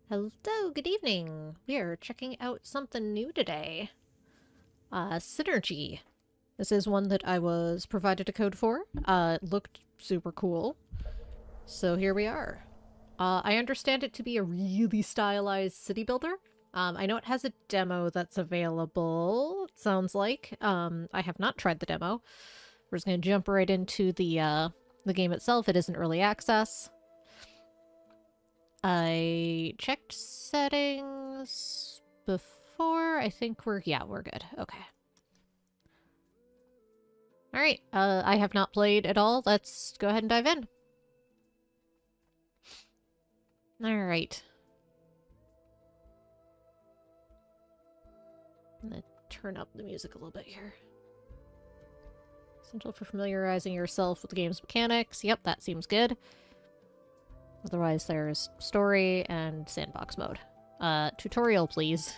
Hello, good evening. We are checking out something new today. Synergy. This is one that I was provided a code for. It looked super cool. So here we are. I understand it to be a really stylized city builder. I know it has a demo that's available, it sounds like. I have not tried the demo. We're just going to jump right into the game itself. It isn't early access. I checked settings before. I think we're good. Okay. Alright, I have not played at all. Let's go ahead and dive in. Alright. I'm gonna turn up the music a little bit here. Essential for familiarizing yourself with the game's mechanics. Yep, that seems good. Otherwise, there's story and sandbox mode. Tutorial, please.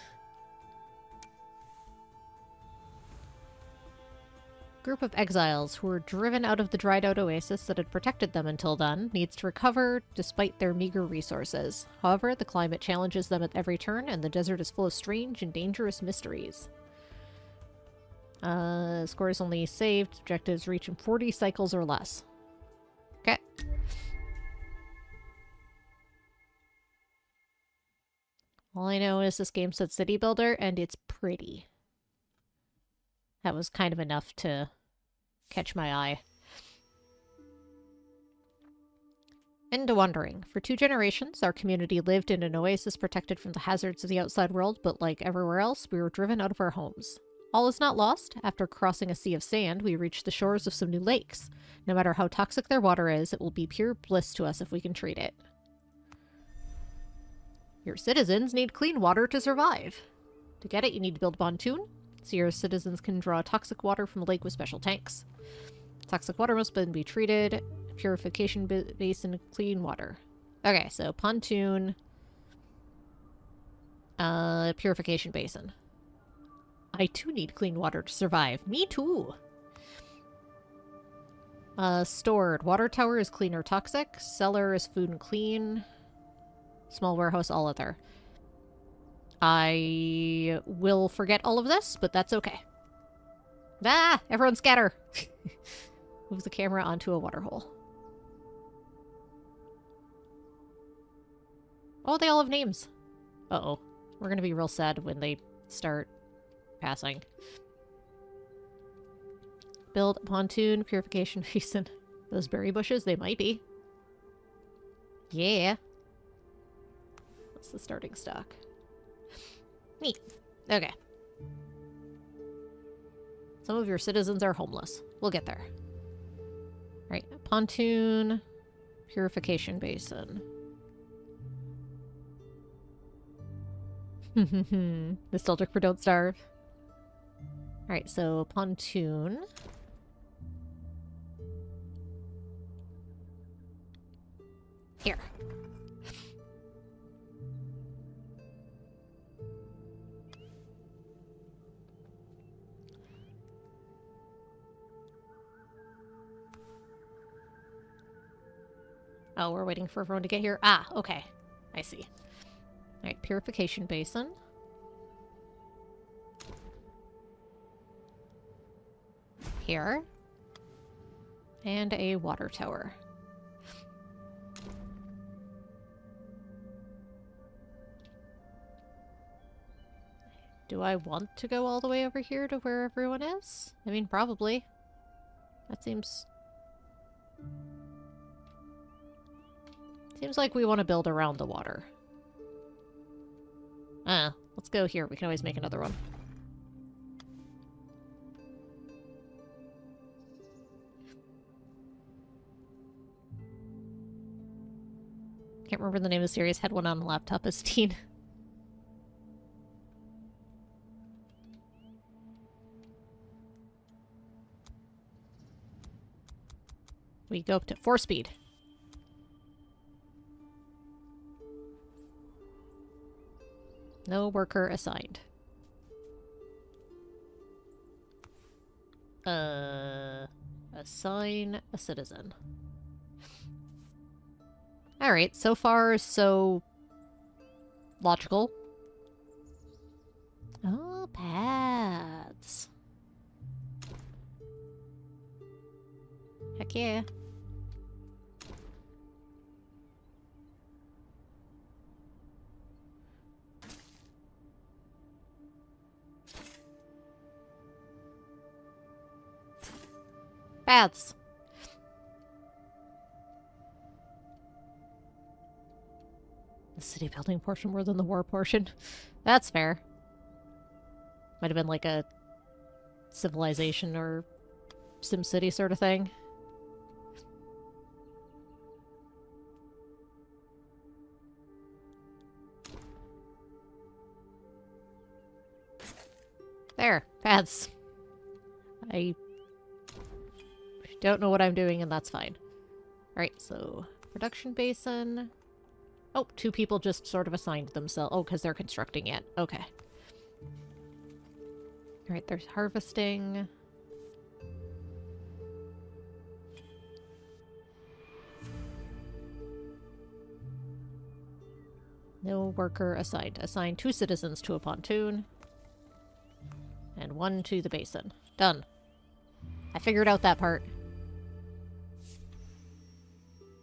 Group of exiles who were driven out of the dried-out oasis that had protected them until then needs to recover despite their meager resources. However, the climate challenges them at every turn, and the desert is full of strange and dangerous mysteries. Score is only saved. Objectives reach in 40 cycles or less. Okay. All I know is this game said City Builder, and it's pretty. That was kind of enough to catch my eye. Into wandering. For 2 generations, our community lived in an oasis protected from the hazards of the outside world, but like everywhere else, we were driven out of our homes. All is not lost. After crossing a sea of sand, we reached the shores of some new lakes. No matter how toxic their water is, it will be pure bliss to us if we can treat it. Your citizens need clean water to survive. To get it, you need to build a pontoon, so your citizens can draw toxic water from the lake with special tanks. Toxic water must then be treated. Purification basin, clean water. Okay, so pontoon. Purification basin. I too need clean water to survive. Me too! Stored. Water tower is clean or toxic. Cellar is food and clean. Small warehouse, all other. I will forget all of this, but that's okay. Ah! Everyone scatter! Move the camera onto a waterhole. Oh, they all have names. Uh-oh. We're gonna be real sad when they start passing. Build a pontoon, purification basin. Those berry bushes, they might be. Yeah. That's the starting stock. Neat. Okay. Some of your citizens are homeless. We'll get there. Right. Pontoon. Purification basin. Nostalgic for Don't Starve. Alright, so pontoon. Here. Oh, we're waiting for everyone to get here? Ah, okay. I see. Alright, purification basin. Here. And a water tower. Do I want to go all the way over here to where everyone is? I mean, probably. That seems... Seems like we want to build around the water. Let's go here. We can always make another one. Can't remember the name of the series. Had one on the laptop as teen. We go up to 4 speed. No worker assigned. Assign a citizen. Alright, so far, so Logical. Oh, paths. Heck yeah. Paths. The city building portion more than the war portion. That's fair. Might have been like a Civilization or SimCity sort of thing. There, paths. I don't know what I'm doing, and that's fine. Alright, so production basin. Oh, 2 people just sort of assigned themselves. Oh, because they're constructing it. Okay. Alright, there's harvesting. No worker assigned. Assign 2 citizens to a pontoon. And 1 to the basin. Done. I figured out that part.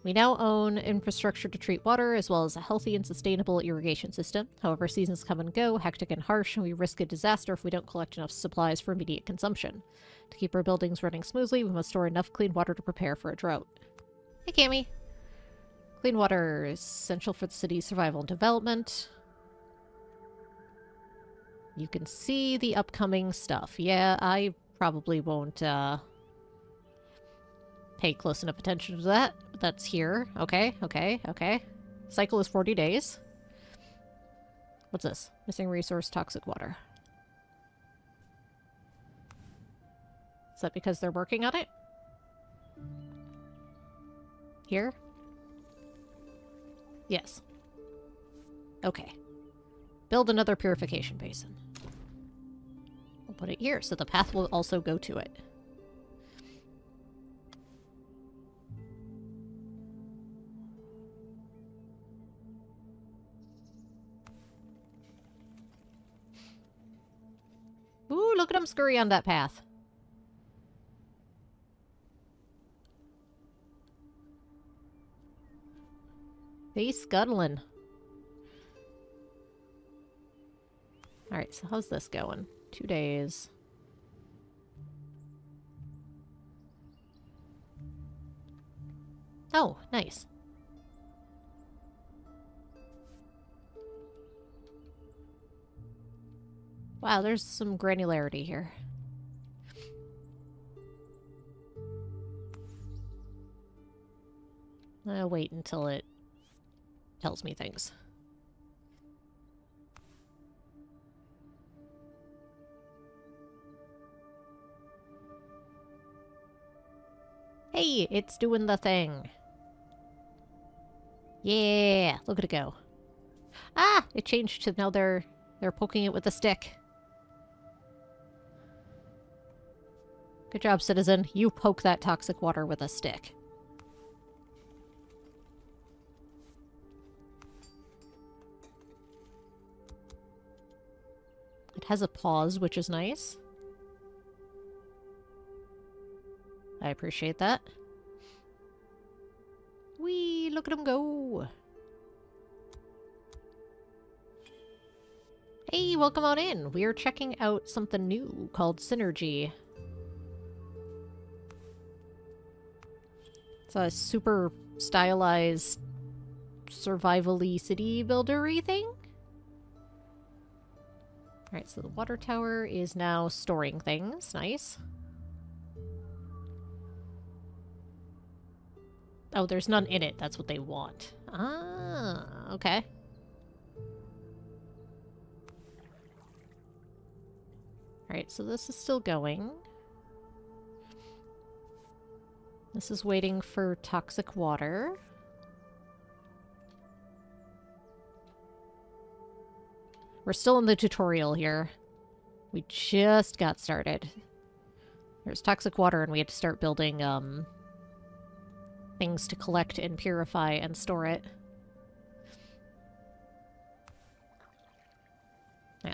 We now own infrastructure to treat water, as well as a healthy and sustainable irrigation system. However, seasons come and go, hectic and harsh, and we risk a disaster if we don't collect enough supplies for immediate consumption. To keep our buildings running smoothly, we must store enough clean water to prepare for a drought. Hey, Cammy. Clean water is essential for the city's survival and development. You can see the upcoming stuff. Yeah, I probably won't, pay close enough attention to that. That's here. Okay, okay, okay. Cycle is 40 days. What's this? Missing resource, toxic water. Is that because they're working on it? Here? Yes. Okay. Build another purification basin. I'll put it here, so the path will also go to it. Ooh, look at him scurry on that path. He's scuttling. Alright, so how's this going? 2 days. Oh, nice. Wow, there's some granularity here. I'll wait until it tells me things. Hey, it's doing the thing. Yeah, look at it go. Ah, it changed to now they're poking it with a stick. Good job, citizen. You poke that toxic water with a stick. It has a pause, which is nice. I appreciate that. Whee! Look at him go! Hey, welcome on in! We are checking out something new called Synergy. It's a super stylized, survival-y city builder-y thing. Alright, so the water tower is now storing things. Nice. Oh, there's none in it. That's what they want. Ah, okay. Alright, so this is still going. This is waiting for toxic water. We're still in the tutorial here. We just got started. There's toxic water and we had to start building, things to collect and purify and store it.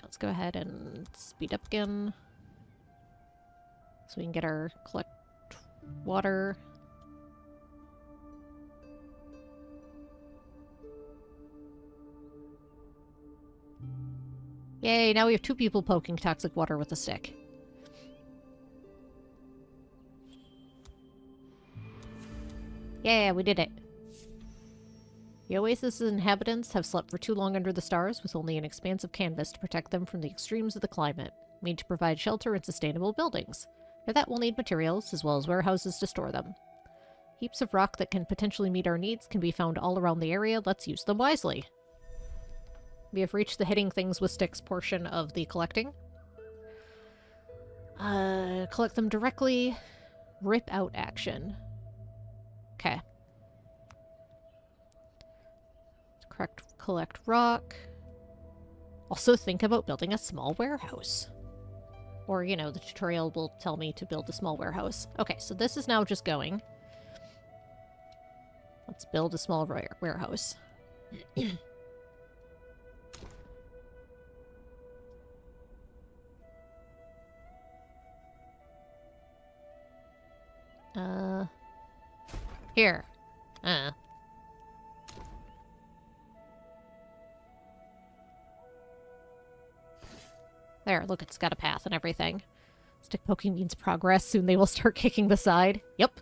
let's go ahead and speed up again. So we can get our collect water. Yay, now we have 2 people poking toxic water with a stick. Yeah, we did it. The oasis's inhabitants have slept for too long under the stars with only an expanse of canvas to protect them from the extremes of the climate. We need to provide shelter and sustainable buildings. For that, we'll need materials, as well as warehouses to store them. Heaps of rock that can potentially meet our needs can be found all around the area. Let's use them wisely. We have reached the hitting things with sticks portion of the collecting. Collect them directly. Rip out action. Okay. Collect rock. Also think about building a small warehouse. Or, you know, the tutorial will tell me to build a small warehouse. Okay, so this is now just going. Let's build a small warehouse. Here. There, look, it's got a path and everything. Stick poking means progress. Soon they will start kicking the side. Yep.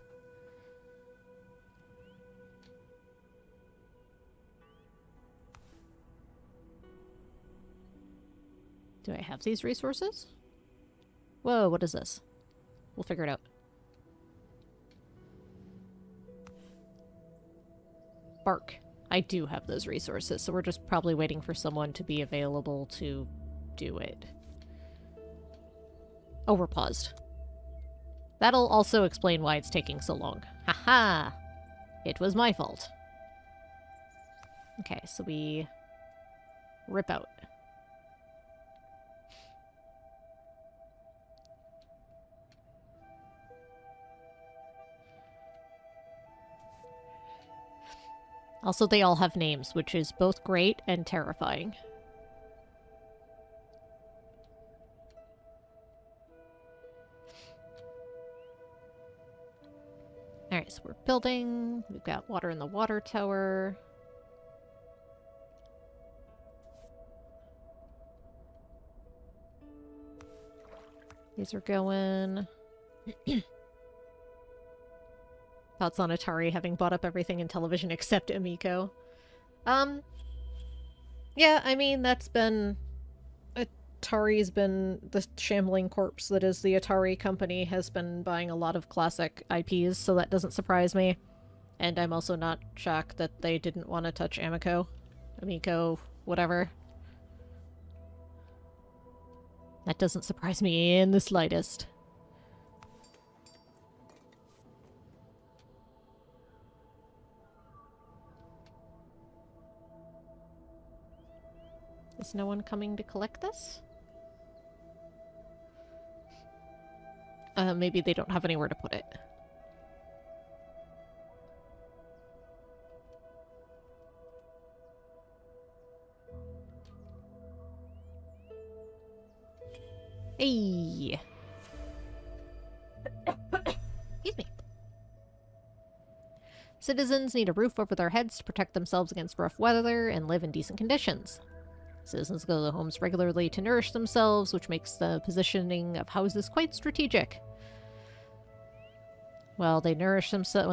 Do I have these resources? Whoa, what is this? We'll figure it out. Bark. I do have those resources, so we're just probably waiting for someone to be available to do it. Oh, we're paused. That'll also explain why it's taking so long. Haha! It was my fault. Okay, so we rip out. Also, they all have names, which is both great and terrifying. Alright, so we're building. We've got water in the water tower. These are going. Thoughts on Atari having bought up everything in television except Amico. Yeah, I mean, that's been... Atari's been... The shambling corpse that is the Atari company has been buying a lot of classic IPs, so that doesn't surprise me. And I'm also not shocked that they didn't want to touch Amico. Amico, whatever. That doesn't surprise me in the slightest. Is no one coming to collect this? Maybe they don't have anywhere to put it. Hey! Excuse me. Citizens need a roof over their heads to protect themselves against rough weather and live in decent conditions. Citizens go to homes regularly to nourish themselves, which makes the positioning of houses quite strategic. Well, when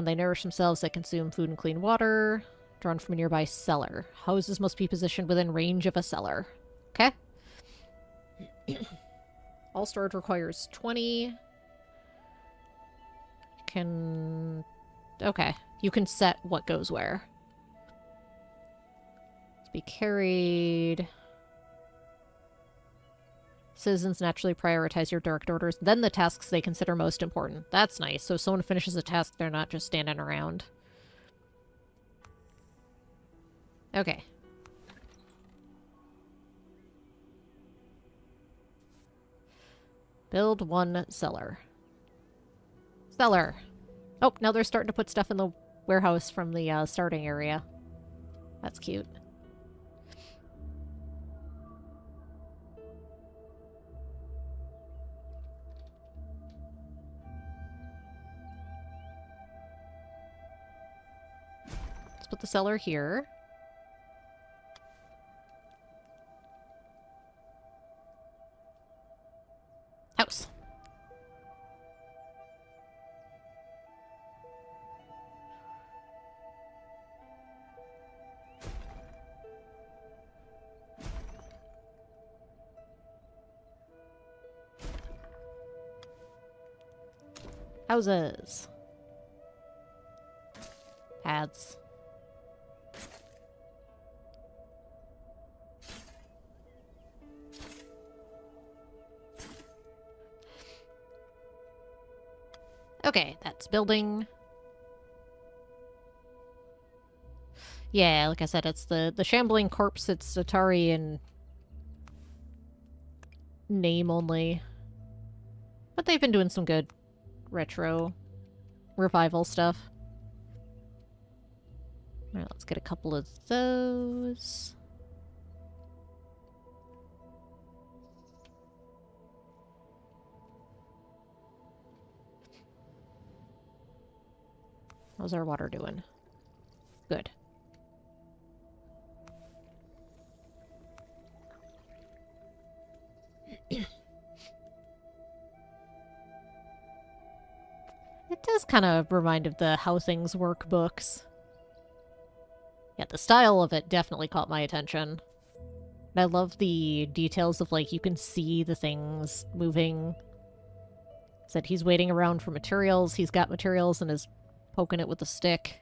they nourish themselves, they consume food and clean water, drawn from a nearby cellar. Houses must be positioned within range of a cellar. Okay? All storage requires 20. Okay. You can set what goes where. To be carried. Citizens naturally prioritize your direct orders, then the tasks they consider most important. That's nice. So if someone finishes a task, they're not just standing around. Okay. Build one cellar. Cellar. Oh, now they're starting to put stuff in the warehouse from the starting area. That's cute. Let's put the cellar here. House. Houses. Paths. Okay, that's building. Yeah, like I said, it's the shambling corpse. It's Atari in name only. But they've been doing some good retro revival stuff. Alright, let's get a couple of those. How's our water doing? Good. It does kind of remind of the How Things Work books. Yeah, the style of it definitely caught my attention. And I love the details of, like, you can see the things moving. Said he's waiting around for materials. He's got materials and is poking it with a stick.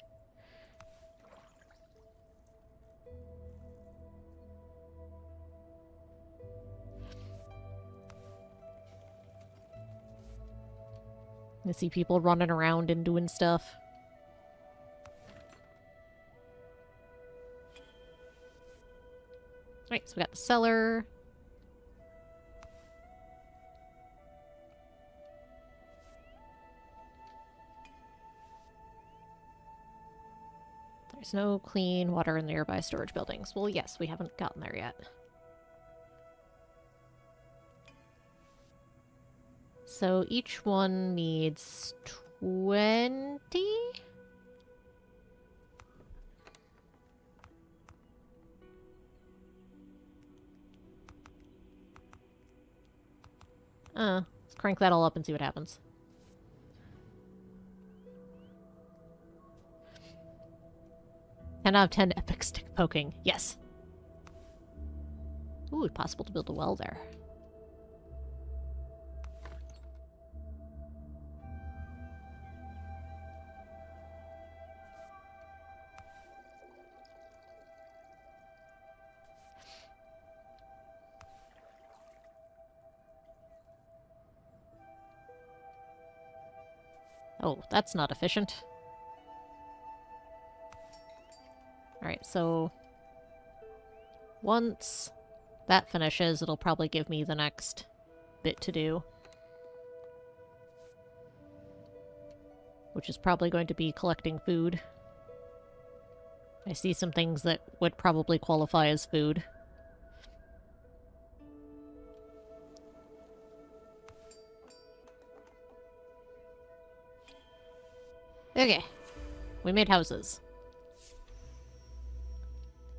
You see people running around and doing stuff. Alright, so we got the cellar. There's no clean water in nearby storage buildings. Well, yes, we haven't gotten there yet. So each one needs 20? Let's crank that all up and see what happens. Ten out of 10 epic stick poking. Yes. Ooh, it's possible to build a well there. Oh, that's not efficient. Alright, so once that finishes, it'll probably give me the next bit to do. Which is probably going to be collecting food. I see some things that would probably qualify as food. Okay, we made houses.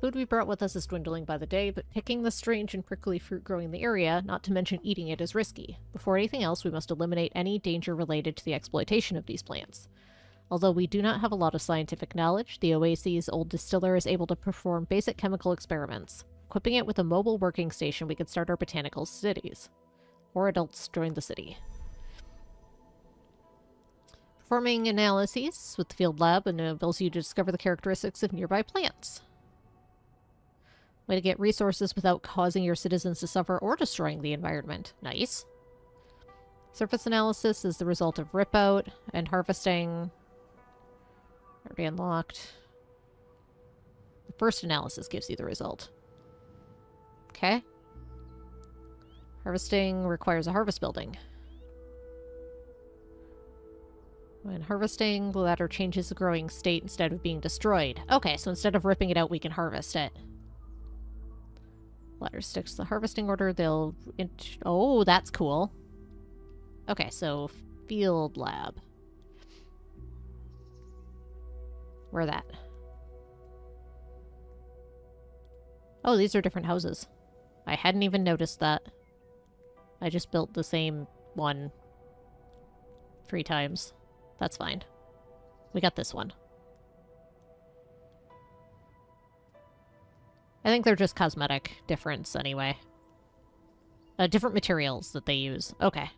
Food we brought with us is dwindling by the day, but picking the strange and prickly fruit growing in the area, not to mention eating it, is risky. Before anything else, we must eliminate any danger related to the exploitation of these plants. Although we do not have a lot of scientific knowledge, the Oasis' old distiller is able to perform basic chemical experiments. Equipping it with a mobile working station, we could start our botanical cities. More adults join the city. Performing analyses with the field lab enables you to discover the characteristics of nearby plants. Way to get resources without causing your citizens to suffer or destroying the environment. Nice. Surface analysis is the result of rip-out and harvesting. Already unlocked. The first analysis gives you the result. Okay. Harvesting requires a harvest building. When harvesting, the latter changes the growing state instead of being destroyed. Okay, so instead of ripping it out, we can harvest it. Ladder sticks to the harvesting order. They'll... Oh, that's cool. Okay, so field lab. Where that? Oh, these are different houses. I hadn't even noticed that. I just built the same one 3 times. That's fine. We got this one. I think they're just cosmetic difference anyway. Different materials that they use. Okay.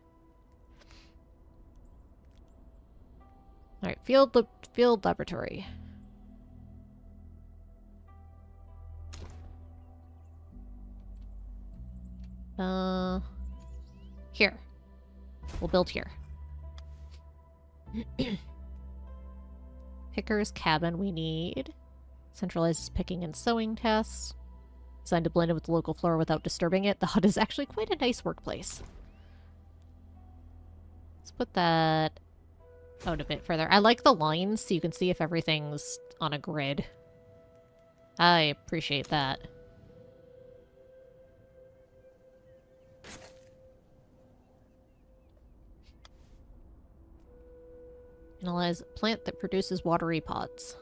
Alright, field laboratory. Here. We'll build here. Picker's cabin we need. Centralizes picking and sewing tests. Designed to blend in with the local flora without disturbing it. The hut is actually quite a nice workplace. Let's put that out a bit further. I like the lines so you can see if everything's on a grid. I appreciate that. Analyze a plant that produces watery pods.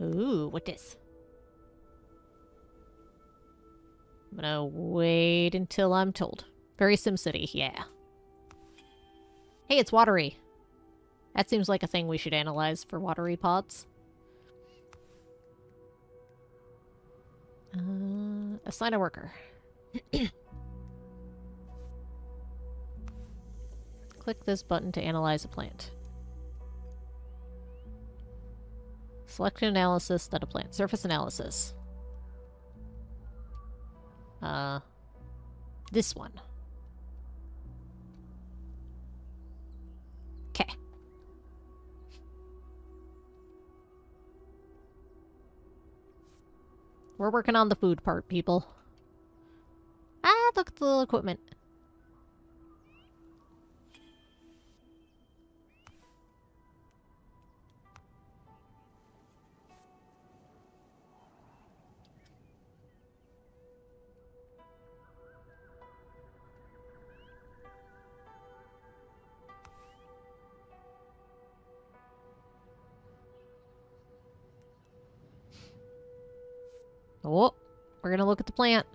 Ooh, what is? I'm gonna wait until I'm told. Very SimCity, yeah. Hey, it's watery. That seems like a thing we should analyze for watery pods. Assign a worker. Click this button to analyze a plant. Select an analysis, then a plant. Surface analysis. This one. Okay. We're working on the food part, people. Ah, look at the little equipment. Oh, we're gonna look at the plant.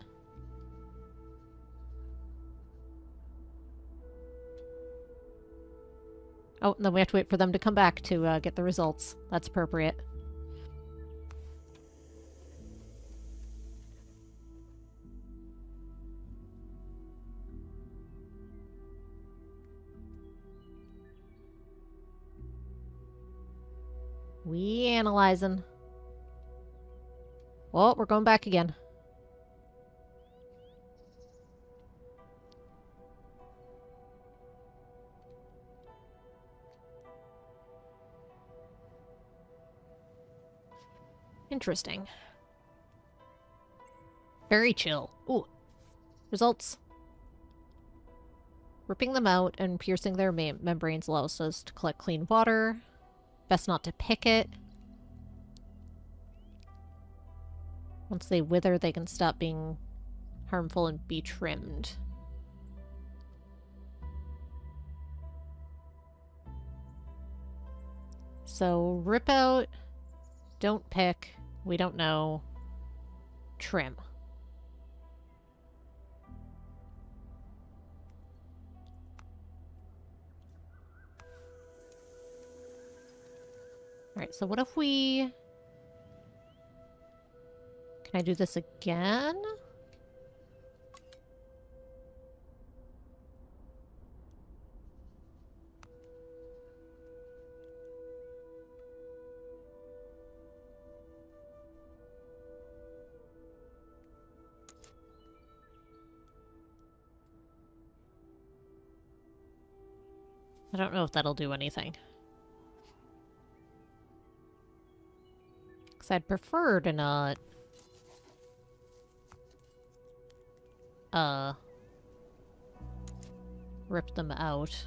Oh, and then we have to wait for them to come back to get the results. That's appropriate. We analyzing. Well, we're going back again. Interesting. Very chill. Ooh. Results. Ripping them out and piercing their membranes allows us to collect clean water. Best not to pick it. Once they wither, they can stop being harmful and be trimmed. So, rip out, don't pick, we don't know, trim. Alright, so what if we... Can I do this again? I don't know if that'll do anything. Because I'd prefer to not... rip them out.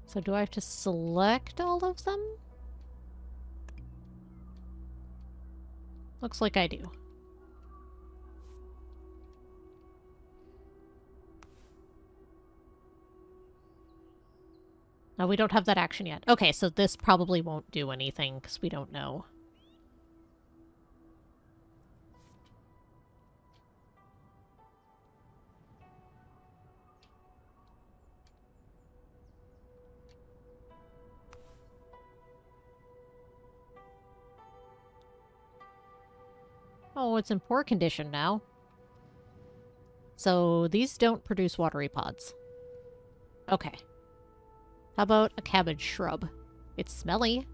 So do I have to select all of them? Looks like I do. We don't have that action yet. Okay, so this probably won't do anything, because we don't know. Oh, it's in poor condition now. So these don't produce watery pods. Okay. How about a cabbage shrub? It's smelly.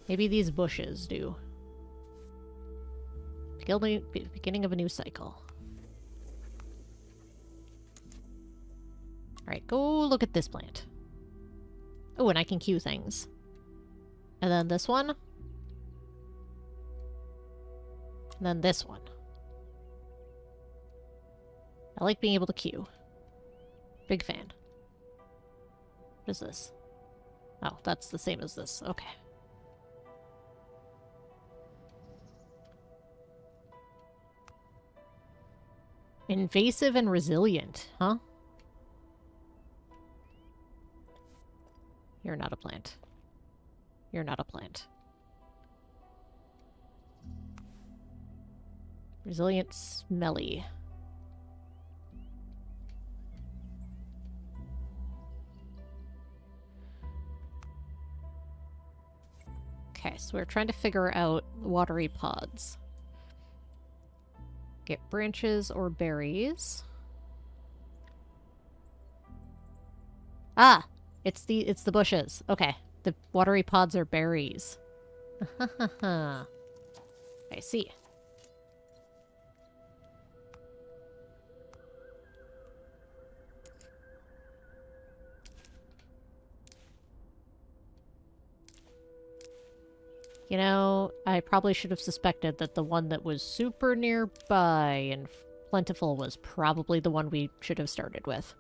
Maybe these bushes do. Beginning of a new cycle. Alright, go look at this plant. Oh, and I can queue things. And then this one. And then this one. I like being able to queue. Big fan. What is this? Oh, that's the same as this. Okay. Invasive and resilient, huh? You're not a plant. You're not a plant. Resilient, smelly. Okay, so we're trying to figure out watery pods. Get branches or berries. Ah! It's the bushes. Okay. The watery pods are berries. I see. You know, I probably should have suspected that the one that was super nearby and plentiful was probably the one we should have started with.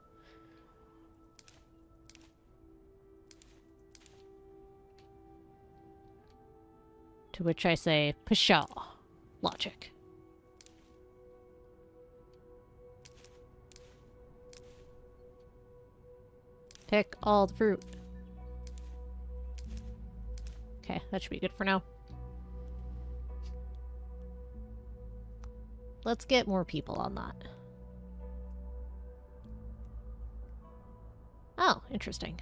To which I say, pshaw. Logic. Pick all the fruit. Okay, that should be good for now. Let's get more people on that. Oh, interesting.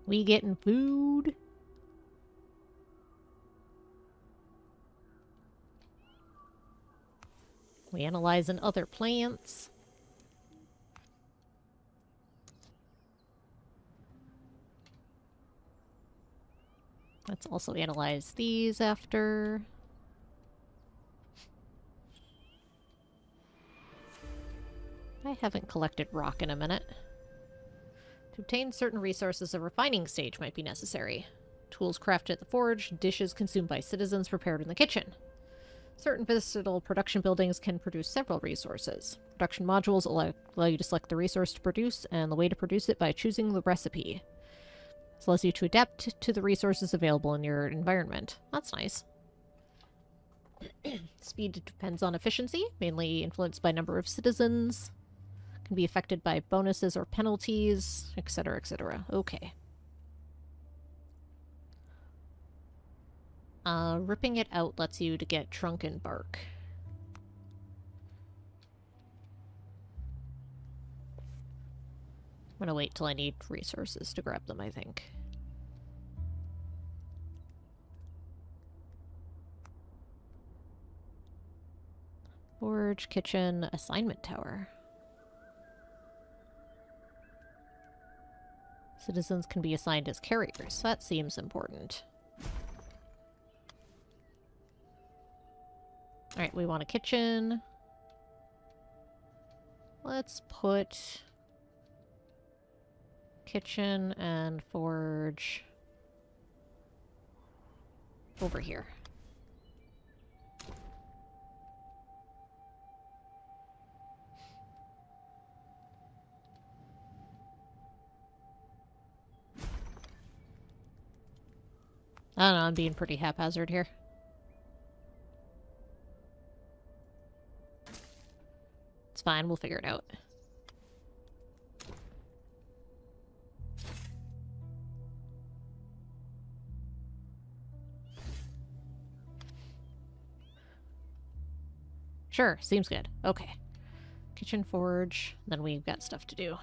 We getting food? We analyzing other plants. Let's also analyze these after. I haven't collected rock in a minute. To obtain certain resources, a refining stage might be necessary. Tools crafted at the forge, dishes consumed by citizens prepared in the kitchen. Certain versatile production buildings can produce several resources. Production modules allow you to select the resource to produce, and the way to produce it by choosing the recipe. This allows you to adapt to the resources available in your environment. That's nice. Speed depends on efficiency, mainly influenced by number of citizens. Can be affected by bonuses or penalties, etc., etc. Okay. Ripping it out lets you to get trunk and bark. I'm gonna wait till I need resources to grab them, I think. Forge, kitchen, assignment tower. Citizens can be assigned as carriers. That seems important. Alright, we want a kitchen. Let's put kitchen and forge over here. I don't know, I'm being pretty haphazard here. fine. We'll figure it out. Sure, seems good. Okay. Kitchen forge, then we've got stuff to do.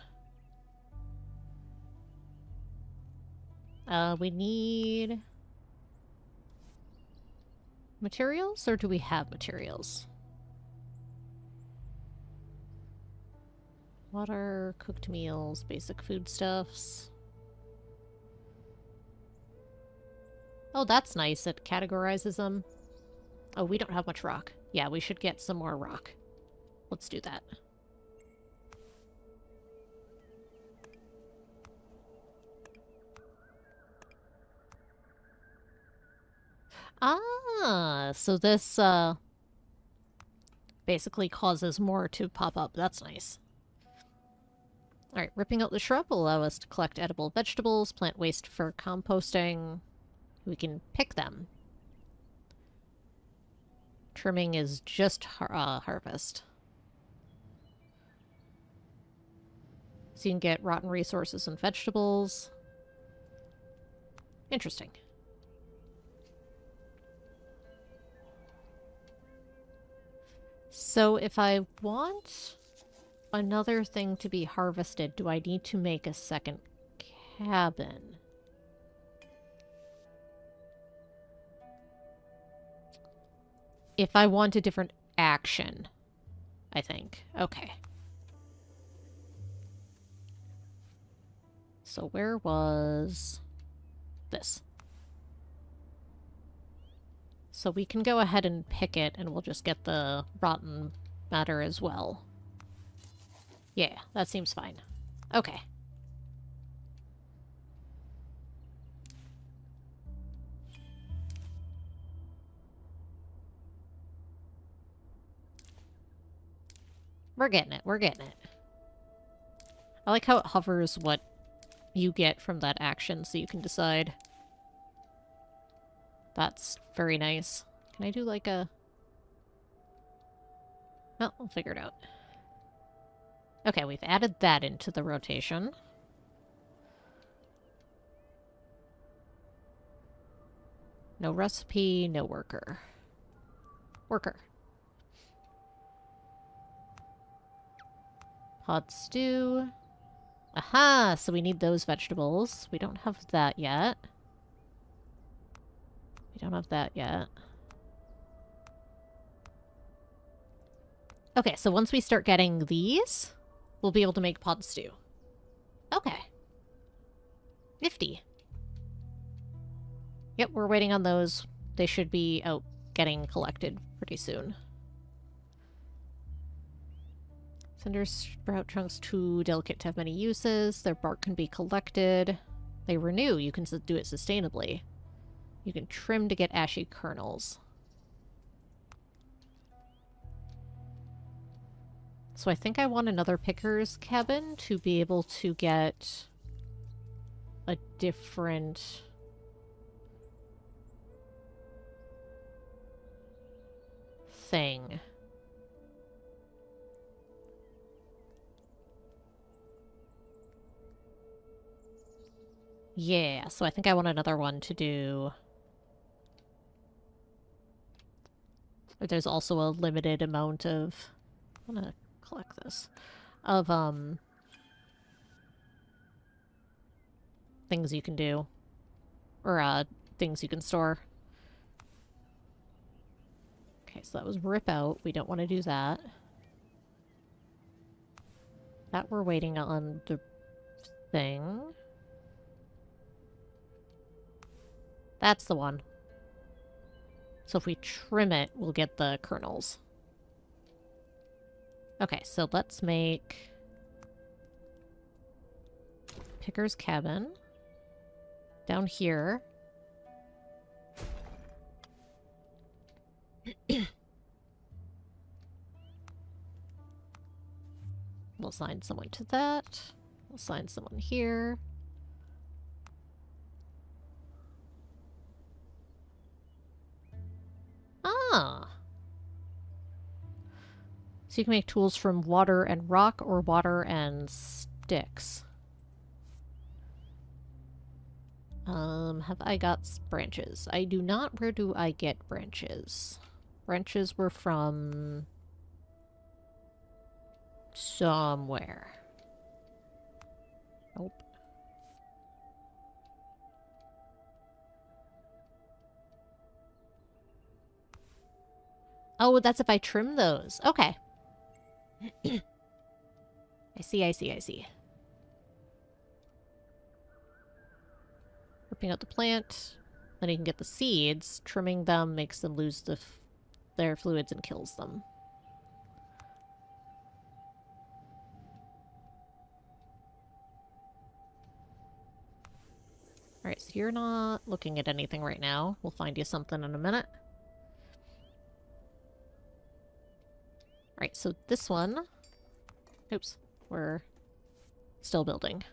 We need materials, or do we have materials? Water, cooked meals, basic foodstuffs. Oh, that's nice. It categorizes them. Oh, we don't have much rock. Yeah, we should get some more rock. Let's do that. Ah, so this, basically causes more to pop up. That's nice. Alright, ripping out the shrub will allow us to collect edible vegetables, plant waste for composting. We can pick them. Trimming is just harvest. So you can get rotten resources and vegetables. Interesting. So if I want another thing to be harvested, do I need to make a second cabin? If I want a different action, I think. Okay. So where was this? So we can go ahead and pick it, and we'll just get the rotten matter as well. Yeah, that seems fine. Okay. We're getting it. We're getting it. I like how it hovers what you get from that action, so you can decide. That's very nice. Can I do like a... Well, we'll figure it out. Okay, we've added that into the rotation. No recipe, no worker. Worker. Pod stew. Aha! So we need those vegetables. We don't have that yet. We don't have that yet. Okay, so once we start getting these, we'll be able to make pod stew. Okay. Nifty. Yep, we're waiting on those. They should be out getting collected pretty soon. Cinder sprout trunks too delicate to have many uses. Their bark can be collected. They renew. You can do it sustainably. You can trim to get ashy kernels. So I think I want another picker's cabin to be able to get a different... thing. Yeah, so I think I want another one to do... There's also a limited amount of... I'm gonna collect this. Of, things you can do. Or, things you can store. Okay, so that was rip out. We don't want to do that. That we're waiting on the thing. That's the one. So if we trim it, we'll get the kernels. Okay, so let's make Picker's cabin down here. We'll assign someone to that. We'll assign someone here. Ah. So you can make tools from water and rock or water and sticks. Have I got branches? I do not. Where do I get branches? Branches were from somewhere. Nope. Oh, that's if I trim those. Okay. I see, I see, I see. Ripping out the plant. Then you can get the seeds. Trimming them makes them lose their fluids and kills them. Alright, so you're not looking at anything right now. We'll find you something in a minute. Alright, so this one... Oops, we're still building.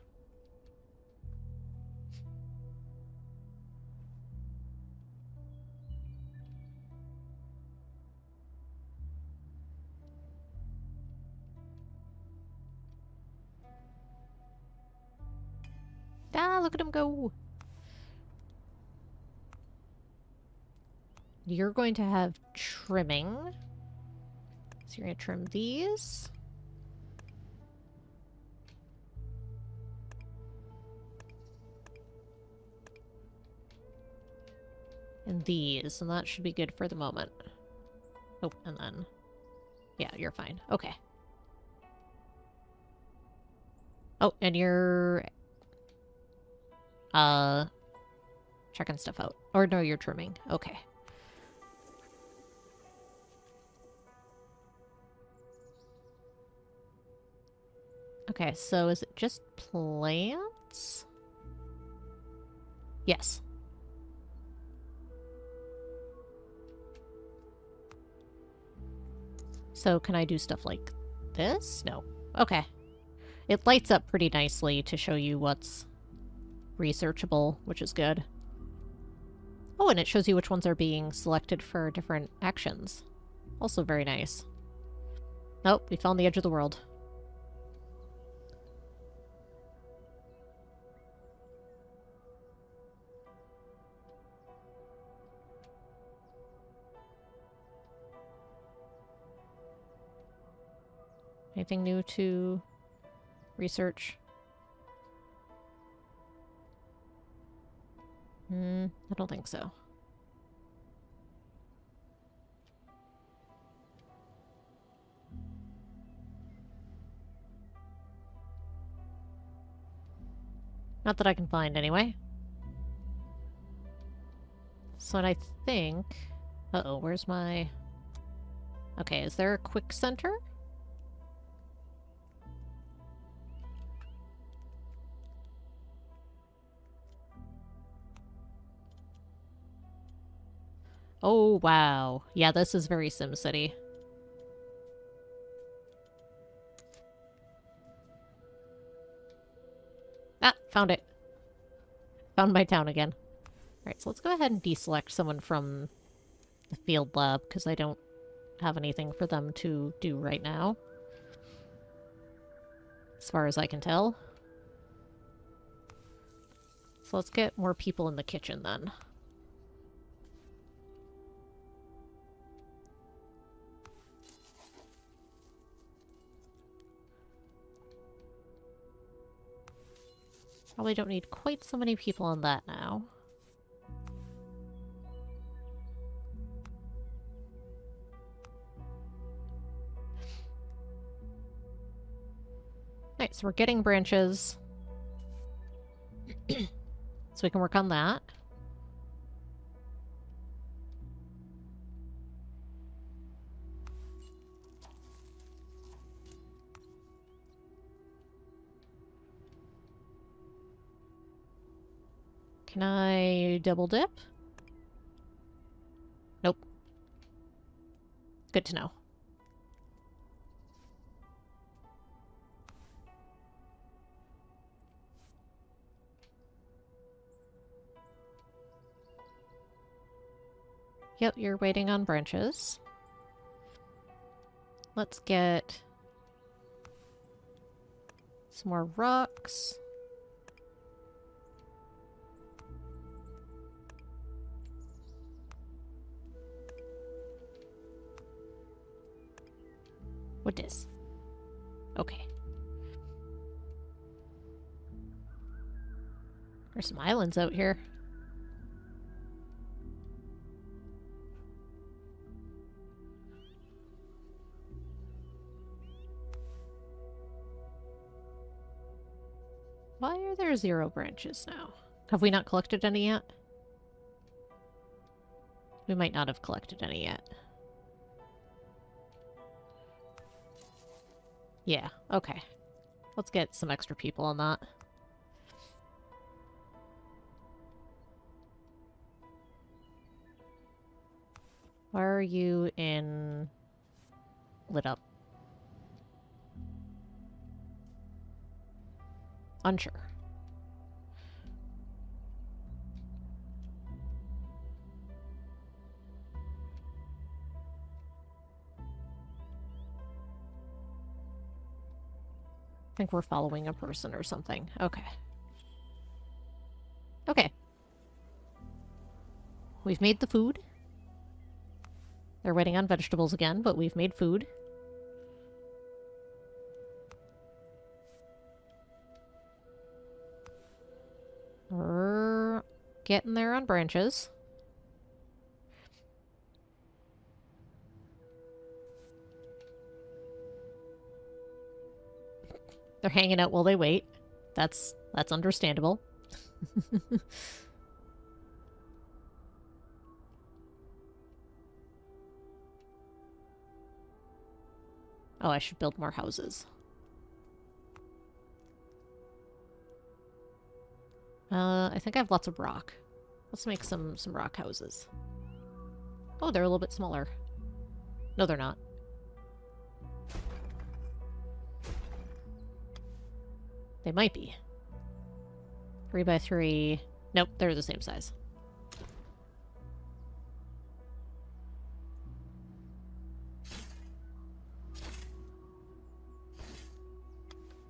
Ah, look at him go! You're going to have trimming. So you're going to trim these. And these. And that should be good for the moment. Oh, and then... Yeah, you're fine. Okay. Oh, and you're... checking stuff out. Or no, you're trimming. Okay. Okay, so is it just plants? Yes. So can I do stuff like this? No. Okay. It lights up pretty nicely to show you what's researchable, which is good. Oh, and it shows you which ones are being selected for different actions. Also very nice. Oh, we found the edge of the world. Anything new to research? I don't think so. Not that I can find, anyway. So I think... Uh-oh, where's my... Okay, is there a quick center? Oh, wow. Yeah, this is very SimCity. Ah, found it. Found my town again. Alright, so let's go ahead and deselect someone from the field lab, because I don't have anything for them to do right now. As far as I can tell. So let's get more people in the kitchen then. Probably don't need quite so many people on that now. Alright, so we're getting branches. So we can work on that. Can I double dip? Nope. Good to know. Yep, you're waiting on branches. let's get some more rocks. What is? Okay. There's some islands out here. Why are there 0 branches now? Have we not collected any yet? We might not have collected any yet. Yeah, okay. Let's get some extra people on that. Why are you in... lit up? Unsure. I think we're following a person or something. Okay. Okay. We've made the food. They're waiting on vegetables again, but we've made food. We're getting there on branches. They're hanging out while they wait. That's understandable. Oh, I should build more houses. I think I have lots of rock. Let's make some rock houses. Oh, they're a little bit smaller. No, they're not. They might be. 3 by 3. Nope, they're the same size.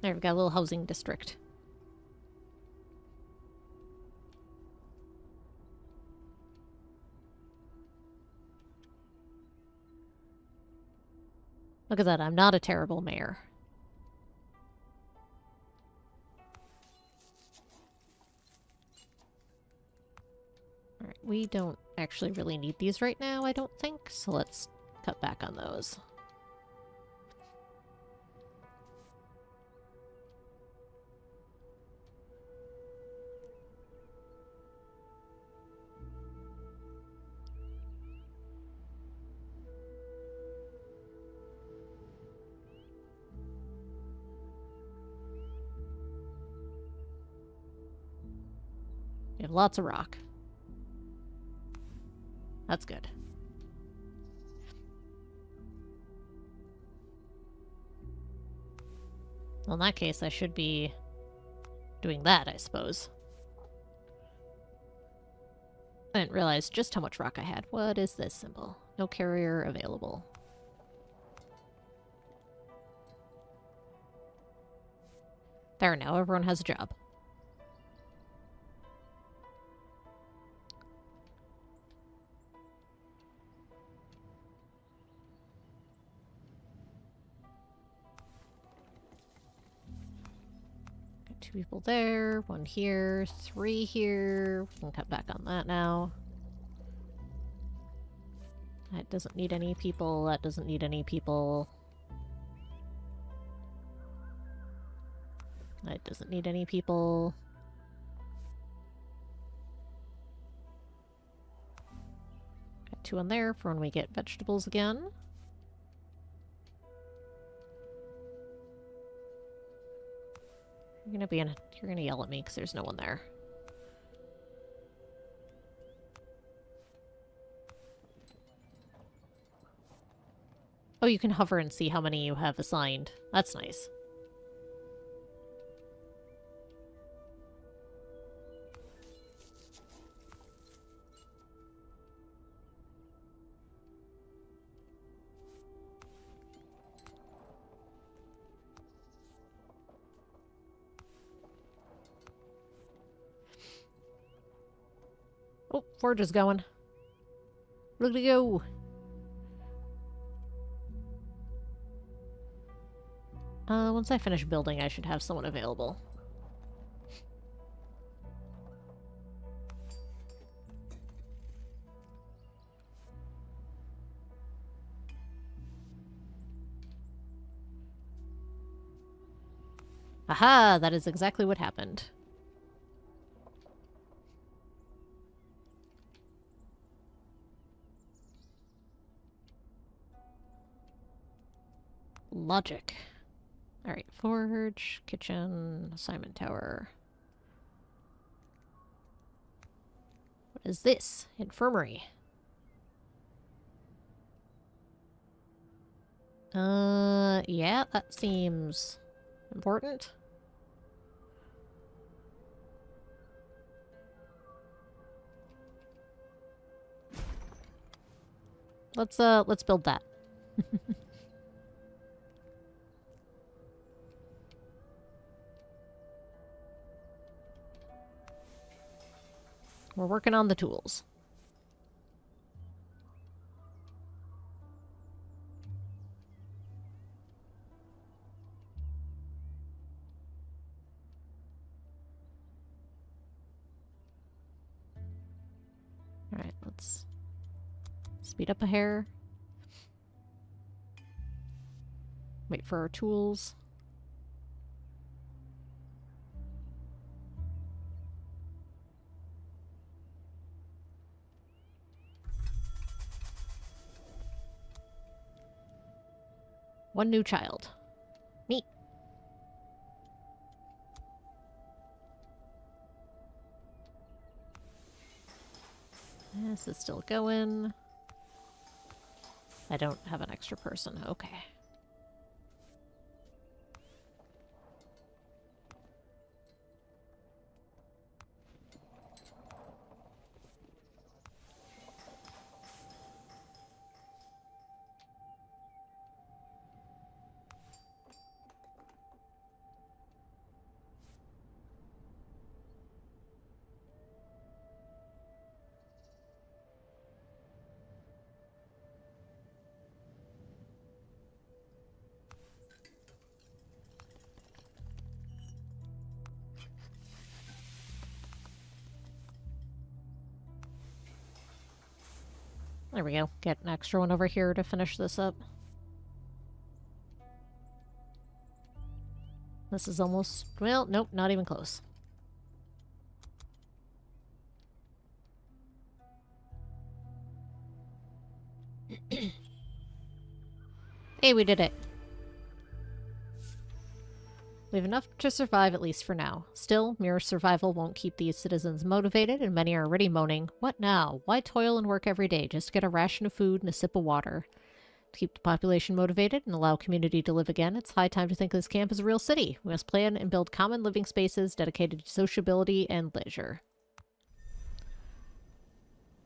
There, we've got a little housing district. Look at that, I'm not a terrible mayor. Alright, we don't actually really need these right now, I don't think, so let's cut back on those. We have lots of rock. That's good. Well, in that case, I should be doing that, I suppose. I didn't realize just how much rock I had. What is this symbol? No carrier available. There, now everyone has a job. Got 2 people there, 1 here, 3 here. We can cut back on that now. That doesn't need any people, that doesn't need any people. That doesn't need any people. Got 2 on there for when we get vegetables again. You're gonna yell at me because there's no one there. Oh, you can hover and see how many you have assigned. That's nice. Oh, forge is going. Look at go. Once I finish building, I should have someone available. Aha! That is exactly what happened. Logic. Alright, forge, kitchen, assignment tower. What is this? Infirmary. Yeah, that seems important. Let's build that. We're working on the tools. Alright, let's speed up a hair. Wait for our tools. One new child. Neat. This is still going. I don't have an extra person. Okay. There we go. Get an extra one over here to finish this up. This is almost... well, nope, not even close. Hey, we did it. We have enough to survive, at least for now. Still, mere survival won't keep these citizens motivated, and many are already moaning, "What now? Why toil and work every day just to get a ration of food and a sip of water?" To keep the population motivated and allow community to live again, it's high time to think this camp is a real city. We must plan and build common living spaces dedicated to sociability and leisure.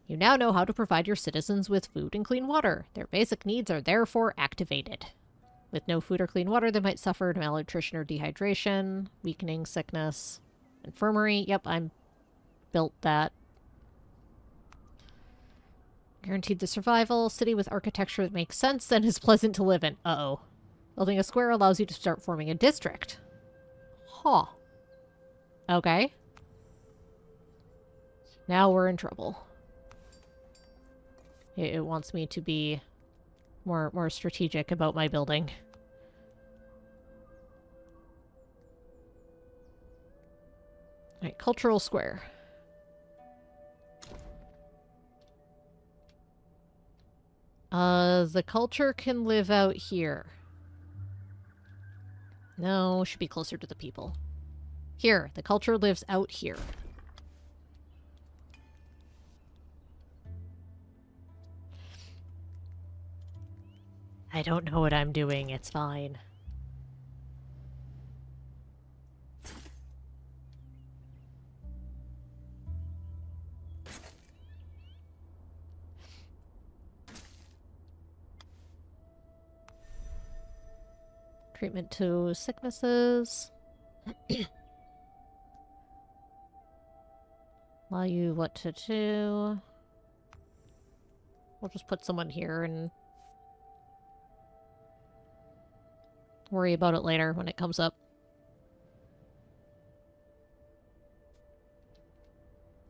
You now know how to provide your citizens with food and clean water. Their basic needs are therefore activated. With no food or clean water, they might suffer malnutrition or dehydration, weakening, sickness. Infirmary, yep, I'm built that. Guaranteed the survival. City with architecture that makes sense and is pleasant to live in. Uh-oh. Building a square allows you to start forming a district. Huh. Okay. Now we're in trouble. It wants me to be more strategic about my building. Alright, cultural square. The culture can live out here. No, should be closer to the people. Here, the culture lives out here. I don't know what I'm doing, it's fine. Treatment to sicknesses. Allow you what to do. We'll just put someone here and worry about it later when it comes up.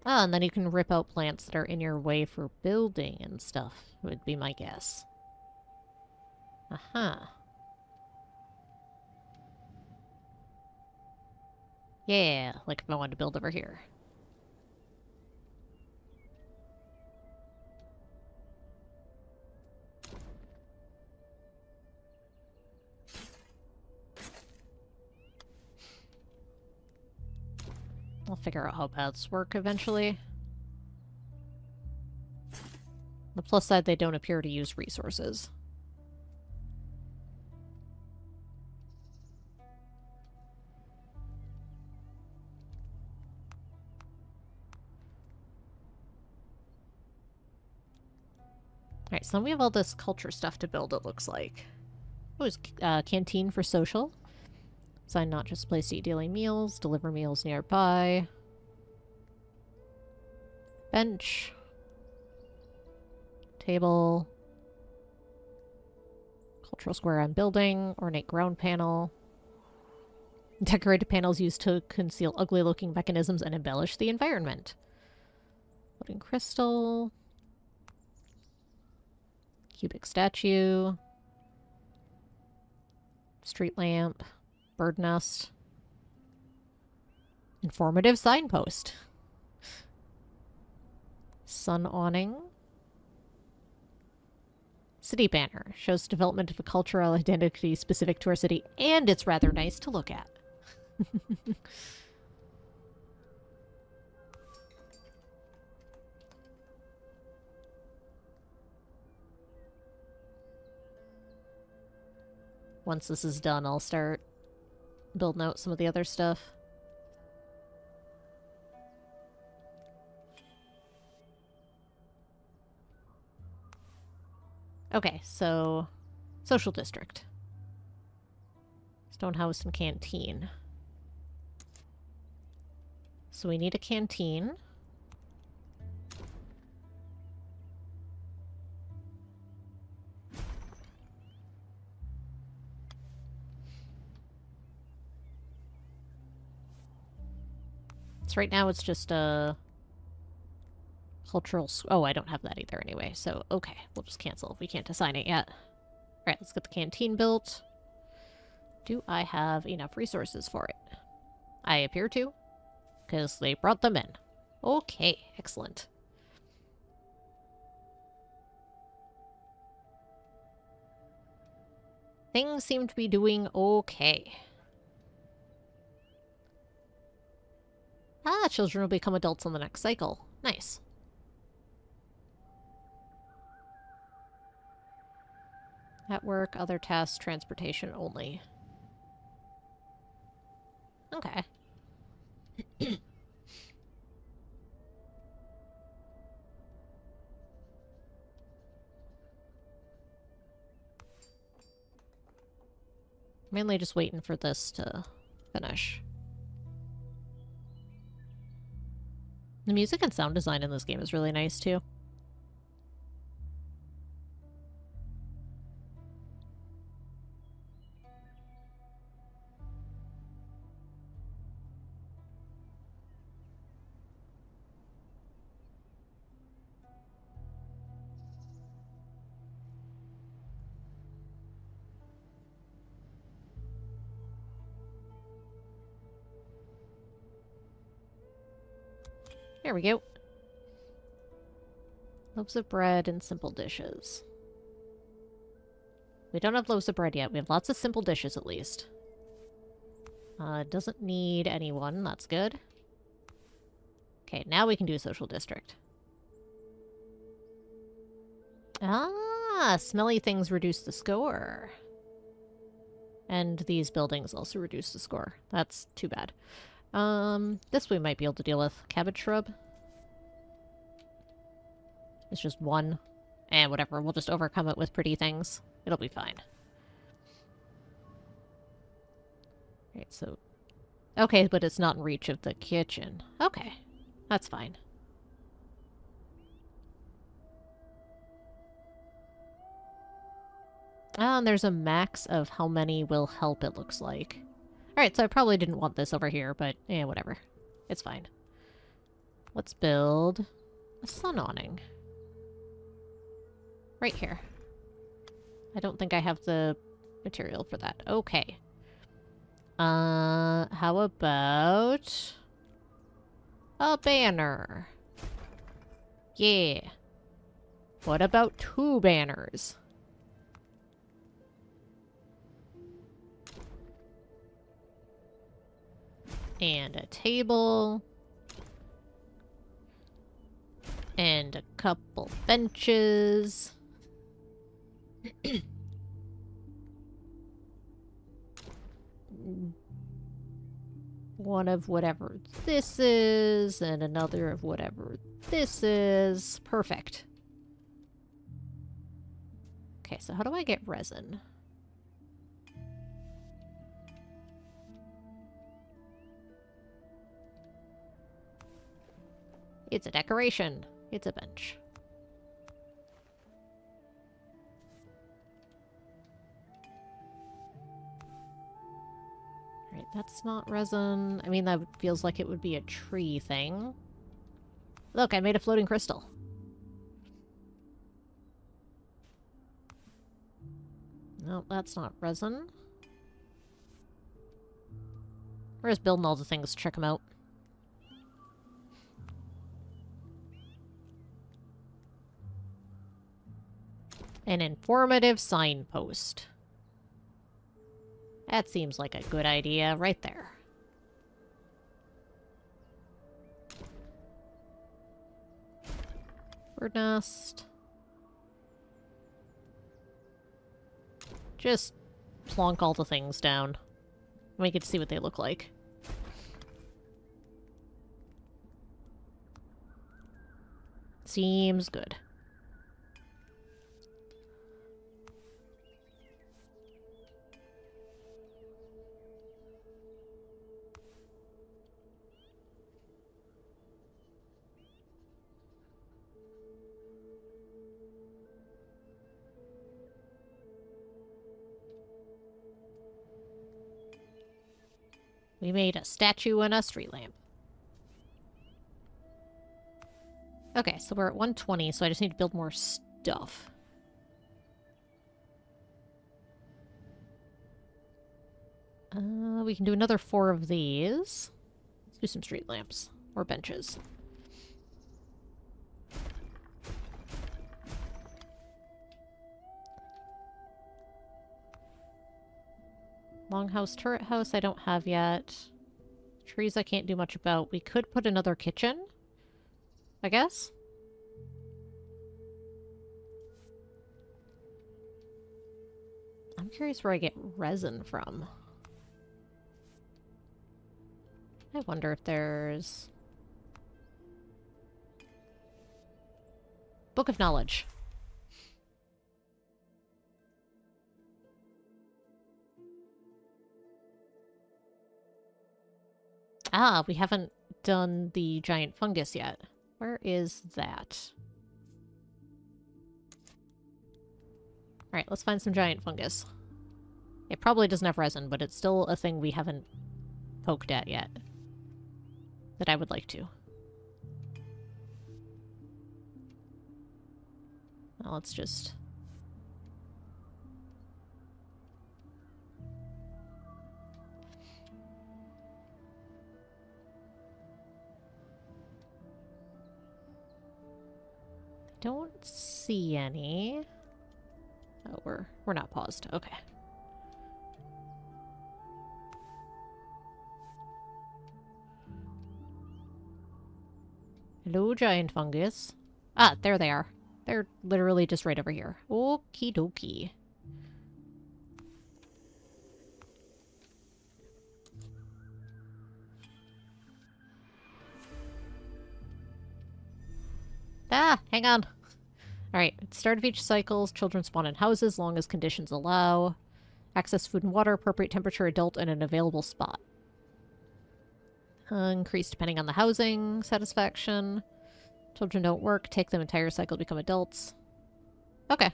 Ah, and then you can rip out plants that are in your way for building and stuff, would be my guess. Aha. Yeah, like if I wanted to build over here. I'll figure out how paths work eventually. The plus side, they don't appear to use resources. Alright, so then we have all this culture stuff to build, it looks like. Oh, it's canteen for social. Sign not just place to eat daily meals, deliver meals nearby. Bench. Table. Cultural square on building. Ornate ground panel. Decorated panels used to conceal ugly-looking mechanisms and embellish the environment. Floating crystal. Cubic statue. Street lamp. Bird nest. Informative signpost. Sun awning. City banner. Shows development of a cultural identity specific to our city, and it's rather nice to look at. Once this is done, I'll start building out some of the other stuff. Okay, so social district. Stonehouse and canteen. So we need a canteen. So right now it's just a cultural... Oh, I don't have that either anyway, so okay, we'll just cancel. We can't assign it yet. Alright, let's get the canteen built. Do I have enough resources for it? I appear to, because they brought them in. Okay, excellent. Things seem to be doing okay. Ah, children will become adults on the next cycle. Nice. At work, other tasks, transportation only. Okay. Mainly just waiting for this to finish. The music and sound design in this game is really nice, too. There we go. Loaves of bread and simple dishes. We don't have loaves of bread yet. We have lots of simple dishes, at least. Doesn't need anyone. That's good. Okay, now we can do a social district. Ah, smelly things reduce the score. And these buildings also reduce the score. That's too bad. This we might be able to deal with. Cabbage shrub. It's just one. And whatever, we'll just overcome it with pretty things. It'll be fine. Right, so... Okay, but it's not in reach of the kitchen. Okay, that's fine. Ah, and there's a max of how many will help, it looks like. Alright, so I probably didn't want this over here, but whatever. It's fine. Let's build a sun awning. Right here. I don't think I have the material for that. Okay. How about a banner? Yeah. What about 2 banners? And a table. And a couple benches. One of whatever this is, and another of whatever this is. Perfect. Okay, so how do I get resin? It's a decoration. It's a bench. Right, that's not resin. I mean, that feels like it would be a tree thing. Look, I made a floating crystal. No, that's not resin. We're just building all the things to check them out. An informative signpost. That seems like a good idea right there. Bird nest. Just plonk all the things down. We get to see what they look like. Seems good. We made a statue and a street lamp. Okay, so we're at 120, so I just need to build more stuff. We can do another 4 of these. Let's do some street lamps. Or benches. Longhouse, turret house I don't have yet. Trees I can't do much about. We could put another kitchen, I guess. I'm curious where I get resin from. I wonder if there's... Book of Knowledge. Ah, we haven't done the giant fungus yet. Where is that? Alright, let's find some giant fungus. It probably doesn't have resin, but it's still a thing we haven't poked at yet. That I would like to. Well, let's just... Don't see any. Oh, we're not paused. Okay. Hello, giant fungus. Ah, there they are. They're literally just right over here. Okie dokie. Ah, hang on. Alright, at the start of each cycle, children spawn in houses long as conditions allow. Access food and water, appropriate temperature, adult, and an available spot. Increase depending on the housing satisfaction. Children don't work, take them entire cycle to become adults. Okay.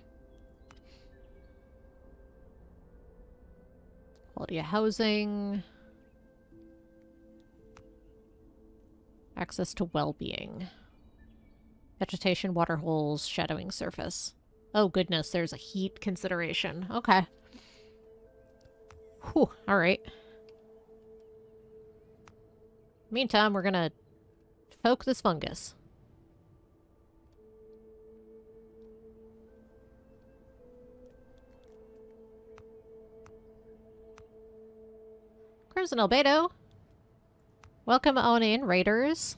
Quality of housing. Access to well-being. Vegetation, water holes, shadowing surface. Oh goodness, there's a heat consideration. Okay. Whew, alright. Meantime, we're gonna poke this fungus. Crimson Albedo. Welcome on in, raiders.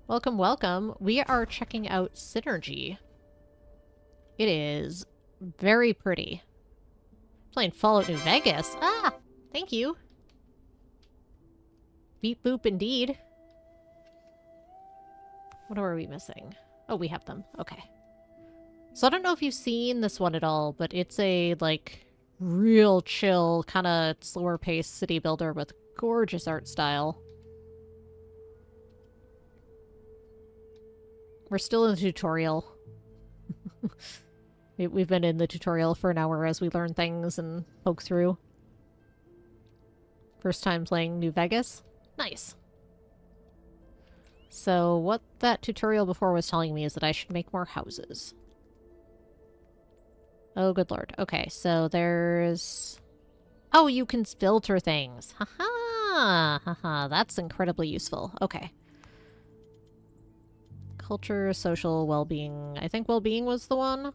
Welcome, welcome. We are checking out Synergy. It is very pretty. Playing Fallout New Vegas. Ah! Thank you. Beep boop indeed. What are we missing? Oh, we have them. Okay. So I don't know if you've seen this one at all, but it's a, like, real chill, kind of slower-paced city builder with gorgeous art style. We're still in the tutorial. We've been in the tutorial for an hour as we learn things and poke through. First time playing New Vegas? Nice. So what that tutorial before was telling me is that I should make more houses. Oh, good lord. Okay, so there's... Oh, you can filter things. Haha! Haha, that's incredibly useful. Okay. Culture, social, well-being. I think well-being was the one.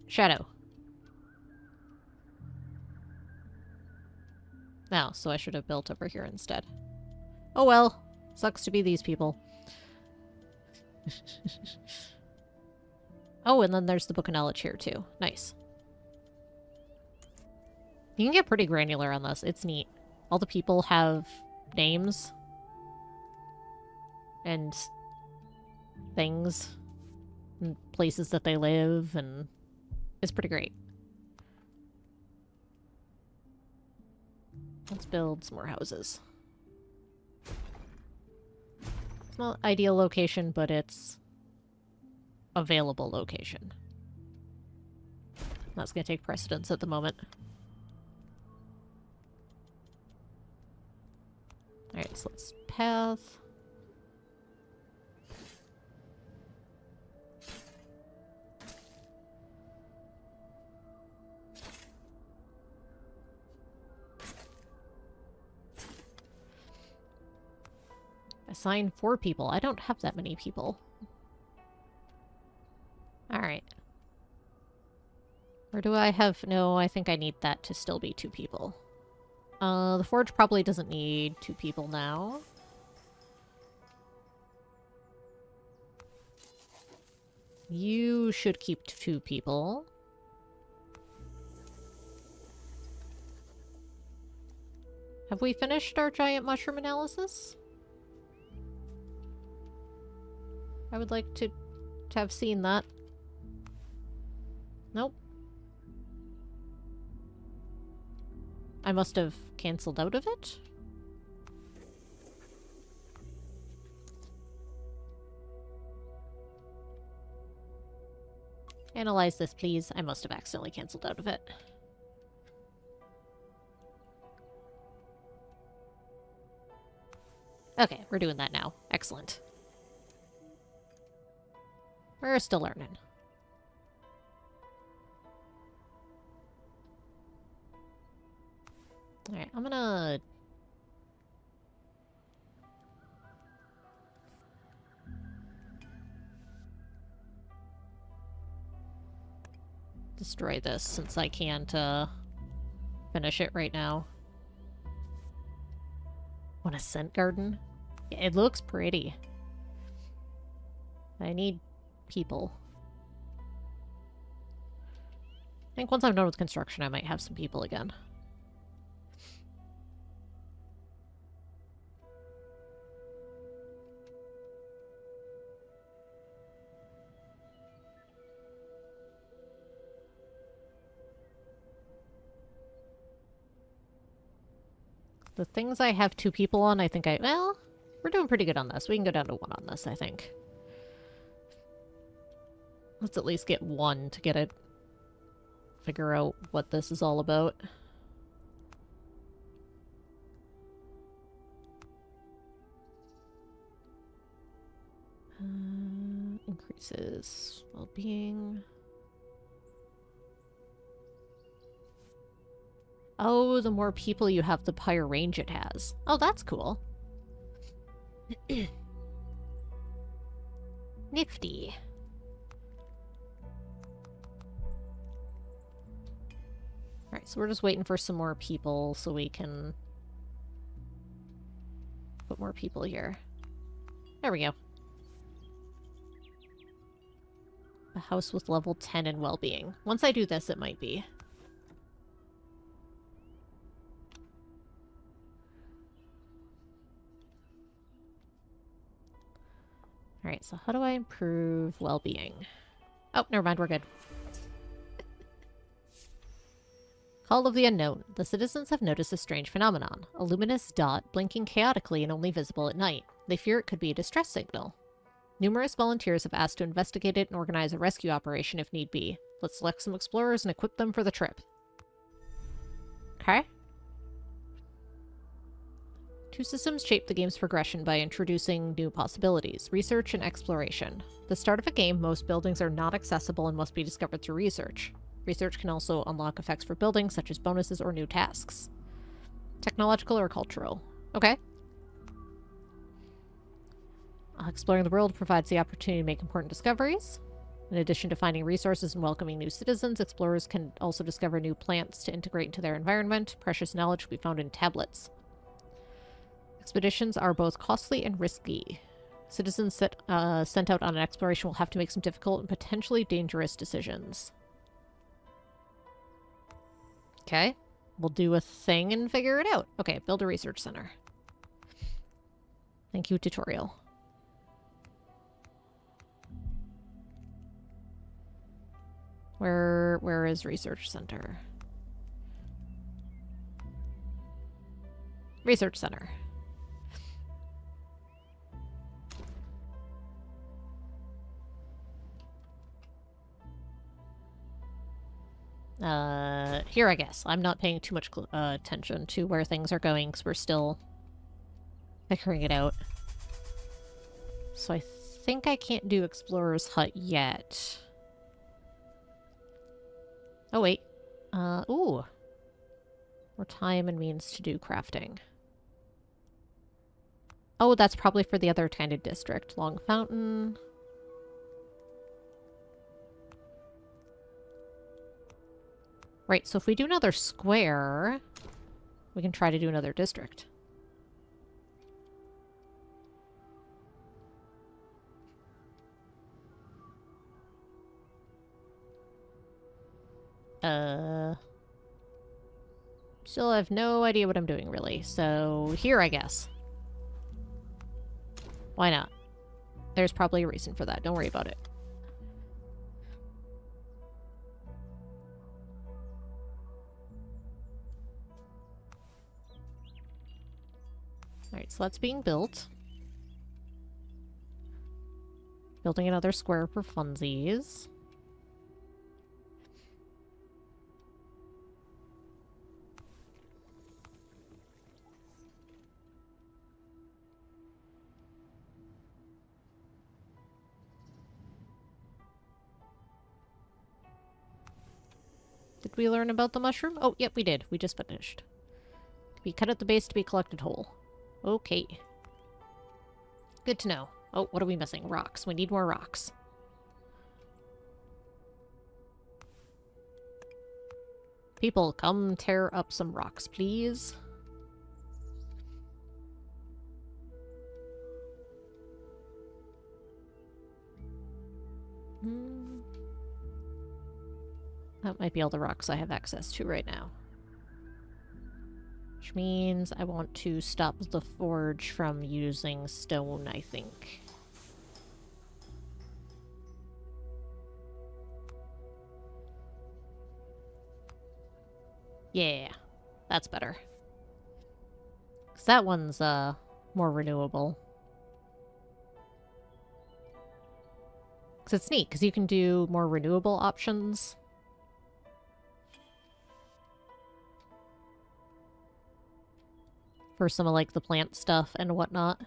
Shadow. No, so I should have built over here instead. Oh well. Sucks to be these people. Oh, and then there's the book of knowledge here too. Nice. You can get pretty granular on this. It's neat. All the people have names. And things. And places that they live, and it's pretty great. Let's build some more houses. It's not ideal location, but it's available location. That's gonna take precedence at the moment. Alright, so let's path. Assign 4 people. I don't have that many people. Alright. Or do I have... No, I think I need that to still be 2 people. The forge probably doesn't need 2 people now. You should keep 2 people. Have we finished our giant mushroom analysis? I would like to have seen that. Nope. I must have cancelled out of it? Analyze this, please. I must have accidentally cancelled out of it. Okay, we're doing that now. Excellent. We're still learning. Alright, I'm gonna... destroy this since I can't, finish it right now. Want a scent garden? Yeah, it looks pretty. I need people. I think once I'm done with construction, I might have some people again. The things I have 2 people on, I think well, we're doing pretty good on this. We can go down to 1 on this, I think. Let's at least get 1 to get it. Figure out what this is all about. Increases well-being. Oh, the more people you have, the higher range it has. Oh, that's cool. Nifty. Alright, so we're just waiting for some more people so we can put more people here. There we go. A house with level 10 in well-being. Once I do this, it might be. Alright, so how do I improve well-being? Oh, never mind, we're good. Call of the Unknown. The citizens have noticed a strange phenomenon. A luminous dot blinking chaotically and only visible at night. They fear it could be a distress signal. Numerous volunteers have asked to investigate it and organize a rescue operation if need be. Let's select some explorers and equip them for the trip. Okay. 2 systems shape the game's progression by introducing new possibilities, research and exploration. At the start of a game, most buildings are not accessible and must be discovered through research. Research can also unlock effects for buildings, such as bonuses or new tasks. Technological or cultural. Okay. Exploring the world provides the opportunity to make important discoveries. In addition to finding resources and welcoming new citizens, explorers can also discover new plants to integrate into their environment. Precious knowledge will be found in tablets. Expeditions are both costly and risky. Citizens sent out on an exploration will have to make some difficult and potentially dangerous decisions. Okay. We'll do a thing and figure it out. Okay, build a research center. Thank you, tutorial. Where is research center? Research center. Here, I guess. I'm not paying too much attention to where things are going because we're still figuring it out. So I think I can't do Explorer's Hut yet. Oh, wait. Ooh. More time and means to do crafting. Oh, that's probably for the other kind of district. Long Fountain. Right, so if we do another square, we can try to do another district. Still have no idea what I'm doing, really. So, here, I guess. Why not? There's probably a reason for that. Don't worry about it. Alright, so that's being built. Building another square for funsies. Did we learn about the mushroom? Oh, yep, we did. We just finished. To be cut at the base to be collected whole. Okay. Good to know. Oh, what are we missing? Rocks. We need more rocks. People, come tear up some rocks, please. That might be all the rocks I have access to right now. Which means I want to stop the forge from using stone, I think. Yeah, that's better. Because that one's, more renewable. Because it's neat, because you can do more renewable options. For some of, like, the plant stuff and whatnot.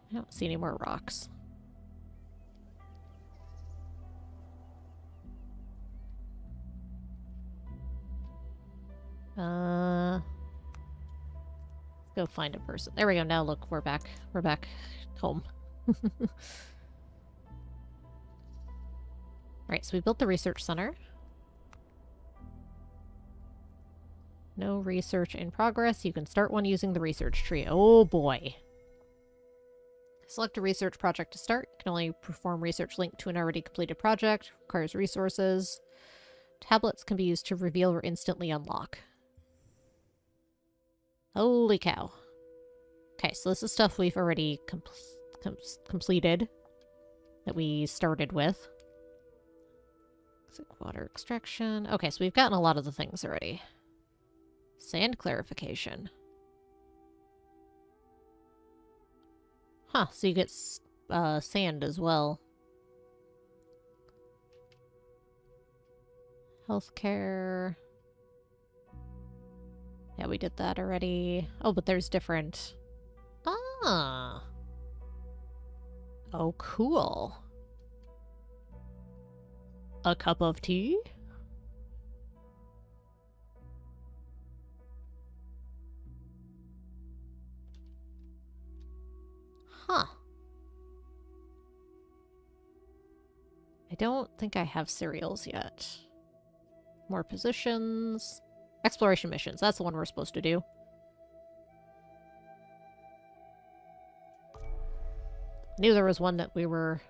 I don't see any more rocks. Let's go find a person. There we go. Now look, we're back. We're back home. Alright, so we built the research center. No research in progress. You can start one using the research tree. Oh boy. Select a research project to start. You can only perform research linked to an already completed project. Requires resources. Tablets can be used to reveal or instantly unlock. Holy cow. Okay, so this is stuff we've already completed. That we started with. Water extraction. Okay, so we've gotten a lot of the things already. Sand clarification. Huh, so you get sand as well. Healthcare. Yeah, we did that already. Oh, but there's different... Ah! Oh, cool. A cup of tea? Huh. I don't think I have cereals yet. More positions. Exploration missions. That's the one we're supposed to do. Knew there was one that we were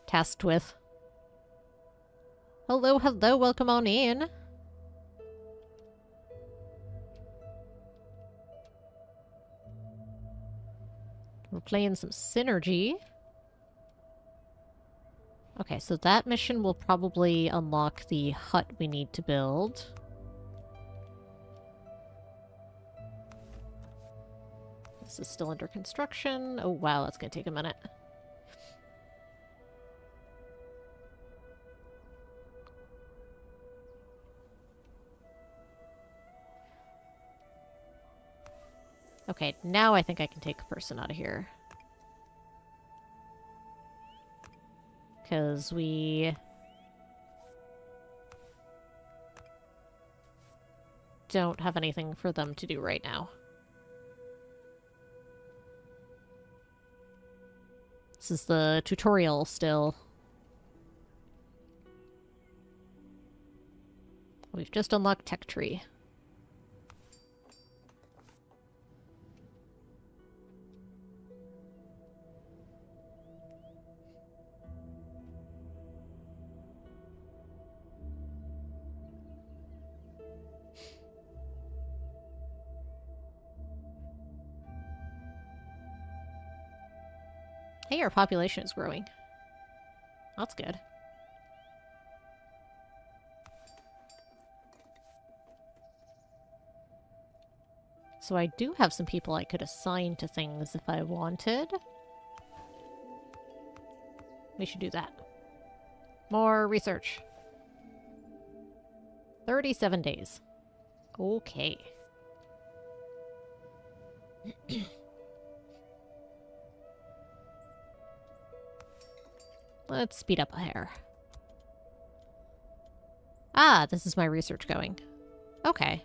tasked with. Hello, hello, welcome on in. We're playing some Synergy. Okay, so that mission will probably unlock the hut we need to build. This is still under construction. Oh wow, that's gonna take a minute. Okay, now I think I can take a person out of here. Because we... don't have anything for them to do right now. This is the tutorial still. We've just unlocked Tech Tree. Hey, our population is growing. That's good. So I do have some people I could assign to things if I wanted. We should do that. More research. 37 days. Okay. Let's speed up a hair. Ah, this is my research going. Okay.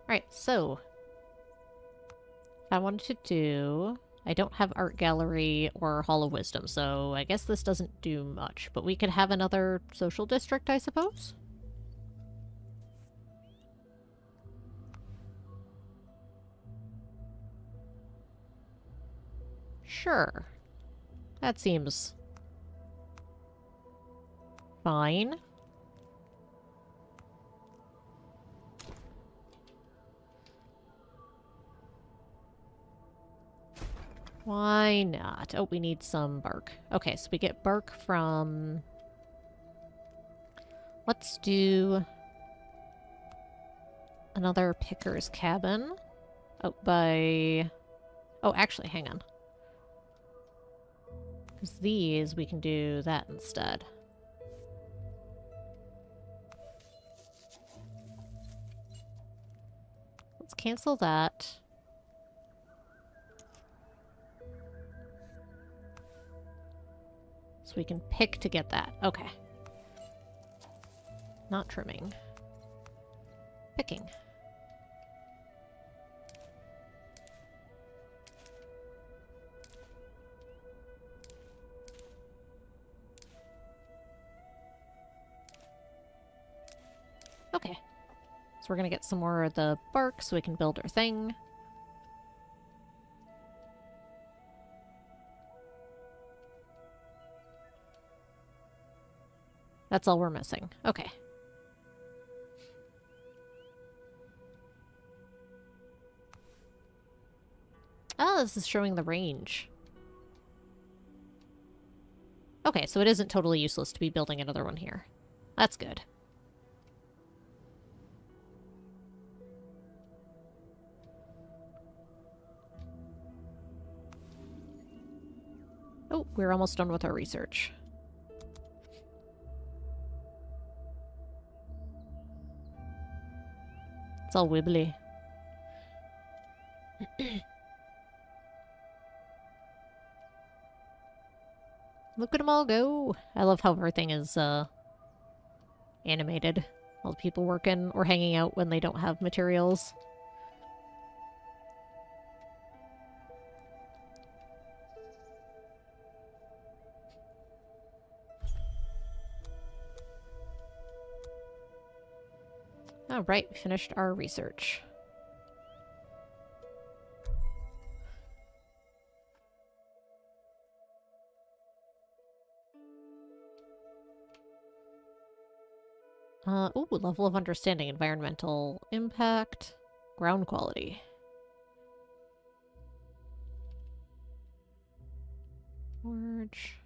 Alright, so... if I wanted to do... I don't have Art Gallery or Hall of Wisdom, so I guess this doesn't do much. But we could have another social district, I suppose? Sure. That seems... fine. Why not? Oh, we need some bark. Okay, so we get bark from Let's do another picker's cabin. Oh, oh, actually, hang on. Because these, we can do that instead. Let's cancel that. So we can pick to get that. Okay. Not trimming. Picking. Okay. So we're gonna get some more of the bark so we can build our thing. That's all we're missing. Okay. Oh, this is showing the range. Okay, so it isn't totally useless to be building another one here. That's good. Oh, we're almost done with our research. It's all wibbly. Look at them all go. I love how everything is animated. All the people working or hanging out when they don't have materials. Alright, we finished our research. Ooh, level of understanding, environmental impact, ground quality. Forge.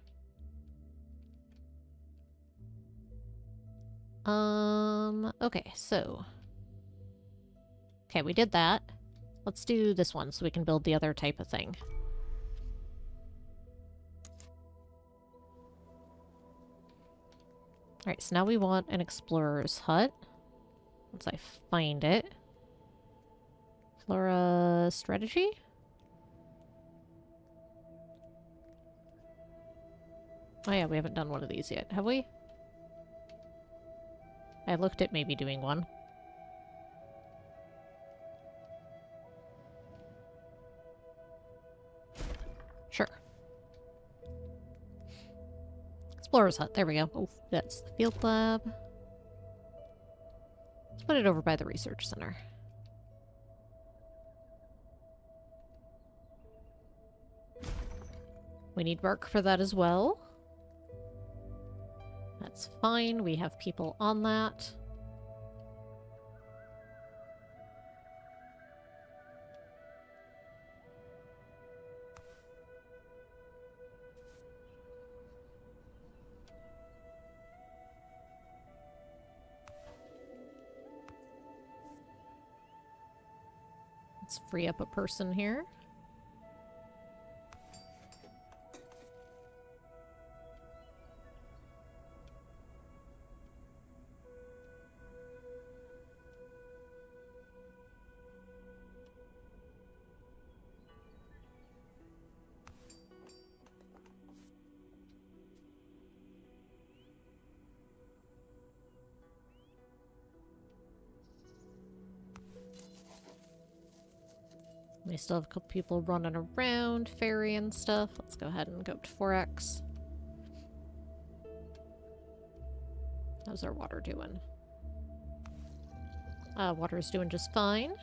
Okay, so. Okay, we did that. Let's do this one so we can build the other type of thing. Alright, so now we want an explorer's hut. Once I find it. Flora strategy? Oh yeah, we haven't done one of these yet, have we? I looked at maybe doing one. Sure. Explorer's hut, there we go. Oh, that's the field lab. Let's put it over by the research center. We need bark for that as well. That's fine, we have people on that. Let's free up a person here. We still have a couple people running around, ferry and stuff. Let's go ahead and go up to 4x. How's our water doing? Water's doing just fine.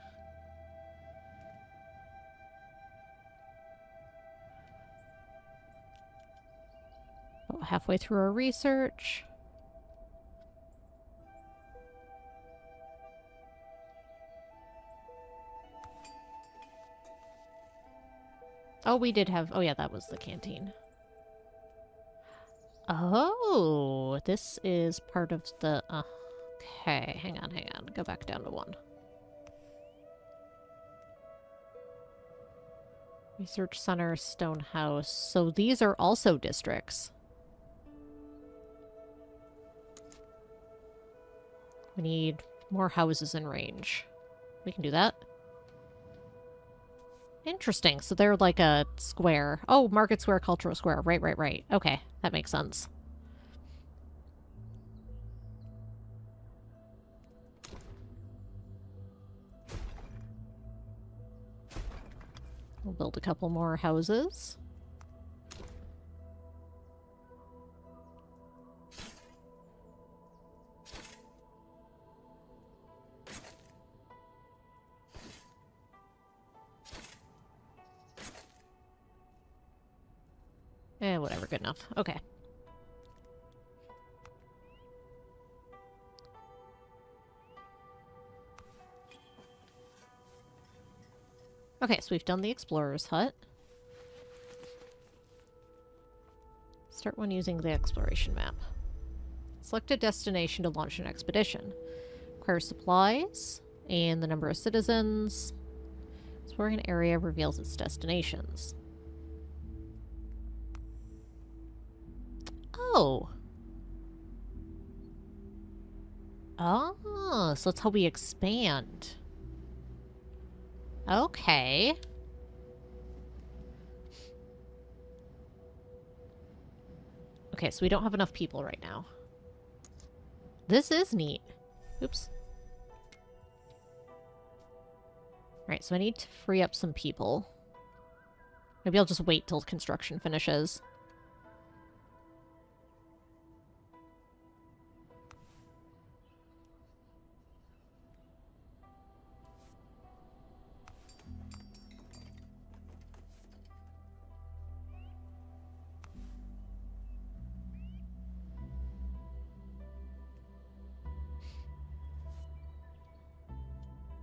About halfway through our research. Oh, we did have... Oh, yeah, that was the canteen. Oh, this is part of the... okay, hang on. Go back down to 1. Research Center, Stonehouse. So these are also districts. We need more houses in range. We can do that. Interesting. So they're like a square. Oh, Market Square, Cultural Square. Right. Okay, that makes sense. We'll build a couple more houses. Whatever, good enough. Okay. Okay, so we've done the Explorer's Hut. Start one using the exploration map. Select a destination to launch an expedition. Acquire supplies and the number of citizens. Exploring an area reveals its destinations. Oh. Oh, so that's how we expand. Okay. Okay, so we don't have enough people right now. This is neat. Oops. Alright, so I need to free up some people. Maybe I'll just wait till construction finishes.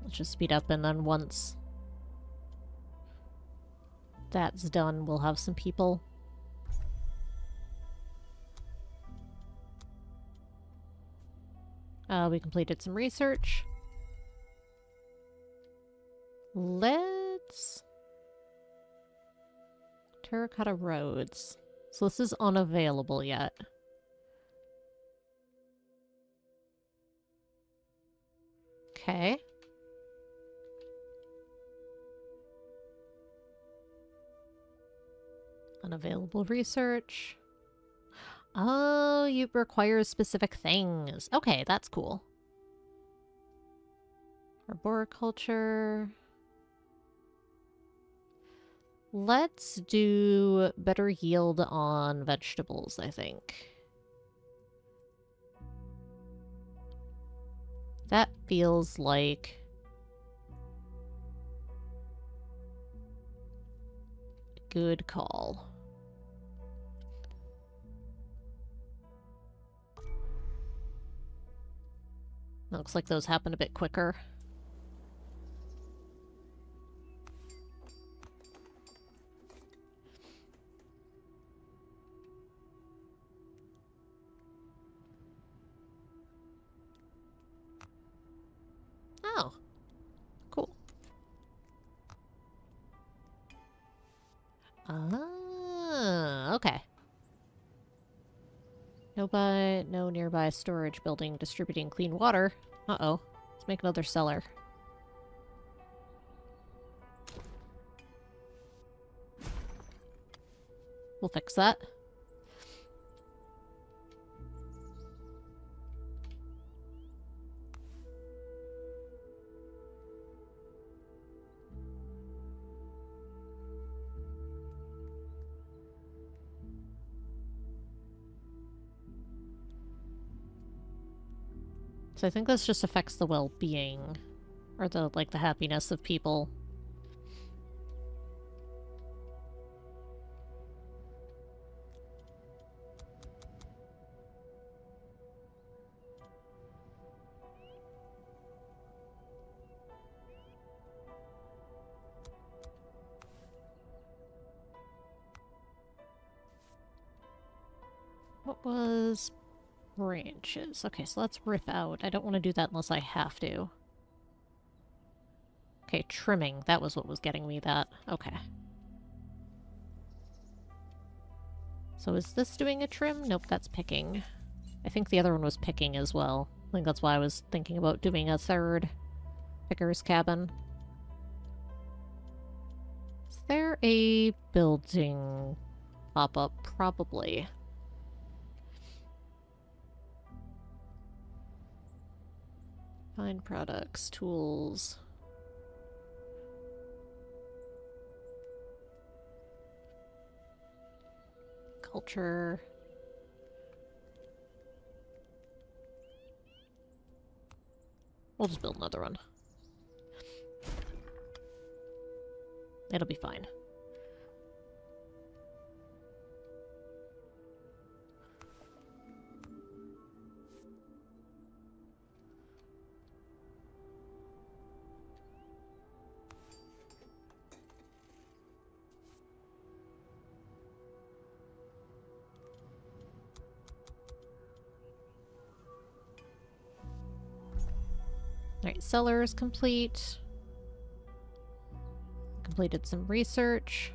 Let's just speed up, and then once that's done, we'll have some people. We completed some research. Let's... Terracotta roads. So this is unavailable yet. Okay. Unavailable research. Oh, you require specific things. Okay, that's cool. Arboriculture. Let's do better yield on vegetables, I think. That feels like a good call. Looks like those happen a bit quicker. Oh. Cool. Ah, okay. No nearby storage building distributing clean water. Uh-oh. Let's make another cellar. We'll fix that. So I think this just affects the well-being, or the happiness of people. What was branches? Okay, so let's rip out. I don't want to do that unless I have to. Okay, trimming. That was what was getting me that. Okay. So is this doing a trim? Nope, that's picking. I think the other one was picking as well. I think that's why I was thinking about doing a third picker's cabin. Is there a building pop-up? Probably. Find products, tools. Culture. We'll just build another one. It'll be fine. Alright, cellar is complete. Completed some research.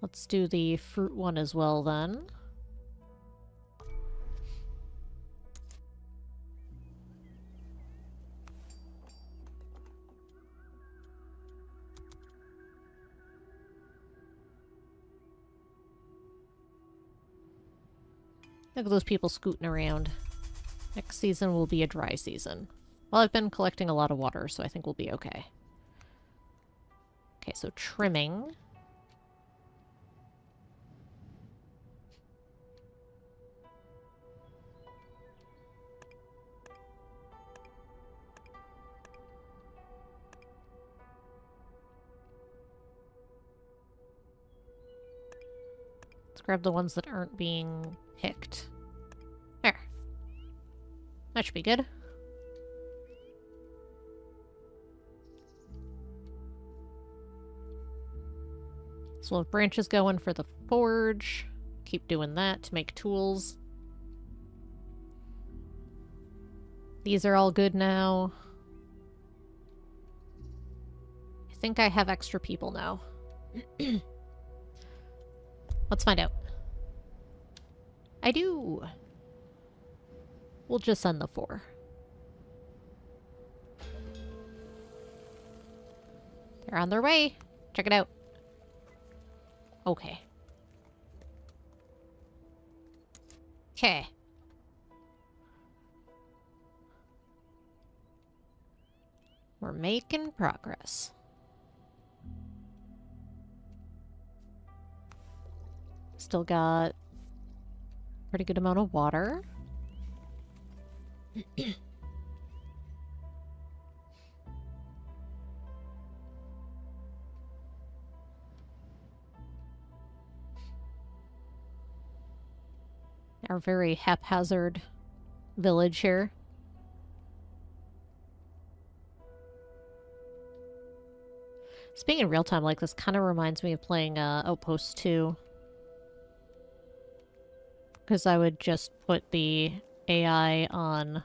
Let's do the fruit one as well then. Look at those people scooting around. Next season will be a dry season. Well, I've been collecting a lot of water, so I think we'll be okay. Okay, so trimming. Let's grab the ones that aren't being picked. There. That should be good. So we'll have branches going for the forge. Keep doing that to make tools. These are all good now. I think I have extra people now. Let's find out. I do. We'll just send the 4. They're on their way. Check it out. Okay. Okay. We're making progress. Still got pretty good amount of water. Our very haphazard village here. Speaking in real time like this kind of reminds me of playing Outpost 2. Because I would just put the AI on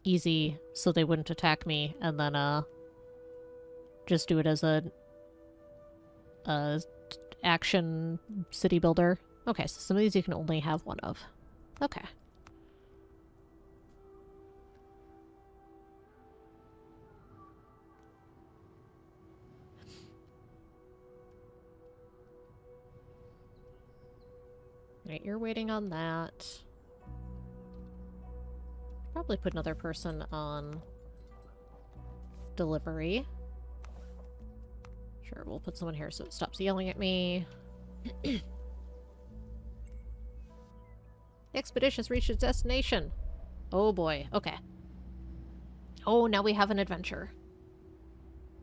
easy so they wouldn't attack me, and then just do it as a action city builder. Okay, so some of these you can only have one of. Okay. Alright, you're waiting on that. Probably put another person on delivery. Sure, we'll put someone here so it stops yelling at me. The expedition has reached its destination. Oh boy, okay. Oh, now we have an adventure.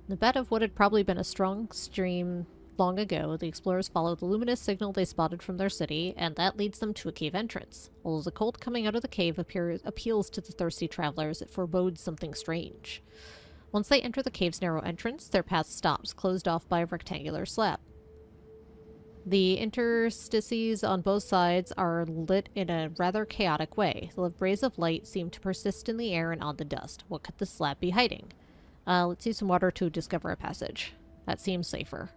In the bed of what had probably been a strong stream long ago, the explorers follow the luminous signal they spotted from their city, and that leads them to a cave entrance. Although the cold coming out of the cave appeals to the thirsty travelers, it forebodes something strange. Once they enter the cave's narrow entrance, their path stops, closed off by a rectangular slab. The interstices on both sides are lit in a rather chaotic way. The rays of light seem to persist in the air and on the dust. What could the slab be hiding? Let's use some water to discover a passage. That seems safer.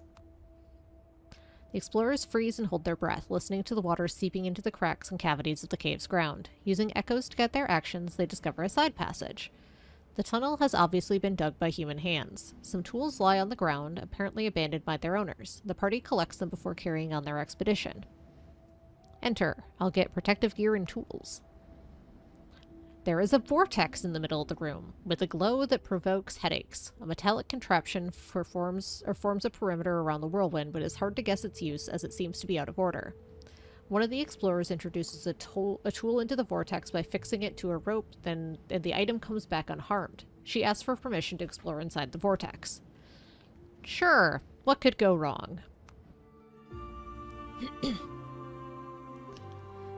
The explorers freeze and hold their breath, listening to the water seeping into the cracks and cavities of the cave's ground. Using echoes to guide their actions, they discover a side passage. The tunnel has obviously been dug by human hands. Some tools lie on the ground, apparently abandoned by their owners. The party collects them before carrying on their expedition. Enter. I'll get protective gear and tools. There is a vortex in the middle of the room, with a glow that provokes headaches. A metallic contraption forms a perimeter around the whirlwind, but it's hard to guess its use as it seems to be out of order. One of the explorers introduces a tool into the vortex by fixing it to a rope, and the item comes back unharmed. She asks for permission to explore inside the vortex. Sure, what could go wrong?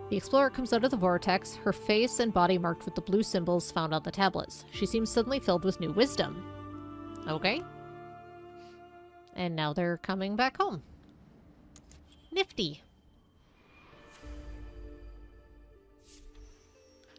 The explorer comes out of the vortex, her face and body marked with the blue symbols found on the tablets. She seems suddenly filled with new wisdom. Okay. And now they're coming back home. Nifty.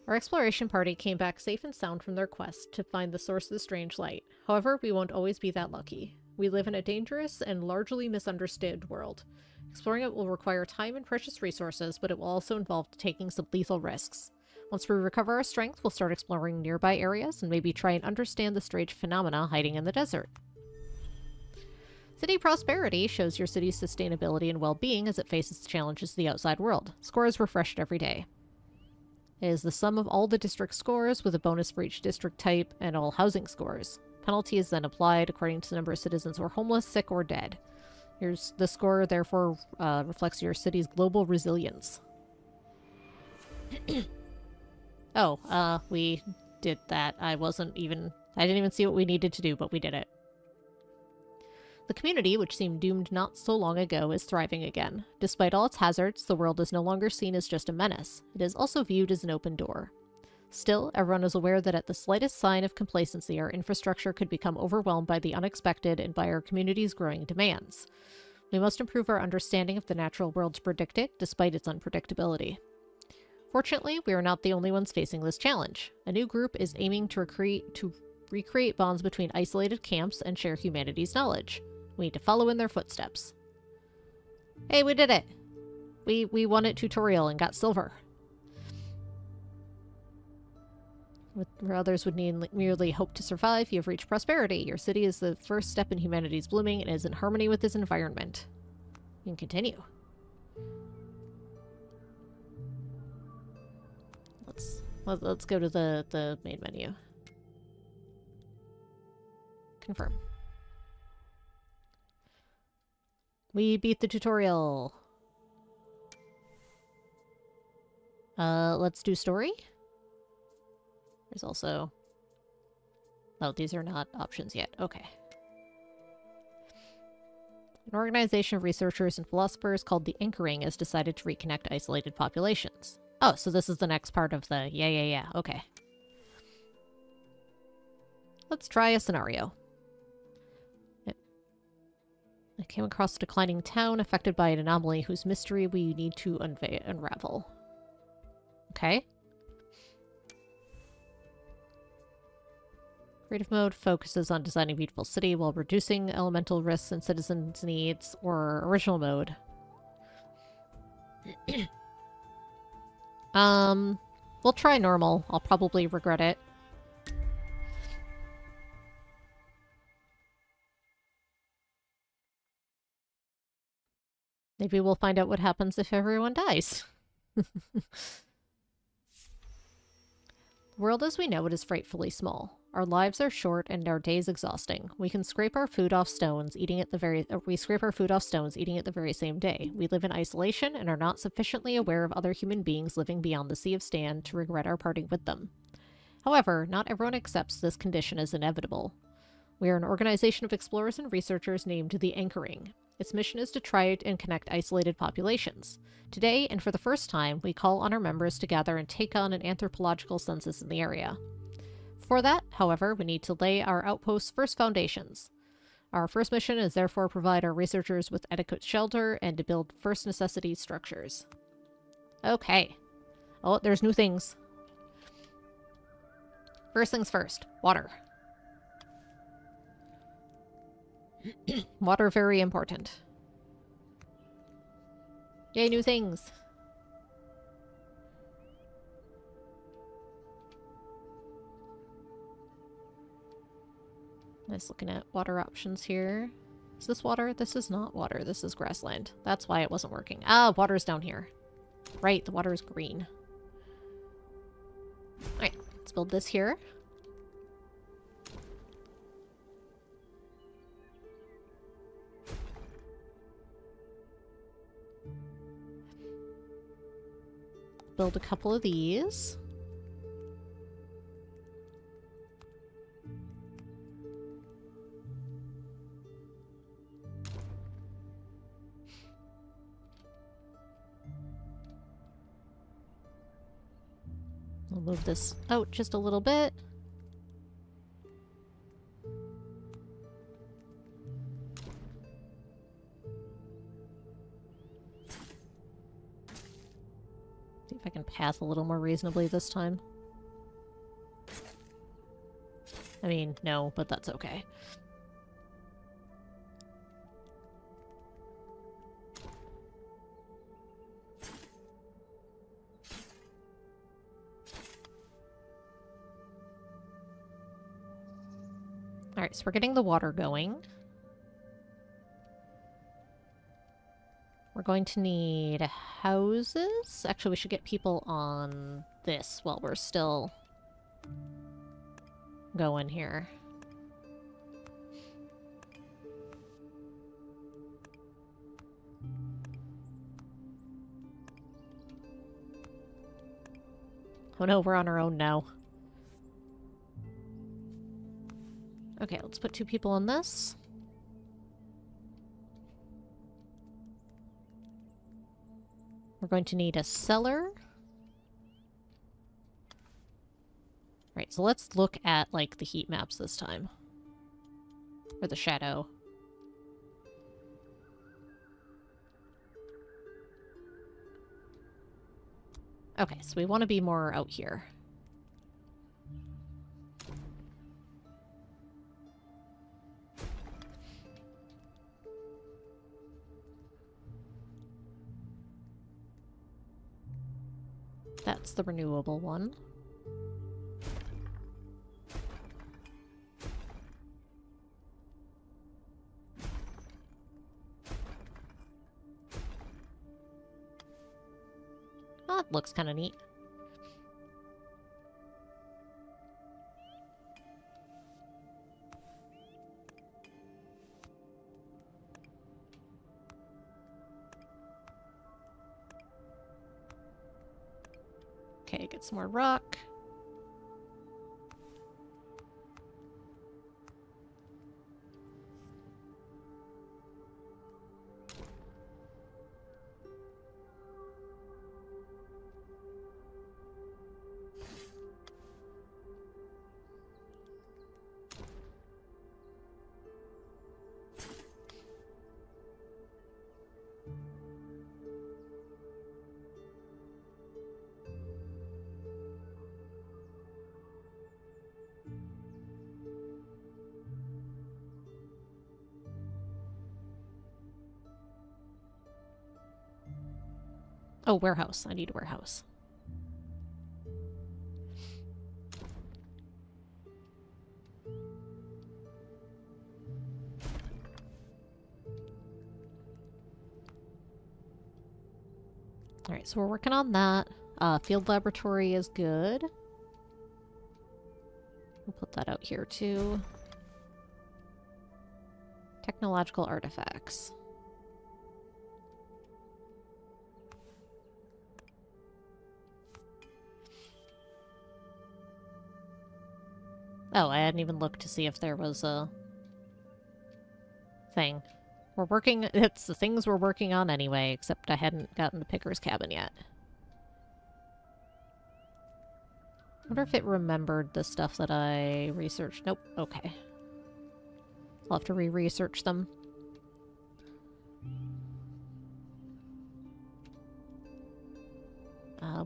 Our exploration party came back safe and sound from their quest to find the source of the strange light. However, we won't always be that lucky. We live in a dangerous and largely misunderstood world. Exploring it will require time and precious resources, but it will also involve taking some lethal risks. Once we recover our strength, we'll start exploring nearby areas and maybe try and understand the strange phenomena hiding in the desert. City prosperity shows your city's sustainability and well-being as it faces the challenges of the outside world. Score is refreshed every day. It is the sum of all the district scores with a bonus for each district type and all housing scores. Penalty is then applied according to the number of citizens who are homeless, sick, or dead. The score, therefore, reflects your city's global resilience. Oh, we did that. I didn't even see what we needed to do, but we did it. The community, which seemed doomed not so long ago, is thriving again. Despite all its hazards, the world is no longer seen as just a menace. It is also viewed as an open door. Still, everyone is aware that at the slightest sign of complacency, our infrastructure could become overwhelmed by the unexpected and by our community's growing demands. We must improve our understanding of the natural world to predict it, despite its unpredictability. Fortunately, we are not the only ones facing this challenge. A new group is aiming to recreate bonds between isolated camps and share humanity's knowledge. We need to follow in their footsteps. Hey, we did it! We won at tutorial and got silver. Where others would merely hope to survive, you have reached prosperity. Your city is the first step in humanity's blooming and is in harmony with its environment. You can continue. Let's go to the main menu. Confirm. We beat the tutorial. Let's do story. There's also... Oh, these are not options yet. Okay. An organization of researchers and philosophers called the Anchoring has decided to reconnect isolated populations. Oh, so this is the next part of the... Yeah. Okay. Let's try a scenario. I came across a declining town affected by an anomaly whose mystery we need to unravel. Okay. Creative mode focuses on designing a beautiful city while reducing elemental risks and citizens' needs, or original mode. We'll try normal. I'll probably regret it. Maybe we'll find out what happens if everyone dies. The world as we know it is frightfully small. Our lives are short and our days exhausting. We scrape our food off stones, eating it the very same day. We live in isolation and are not sufficiently aware of other human beings living beyond the Sea of Stand to regret our parting with them. However, not everyone accepts this condition as inevitable. We are an organization of explorers and researchers named the Anchoring. Its mission is to try and connect isolated populations. Today, and for the first time, we call on our members to gather and take on an anthropological census in the area. For that, however, we need to lay our outpost's first foundations. Our first mission is therefore provide our researchers with adequate shelter and to build first necessity structures. Okay. Oh, there's new things. First things first. Water. Water, very important. Yay, new things. Nice looking at water options here. Is this water? This is not water. This is grassland. That's why it wasn't working. Ah, water's down here. Right, the water is green. Alright, let's build this here. Build a couple of these. I'll move this out just a little bit. See if I can path a little more reasonably this time. I mean, no, but that's okay. Alright, so we're getting the water going. We're going to need houses. Actually, we should get people on this while we're still going here. Oh no, we're on our own now. Okay, let's put 2 people on this. We're going to need a cellar. Right, so let's look at, like, the heat maps this time. Or the shadow. Okay, so we want to be more out here. That's the renewable one. Oh, it looks kind of neat. Okay, get some more rock. Oh, warehouse. I need a warehouse. Alright, so we're working on that. Field laboratory is good. We'll put that out here too. Technological artifacts. Oh, I hadn't even looked to see if there was a thing. We're working, it's the things we're working on anyway, except I hadn't gotten to Picker's cabin yet. I wonder if it remembered the stuff that I researched. Nope, okay. I'll have to re-research them.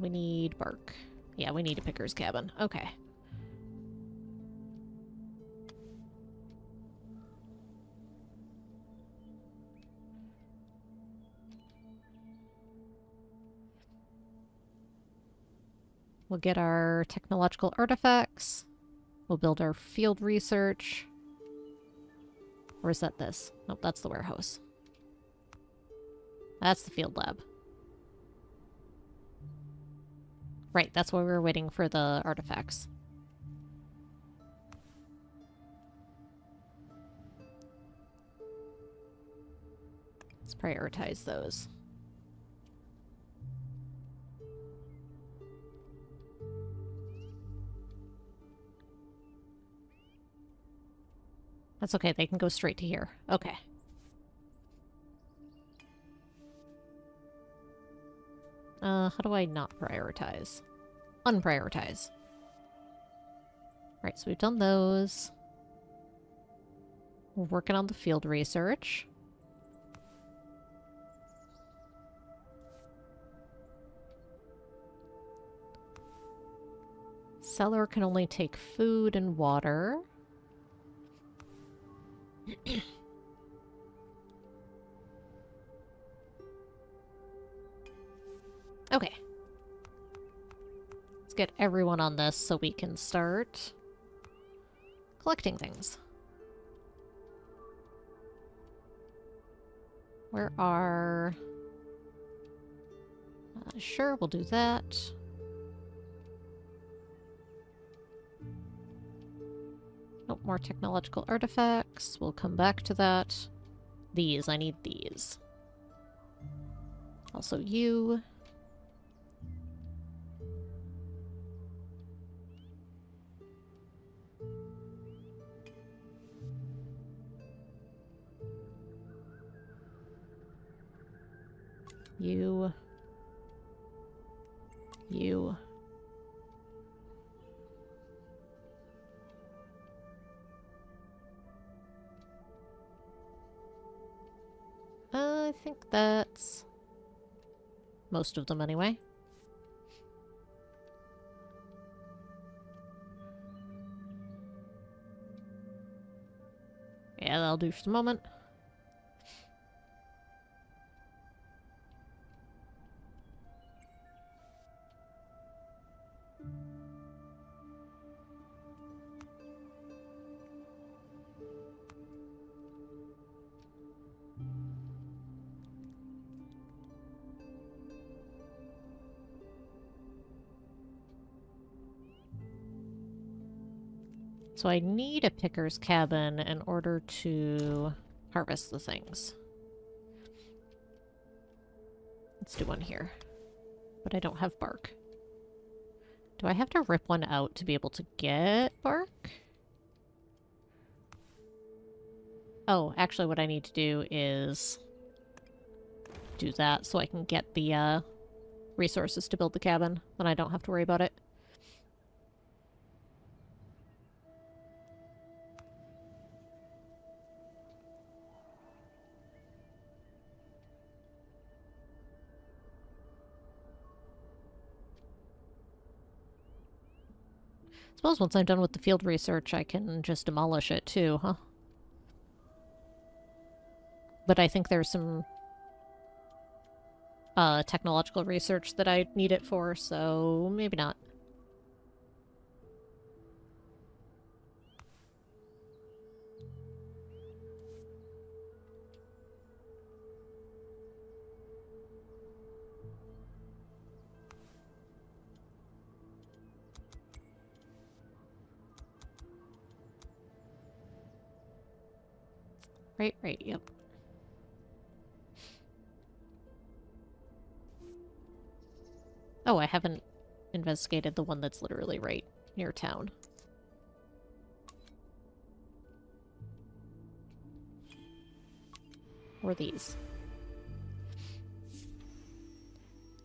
We need bark. Yeah, we need a picker's cabin. Okay. We'll get our technological artifacts. We'll build our field research. Or is that this? Nope, that's the warehouse. That's the field lab. Right, that's why we were waiting for the artifacts. Let's prioritize those. That's okay, they can go straight to here. Okay. How do I not prioritize? Unprioritize. Right, so we've done those. We're working on the field research. Cellar can only take food and water. Okay. Let's get everyone on this so we can start collecting things. Where are... sure, we'll do that. Nope, more technological artifacts. We'll come back to that. These, I need these. Also you. You. You. I think that's most of them anyway. Yeah, that'll do for the moment. So I need a picker's cabin in order to harvest the things. Let's do one here. But I don't have bark. Do I have to rip one out to be able to get bark? Oh, actually what I need to do is do that so I can get the resources to build the cabin. Then I don't have to worry about it. Suppose once I'm done with the field research, I can just demolish it too, huh? But I think there's some technological research that I need it for, so maybe not. Right, yep. Oh, I haven't investigated the one that's literally right near town. Or these.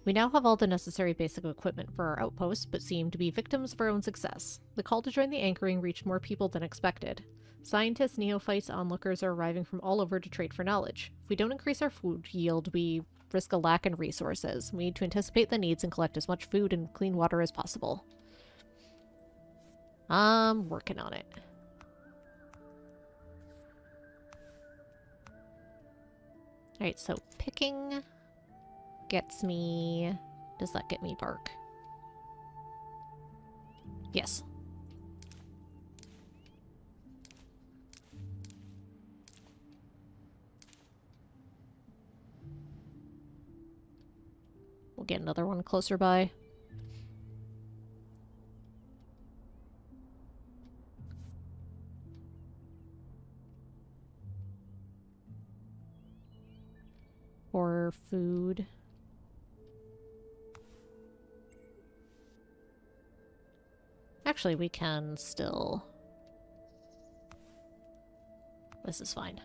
We now have all the necessary basic equipment for our outpost, but seem to be victims of our own success. The call to join the anchoring reached more people than expected. Scientists, neophytes, onlookers are arriving from all over to trade for knowledge. If we don't increase our food yield, we risk a lack in resources. We need to anticipate the needs and collect as much food and clean water as possible. I'm working on it. Alright, so picking gets me... Does that get me bark? Yes. We'll get another one closer by. For food. Actually, we can still... This is fine.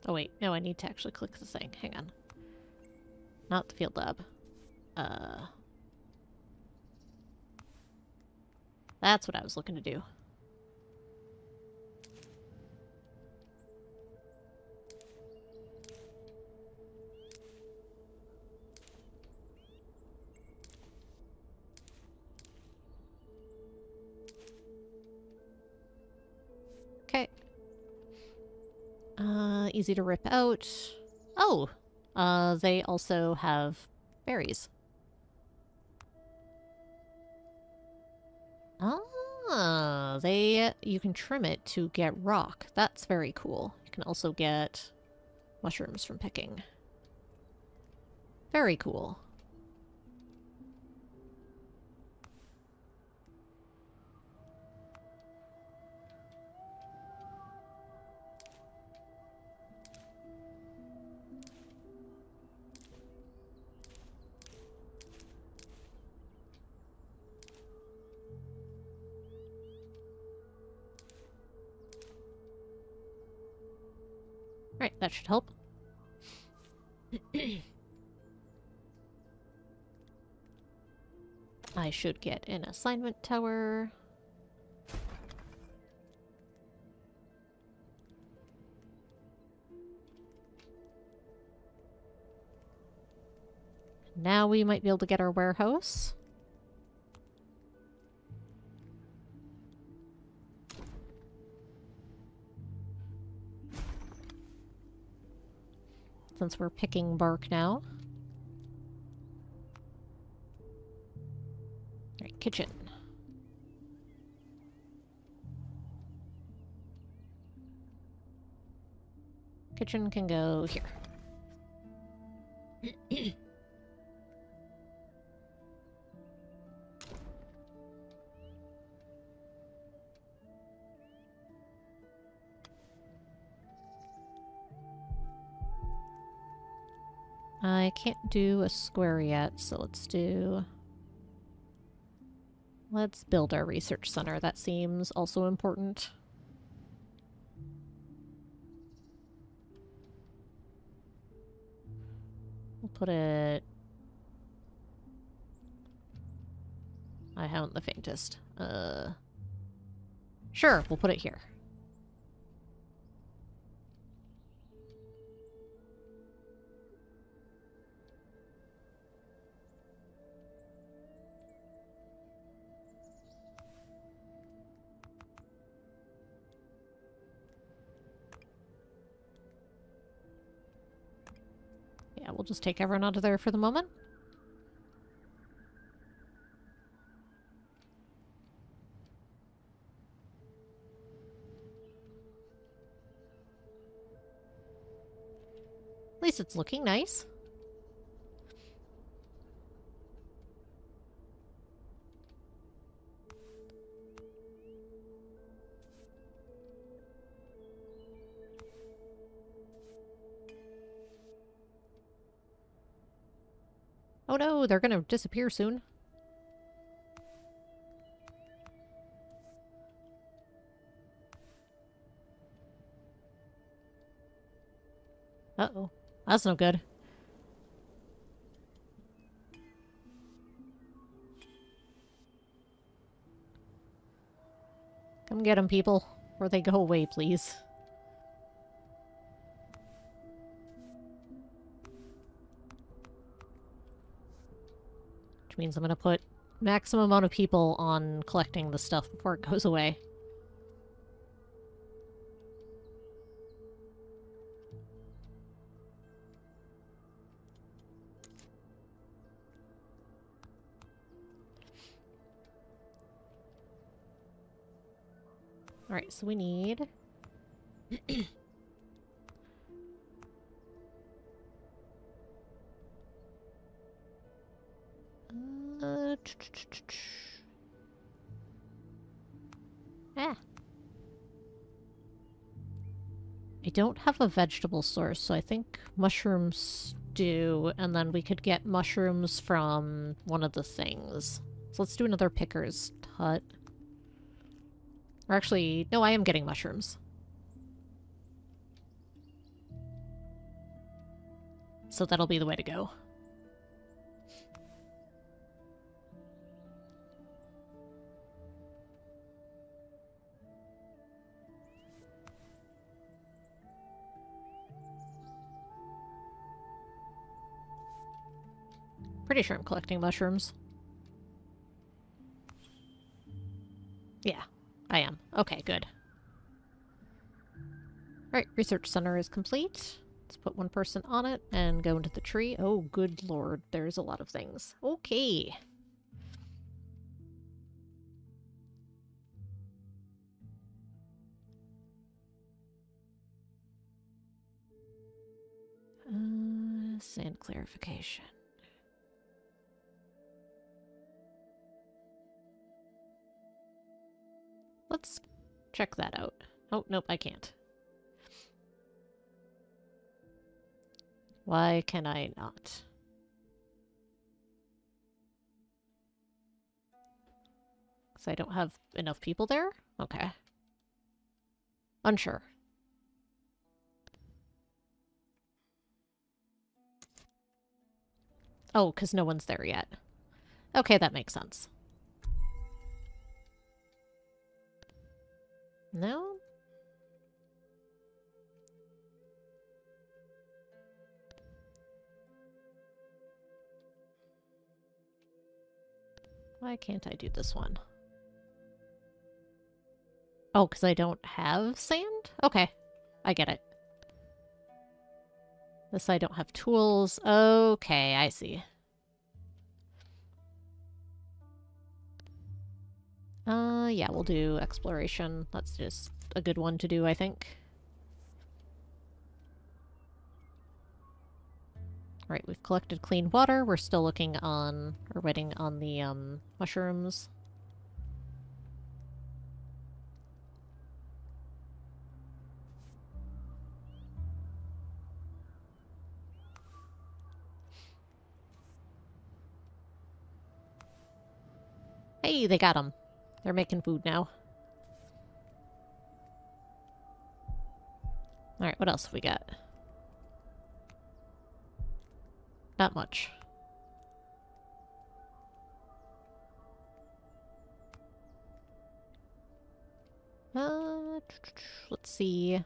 Oh wait, no, I need to actually click the thing. Hang on. Not the field lab. That's what I was looking to do. Okay. Easy to rip out. Oh! They also have berries. Ah, you can trim it to get rock. That's very cool. You can also get mushrooms from picking. Very cool. Right, that should help. I should get an assignment tower. Now we might be able to get our warehouse. Since we're picking bark now. Alright, kitchen. Kitchen can go here. I can't do a square yet, so let's build our research center. That seems also important. We'll put it... I haven't the faintest. Sure, we'll put it here. Yeah, we'll just take everyone out of there for the moment. At least it's looking nice. Oh no, they're gonna disappear soon. Uh-oh. That's no good. Come get them, people. Or they go away, please. Which means I'm gonna put maximum amount of people on collecting the stuff before it goes away. Alright, so we need... Ah. I don't have a vegetable source, so I think mushroom stew, and then we could get mushrooms from one of the things. So let's do another picker's hut. Or actually, no, I am getting mushrooms. So that'll be the way to go. Pretty sure I'm collecting mushrooms. Yeah, I am. Okay, good. Alright, research center is complete. Let's put one person on it and go into the tree. Oh, good lord, there's a lot of things. Okay. Sand clarification. Let's check that out. Oh, nope, I can't. Why can I not? Because I don't have enough people there? Okay. Unsure. Oh, because no one's there yet. Okay, that makes sense. No? Why can't I do this one? Oh, because I don't have sand? Okay, I get it. This I don't have tools. Okay, I see. Yeah, we'll do exploration. That's just a good one to do, I think. Right, we've collected clean water. We're still looking on, or waiting on the, mushrooms. Hey, they got them. They're making food now. Alright, what else have we got? Not much. Let's see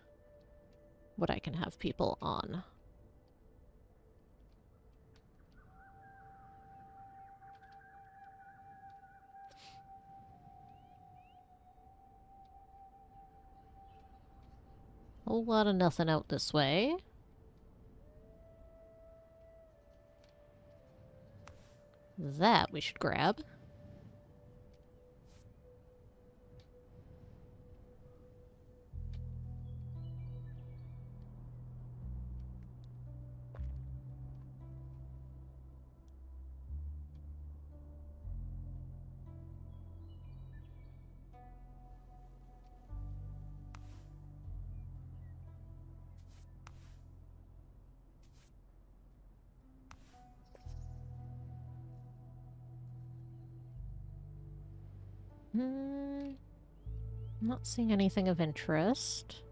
what I can have people on. Whole lot of nothing out this way. That we should grab. Not seeing anything of interest.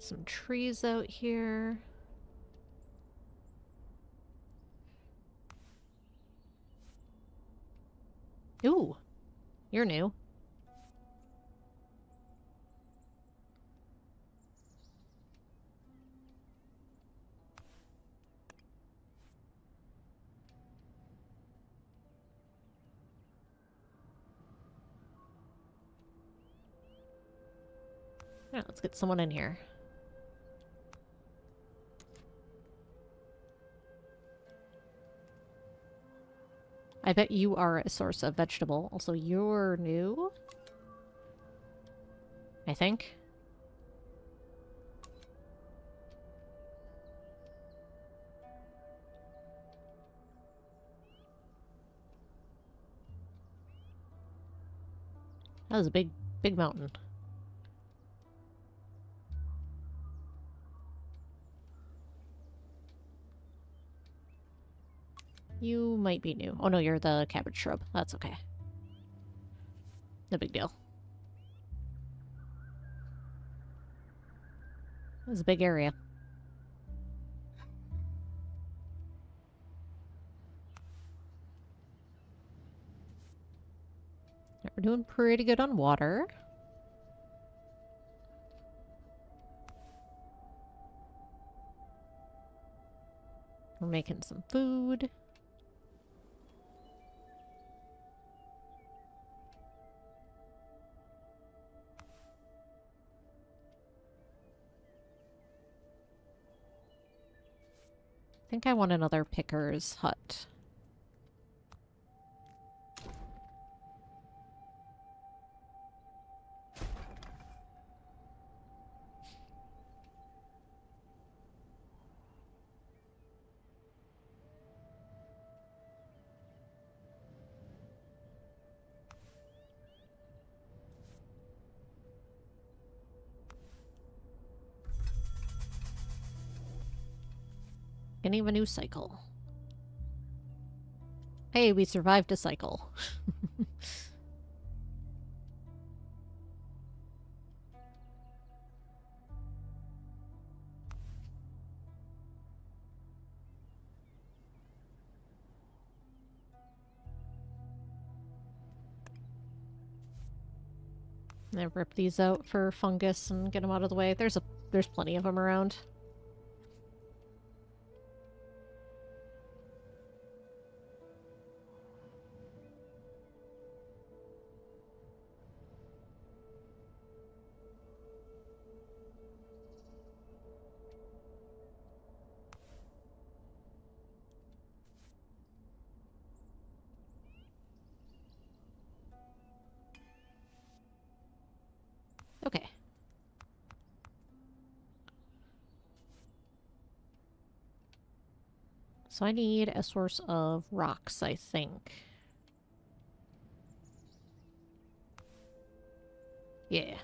Some trees out here. Ooh, you're new. Yeah, let's get someone in here. I bet you are a source of vegetable. Also, you're new? I think. That was a big, big mountain. You might be new. Oh no, you're the cabbage shrub. That's okay. No big deal. It was a big area. We're doing pretty good on water. We're making some food. I think I want another picker's hut. Beginning of a new cycle. Hey, we survived a cycle. I rip these out for fungus and get them out of the way. There's plenty of them around. Okay. So I need a source of rocks, I think. Yeah.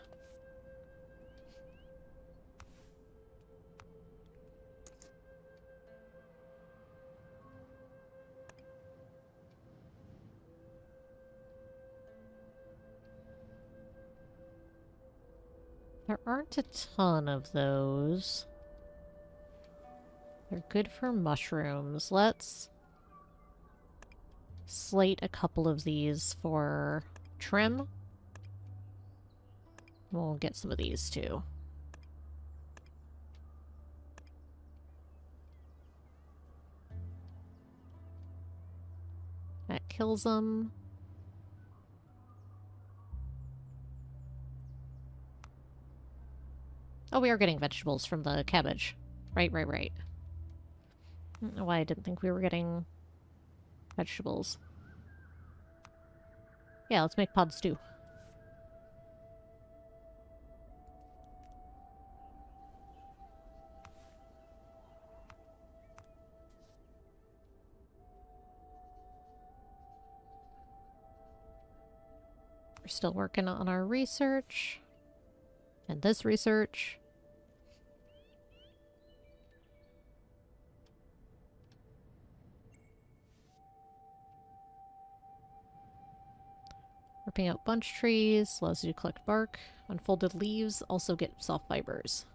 There aren't a ton of those. They're good for mushrooms. Let's slate a couple of these for trim. We'll get some of these too. That kills them. Oh, we are getting vegetables from the cabbage. Right. I don't know why I didn't think we were getting vegetables. Yeah, let's make pod stew. We're still working on our research. And this research. Ripping out bunch trees allows you to collect bark. Unfolded leaves also get soft fibers.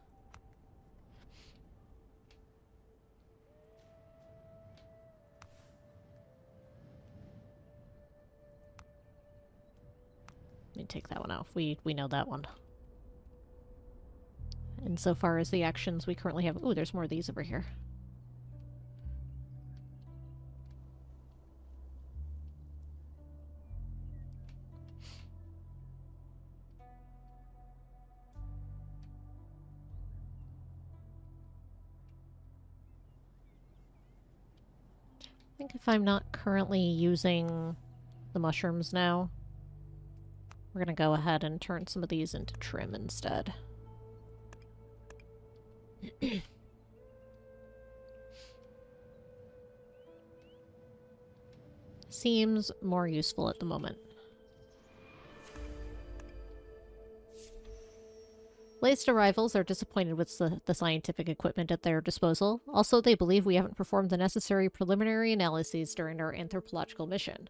Let me take that one off. We know that one. Insofar as the actions we currently have... Ooh, there's more of these over here. I think if I'm not currently using the mushrooms now, we're gonna go ahead and turn some of these into trim instead. Seems more useful at the moment. Latest arrivals are disappointed with the scientific equipment at their disposal. Also, they believe we haven't performed the necessary preliminary analyses during our anthropological mission.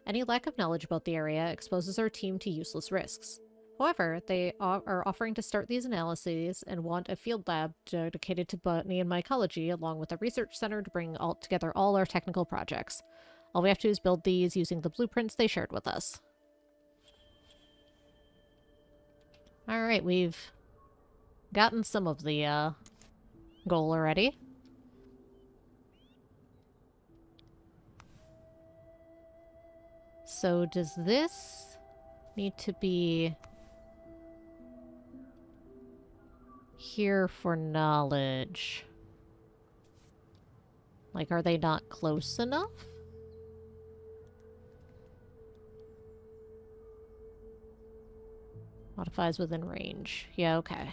Any lack of knowledge about the area exposes our team to useless risks. However, they are offering to start these analyses and want a field lab dedicated to botany and mycology, along with a research center to bring together all our technical projects. All we have to do is build these using the blueprints they shared with us. Alright, we've gotten some of the goal already. So does this need to be here for knowledge? Like, are they not close enough? Modifies within range. Yeah, okay.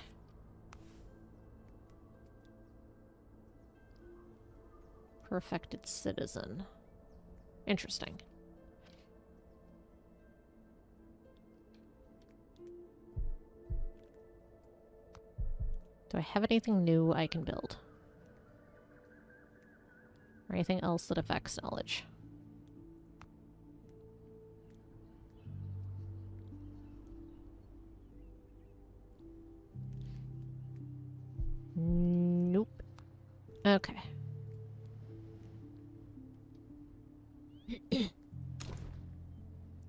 Perfected citizen. Interesting. Do I have anything new I can build? Or anything else that affects knowledge? Nope. Okay.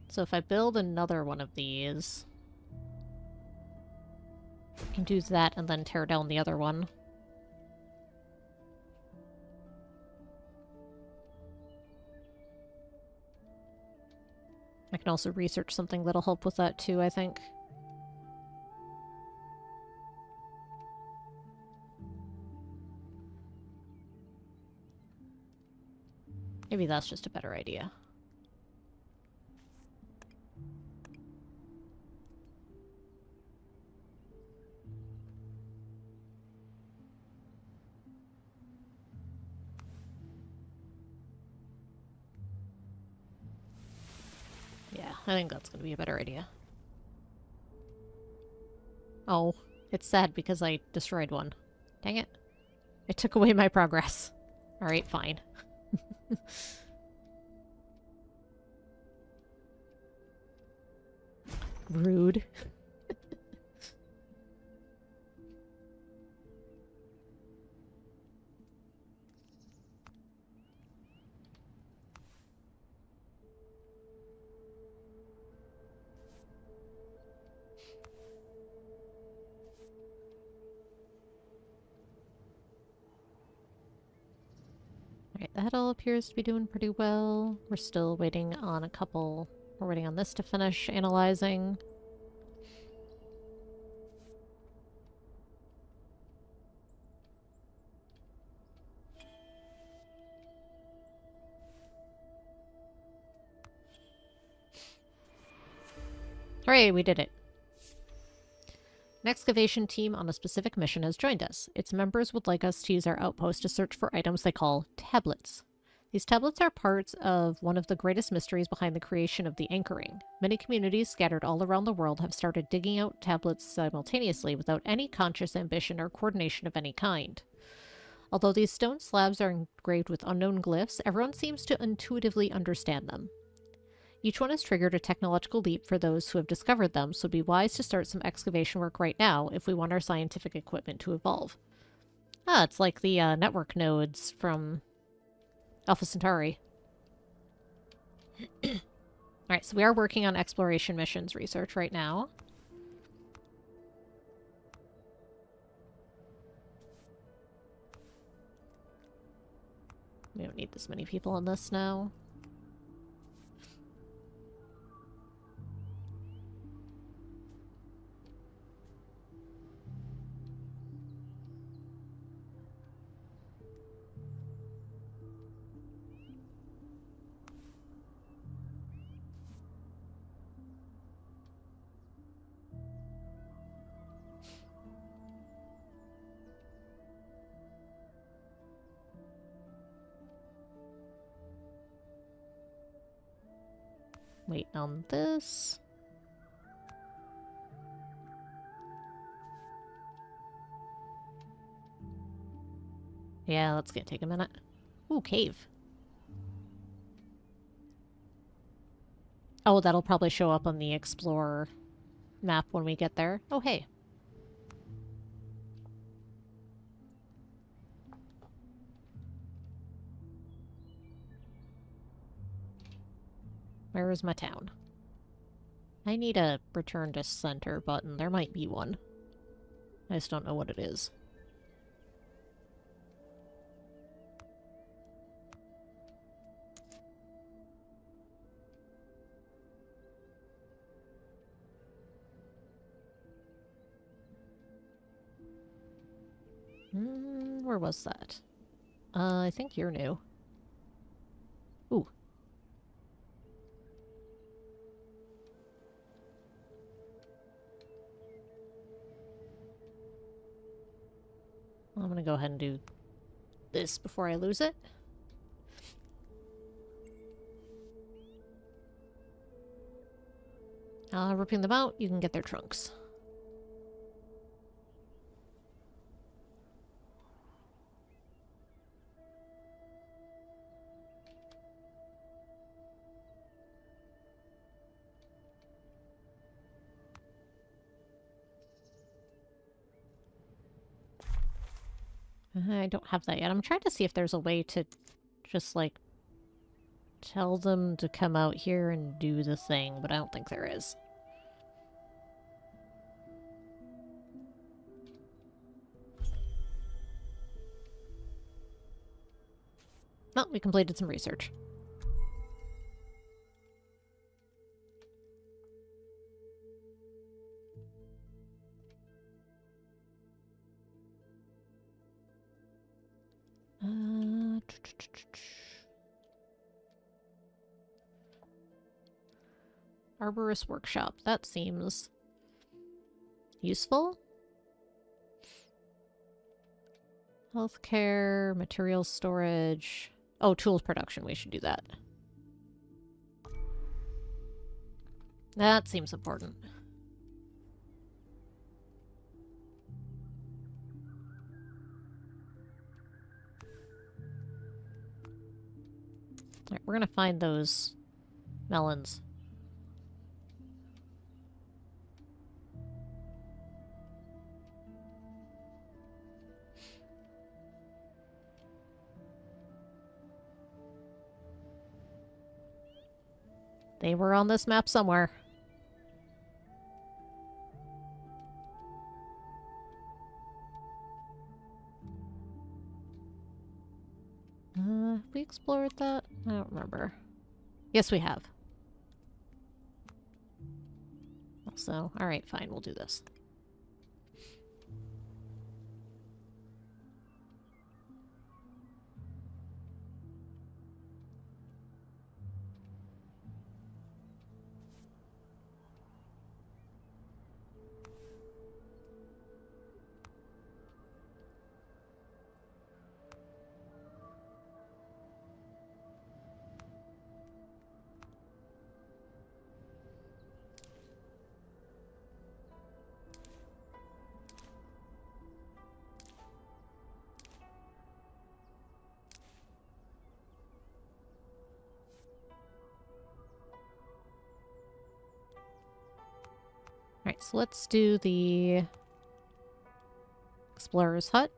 So if I build another one of these, I can do that and then tear down the other one. I can also research something that'll help with that too, I think. Maybe that's just a better idea. Yeah, I think that's going to be a better idea. Oh, it's sad because I destroyed one. Dang it. It took away my progress. Alright, fine. Rude. Alright, that all appears to be doing pretty well. We're still waiting on a couple... We're waiting on this to finish analyzing. Hooray, we did it. An excavation team on a specific mission has joined us. Its members would like us to use our outpost to search for items they call tablets. These tablets are parts of one of the greatest mysteries behind the creation of the anchoring. Many communities scattered all around the world have started digging out tablets simultaneously without any conscious ambition or coordination of any kind. Although these stone slabs are engraved with unknown glyphs, everyone seems to intuitively understand them. Each one has triggered a technological leap for those who have discovered them, so it'd be wise to start some excavation work right now if we want our scientific equipment to evolve. Ah, it's like the network nodes from Alpha Centauri. Alright, so we are working on exploration missions research right now. We don't need this many people on this now. Wait on this. Yeah, that's gonna take a minute. Ooh, cave. Oh, that'll probably show up on the Explorer map when we get there. Oh, hey. Where is my town? I need a return to center button. There might be one. I just don't know what it is. Where was that? I think you're new. Ooh. I'm gonna go ahead and do this before I lose it. Ripping them out, you can get their trunks. I don't have that yet. I'm trying to see if there's a way to just, like, tell them to come out here and do the thing, but I don't think there is. Well, we completed some research. Arborist workshop. That seems useful. Healthcare, materials storage. Oh, tools production. We should do that. That seems important. Alright, we're gonna find those melons. They were on this map somewhere. We explored that? I don't remember. Yes, we have. So, alright, fine, we'll do this. Alright, so let's do the Explorer's Hut.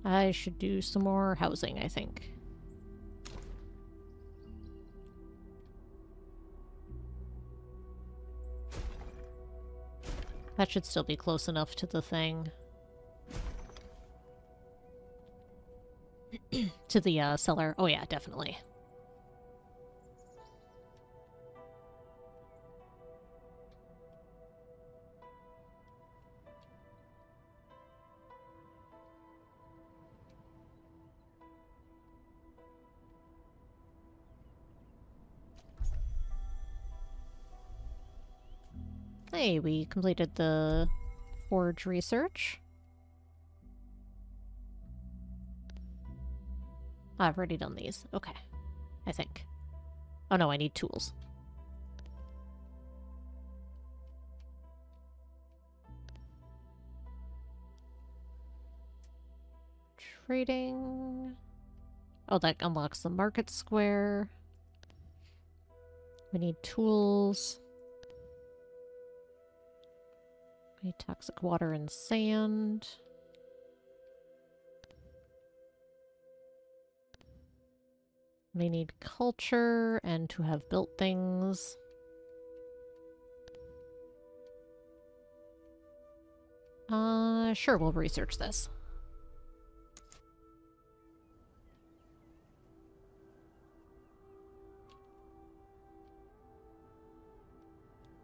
I should do some more housing, I think. That should still be close enough to the thing. To the cellar. Oh yeah, definitely. Hey, we completed the forge research. I've already done these. Okay. I think. Oh no, I need tools. Trading. Oh, that unlocks the market square. We need tools. We need toxic water and sand. We need culture and to have built things. Sure, we'll research this.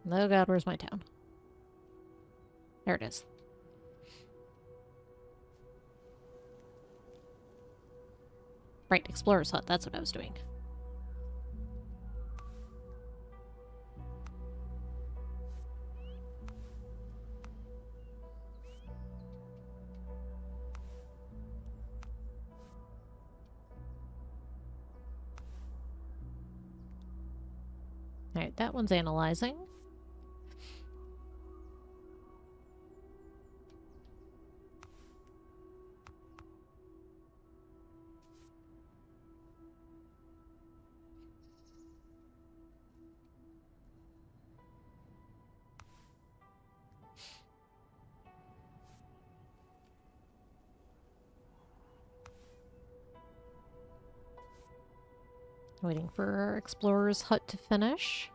Oh god, where's my town? There it is. Right, Explorer's Hut, that's what I was doing. Alright, that one's analyzing. Waiting for our Explorer's Hut to finish.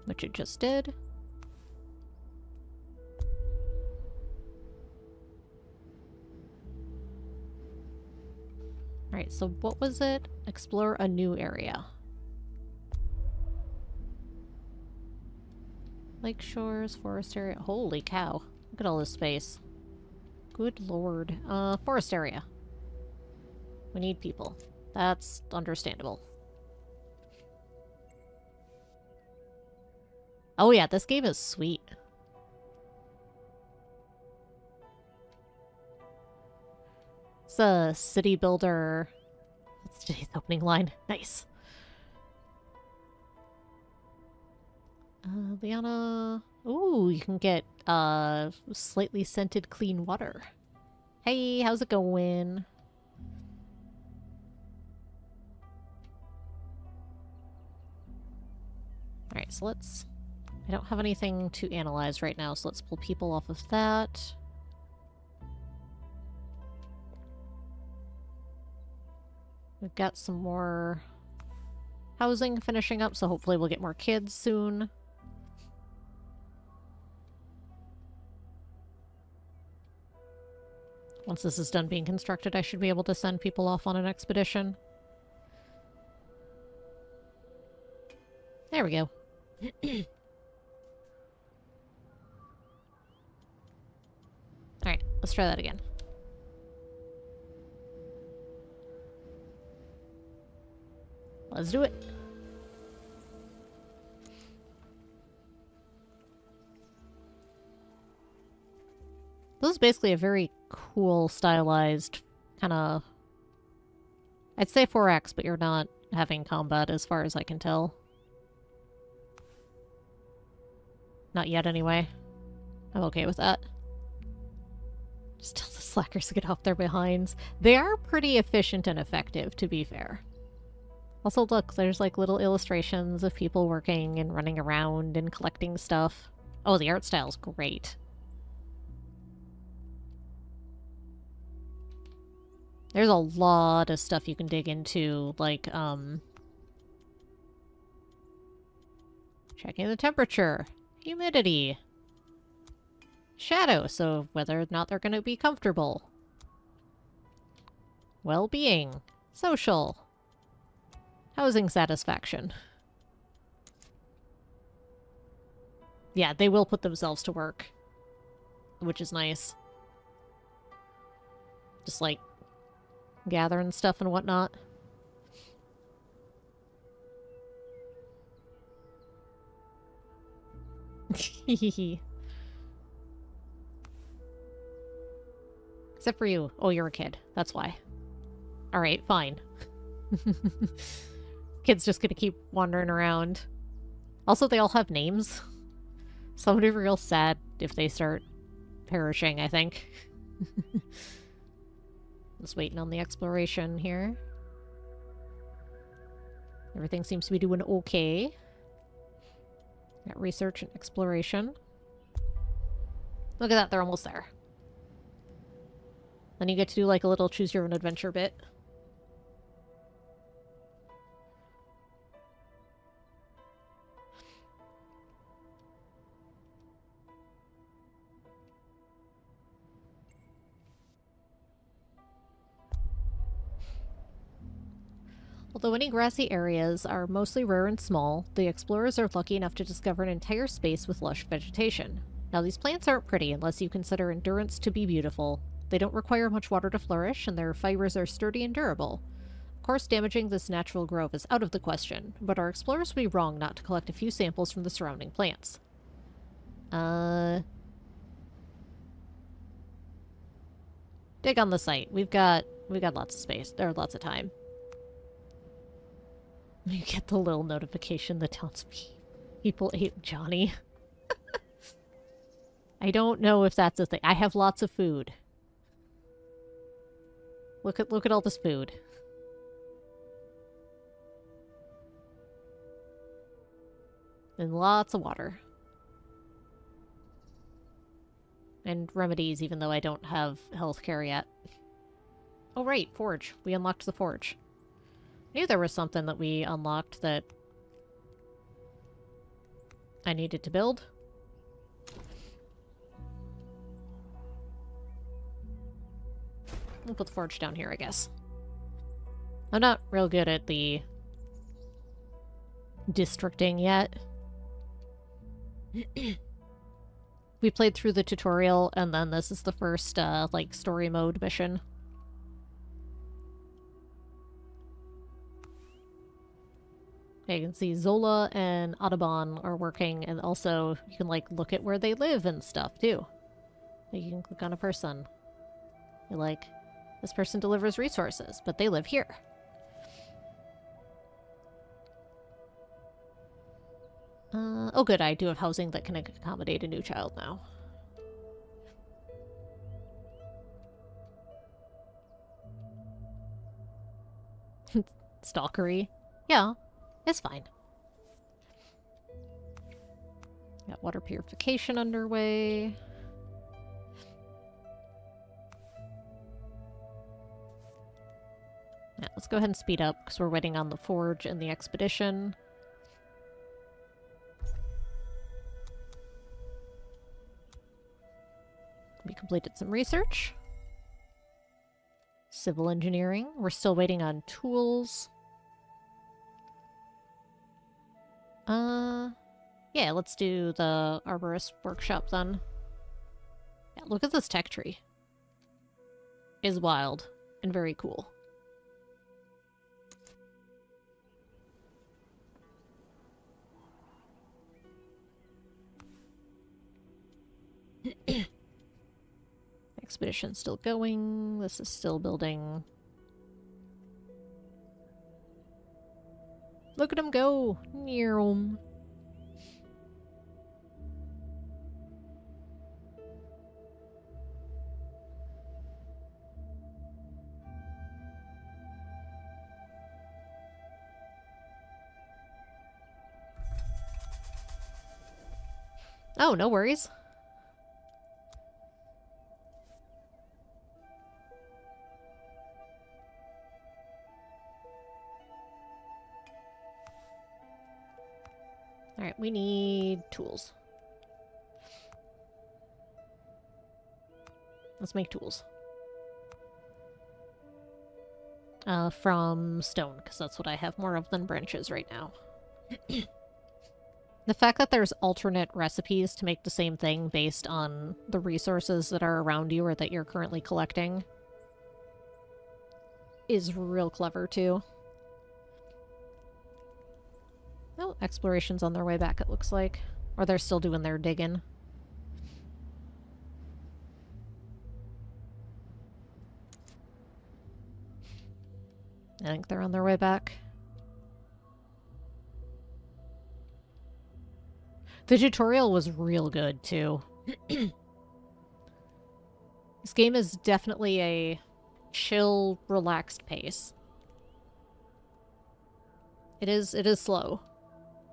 Which it just did. Alright, so what was it? Explore a new area. Lake shores, forest area. Holy cow. Look at all this space. Good lord. Forest area. We need people. That's understandable. Oh yeah, this game is sweet. It's a city builder. That's today's opening line. Nice. Liana... Ooh, you can get, slightly scented clean water. Hey, how's it going? Alright, so let's... I don't have anything to analyze right now, so let's pull people off of that. We've got some more housing finishing up, so hopefully we'll get more kids soon. Once this is done being constructed, I should be able to send people off on an expedition. There we go. Alright, let's try that again. Let's do it. This is basically a very cool, stylized, kind of... I'd say 4X, but you're not having combat as far as I can tell. Not yet, anyway. I'm okay with that. Just tell the slackers to get off their behinds. They are pretty efficient and effective, to be fair. Also, look, there's like little illustrations of people working and running around and collecting stuff. Oh, the art style's great. There's a lot of stuff you can dig into, like, checking the temperature, humidity, shadow, so whether or not they're going to be comfortable, well-being, social, housing satisfaction. Yeah, they will put themselves to work, which is nice. Just, like, gathering stuff and whatnot. Except for you. Oh, you're a kid. That's why. Alright, fine. Kid's just gonna keep wandering around. Also, they all have names. So I'm gonna be real sad if they start perishing, I think. Just waiting on the exploration here. Everything seems to be doing okay. Got research and exploration. Look at that, they're almost there. Then you get to do like a little choose your own adventure bit. Although any grassy areas are mostly rare and small, the explorers are lucky enough to discover an entire space with lush vegetation. Now, these plants aren't pretty unless you consider endurance to be beautiful. They don't require much water to flourish, and their fibers are sturdy and durable. Of course, damaging this natural grove is out of the question, but our explorers would be wrong not to collect a few samples from the surrounding plants. Dig on the site. We've got lots of space. There are lots of time. You get the little notification that tells me people ate Johnny. I don't know if that's a thing. I have lots of food. Look at all this food. And lots of water. And remedies, even though I don't have healthcare yet. Oh right, forge. We unlocked the forge. I knew there was something that we unlocked that I needed to build. We'll put the forge down here, I guess. I'm not real good at the districting yet. We played through the tutorial, and then this is the first, like, story mode mission. Okay, you can see Zola and Audubon are working, and also you can, like, look at where they live and stuff, too. Like, you can click on a person. You're like, this person delivers resources, but they live here. Oh good, I do have housing that can accommodate a new child now. Stalkery. Yeah, it's fine. Got water purification underway. Yeah, let's go ahead and speed up, because we're waiting on the forge and the expedition. We completed some research. Civil engineering. We're still waiting on tools. Yeah, let's do the arborist workshop then. Yeah, look at this tech tree. It's wild and very cool. Expedition's still going. This is still building. Look at him go! Near him. Oh, no worries. Alright, we need tools. Let's make tools. From stone, because that's what I have more of than branches right now. The fact that there's alternate recipes to make the same thing based on the resources that are around you or that you're currently collecting is real clever, too. Oh, exploration's on their way back, it looks like. Or they're still doing their digging. I think they're on their way back. The tutorial was real good, too. This game is definitely a chill, relaxed pace. It is slow.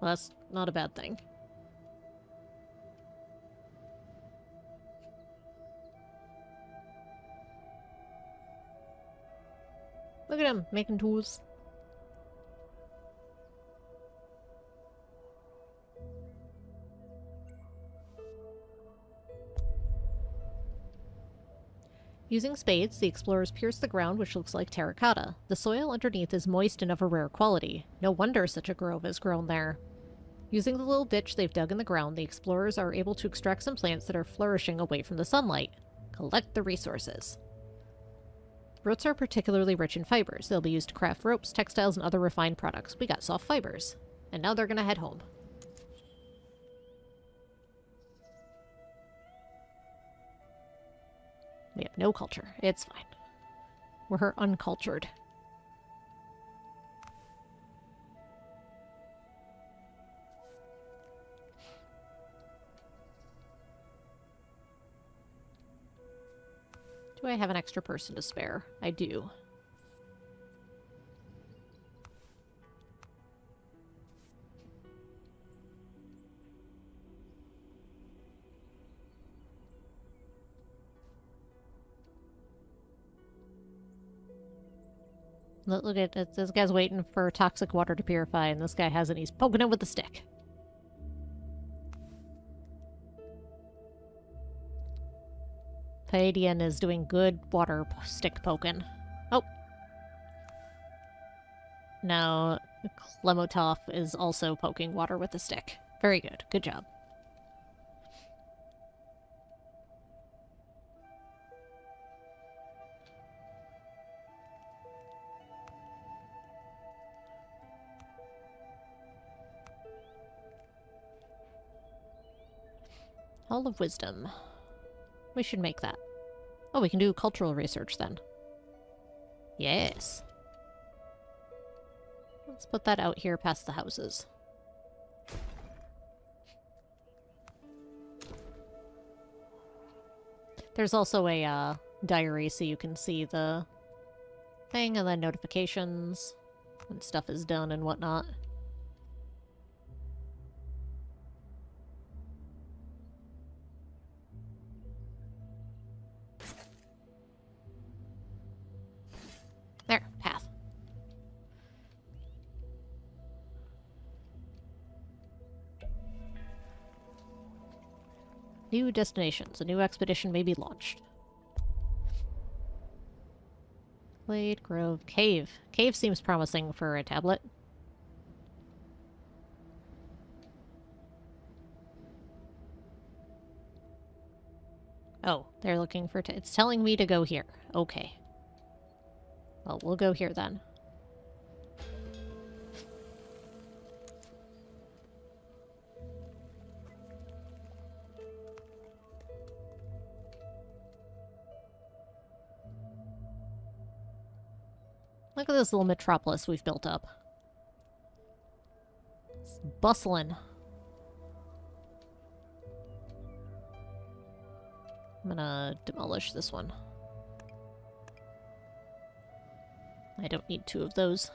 Well, that's not a bad thing. Look at him, making tools. Using spades, the explorers pierce the ground, which looks like terracotta. The soil underneath is moist and of a rare quality. No wonder such a grove has grown there. Using the little ditch they've dug in the ground, the explorers are able to extract some plants that are flourishing away from the sunlight. Collect the resources. Roots are particularly rich in fibers. They'll be used to craft ropes, textiles, and other refined products. We got soft fibers. And now they're gonna head home. We have no culture. It's fine. We're uncultured. Do I have an extra person to spare? I do. Look at it. This guy's waiting for toxic water to purify, and this guy hasn't. He's poking it with a stick. Palladian is doing good water stick poking. Oh. Now, Klemotov is also poking water with a stick. Very good. Good job. Hall of Wisdom. We should make that. Oh, we can do cultural research then. Yes. Let's put that out here past the houses. There's also a diary so you can see the thing and then notifications when stuff is done and whatnot. There, path. New destinations. A new expedition may be launched. Glade, Grove, Cave. Cave seems promising for a tablet. Oh, they're looking for... It's telling me to go here. Okay. Well, we'll go here then. Look at this little metropolis we've built up. It's bustling. I'm gonna demolish this one. I don't need 2 of those.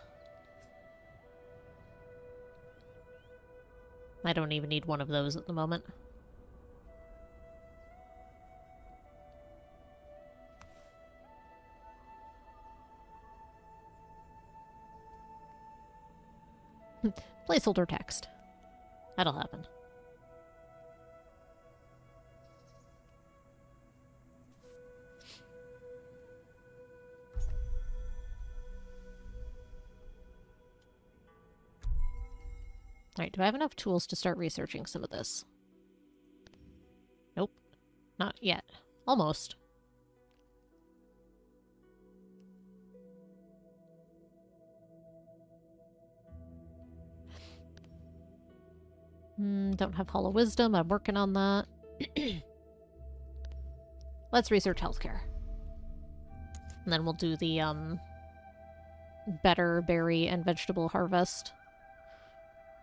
I don't even need 1 of those at the moment. Placeholder text. That'll happen. Alright, do I have enough tools to start researching some of this? Nope. Not yet. Almost. Don't have Hollow Wisdom. I'm working on that. Let's research healthcare. And then we'll do the, better berry and vegetable harvest.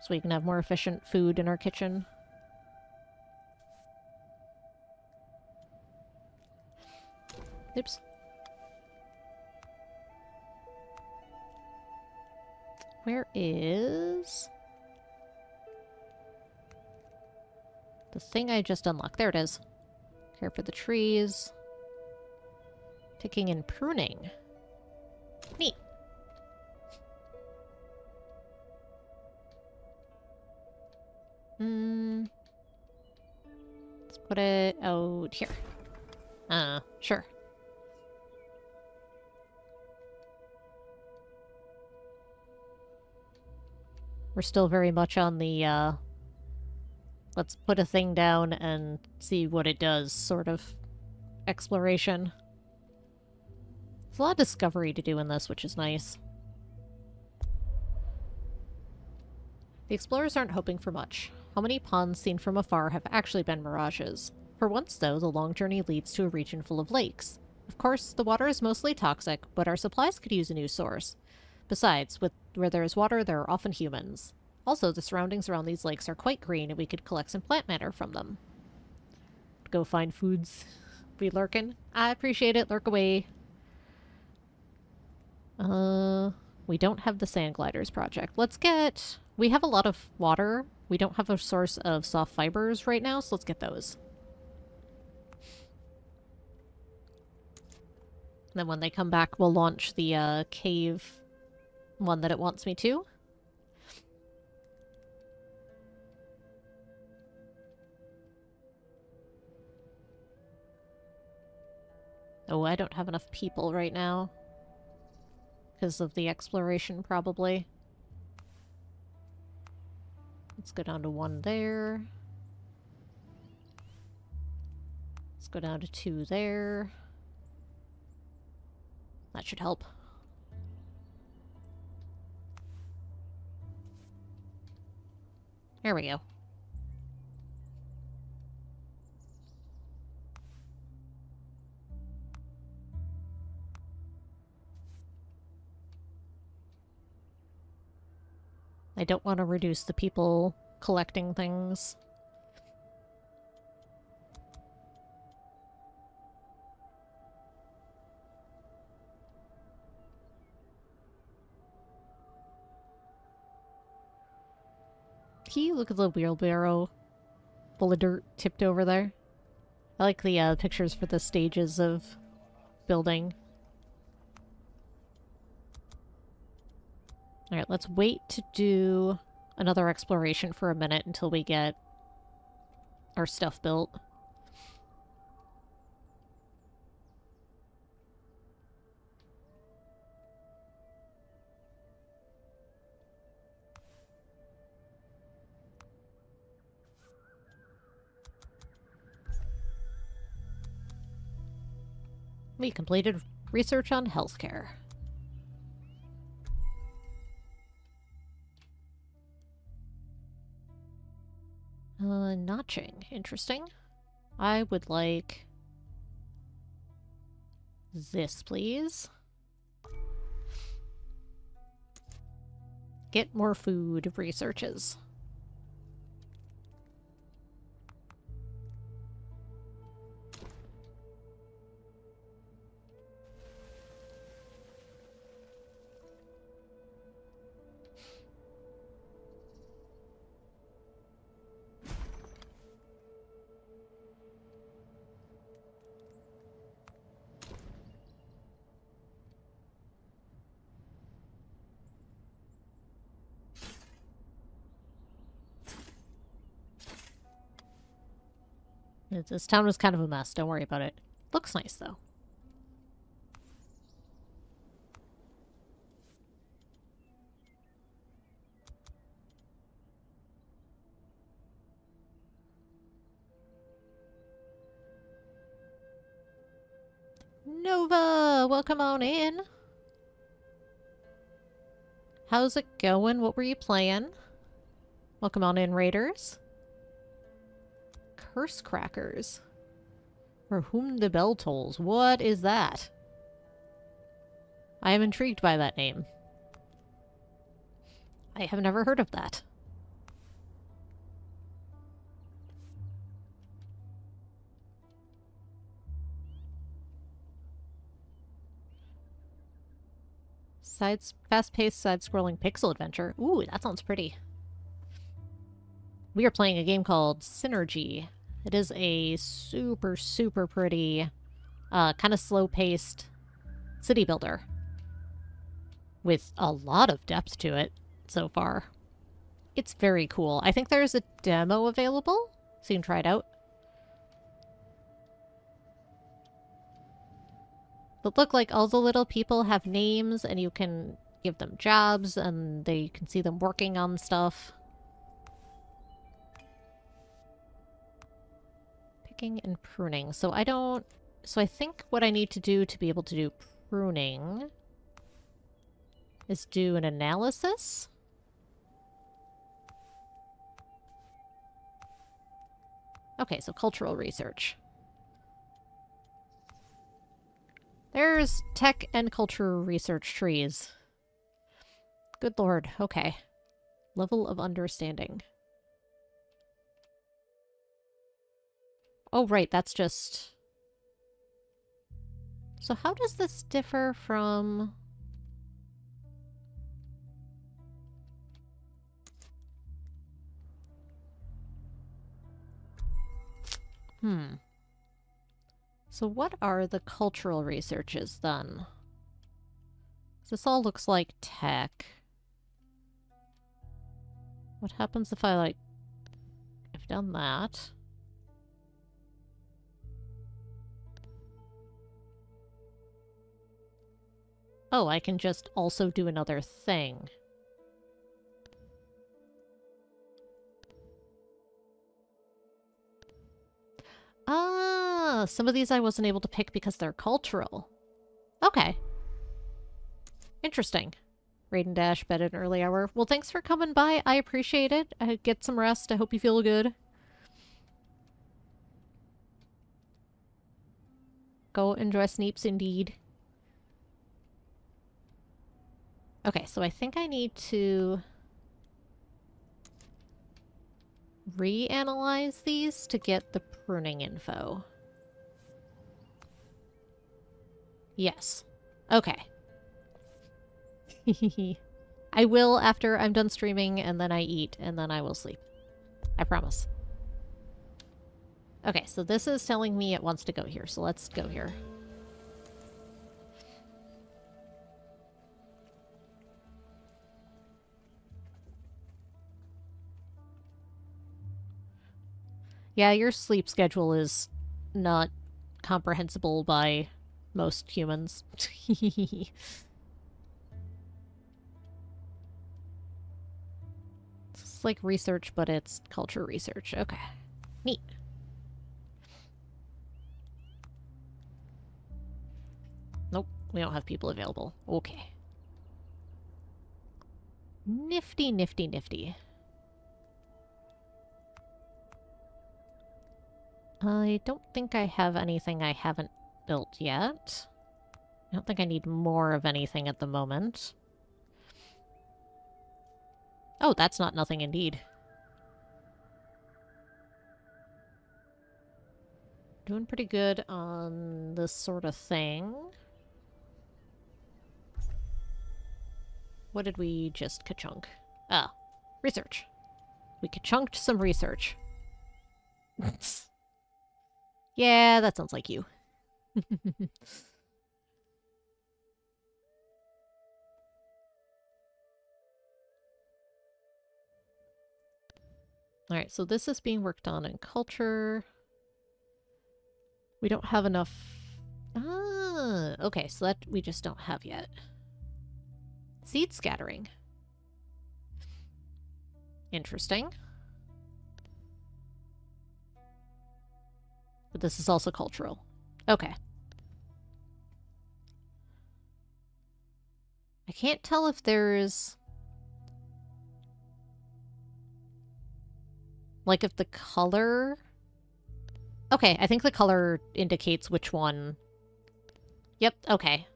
So we can have more efficient food in our kitchen. Oops. Where is the thing I just unlocked? There it is. Care for the trees. Picking and pruning. Neat. Let's put it out here. Sure. We're still very much on the, let's put a thing down and see what it does sort of exploration. There's a lot of discovery to do in this, which is nice. The explorers aren't hoping for much. How many ponds seen from afar have actually been mirages? For once, though, the long journey leads to a region full of lakes. Of course, the water is mostly toxic, but our supplies could use a new source. Besides, where there is water, there are often humans. Also, the surroundings around these lakes are quite green, and we could collect some plant matter from them. Go find foods. Be lurking. I appreciate it. Lurk away. We don't have the sand gliders project. Let's get... We have a lot of water. We don't have a source of soft fibers right now, so let's get those. And then when they come back, we'll launch the cave one that it wants me to. Oh, I don't have enough people right now. Because of the exploration, probably. Let's go down to 1 there. Let's go down to 2 there. That should help. There we go. I don't want to reduce the people collecting things. Can you look at the wheelbarrow full of dirt tipped over there? I like the pictures for the stages of building. Alright, let's wait to do another exploration for a minute until we get our stuff built. We completed research on healthcare. Notching. Interesting. I would like this, please. Get more food researches. This town was kind of a mess. Don't worry about it. Looks nice, though. Nova! Welcome on in. How's it going? What were you playing? Welcome on in, Raiders. Curse Crackers. For whom the bell tolls. What is that? I am intrigued by that name. I have never heard of that. Fast-paced, side-scrolling pixel adventure. Ooh, that sounds pretty. We are playing a game called Synergy. It is a super, super pretty, kind of slow-paced city builder. With a lot of depth to it so far. It's very cool. I think there's a demo available, so you can try it out. But look, like, all the little people have names, and you can give them jobs, and they can see them working on stuff. Picking and pruning. So I think what I need to do to be able to do pruning is do an analysis. Okay, so cultural research. There's tech and culture research trees. Good lord, okay. Level of understanding. Oh, right, that's just... So how does this differ from... So what are the cultural researches, then? This all looks like tech. What happens if I, like... I've done that. Oh, I can just also do another thing. Ah, some of these I wasn't able to pick because they're cultural. Okay. Interesting. Raid and dash, bed at an early hour. Well, thanks for coming by. I appreciate it. Get some rest. I hope you feel good. Go enjoy Sneeps, indeed. Okay, so I think I need to reanalyze these to get the pruning info. Yes. Okay. I will after I'm done streaming, and then I eat, and then I will sleep. I promise. Okay, so this is telling me it wants to go here, so let's go here. Yeah, your sleep schedule is not comprehensible by most humans. It's like research, but it's culture research. Okay. Neat. Nope, we don't have people available. Okay. Nifty, nifty, nifty. I don't think I have anything I haven't built yet. I don't think I need more of anything at the moment. Oh, that's not nothing indeed. Doing pretty good on this sort of thing. What did we just ka-chunk? Ah, research. We ka-chunked some research. Yeah, that sounds like you. Alright, so this is being worked on in culture. We don't have enough... Ah, okay, so that we just don't have yet. Seed scattering. Interesting. But this is also cultural. Okay. I can't tell if there's... like, if the color... Okay, I think the color indicates which one... Yep, okay.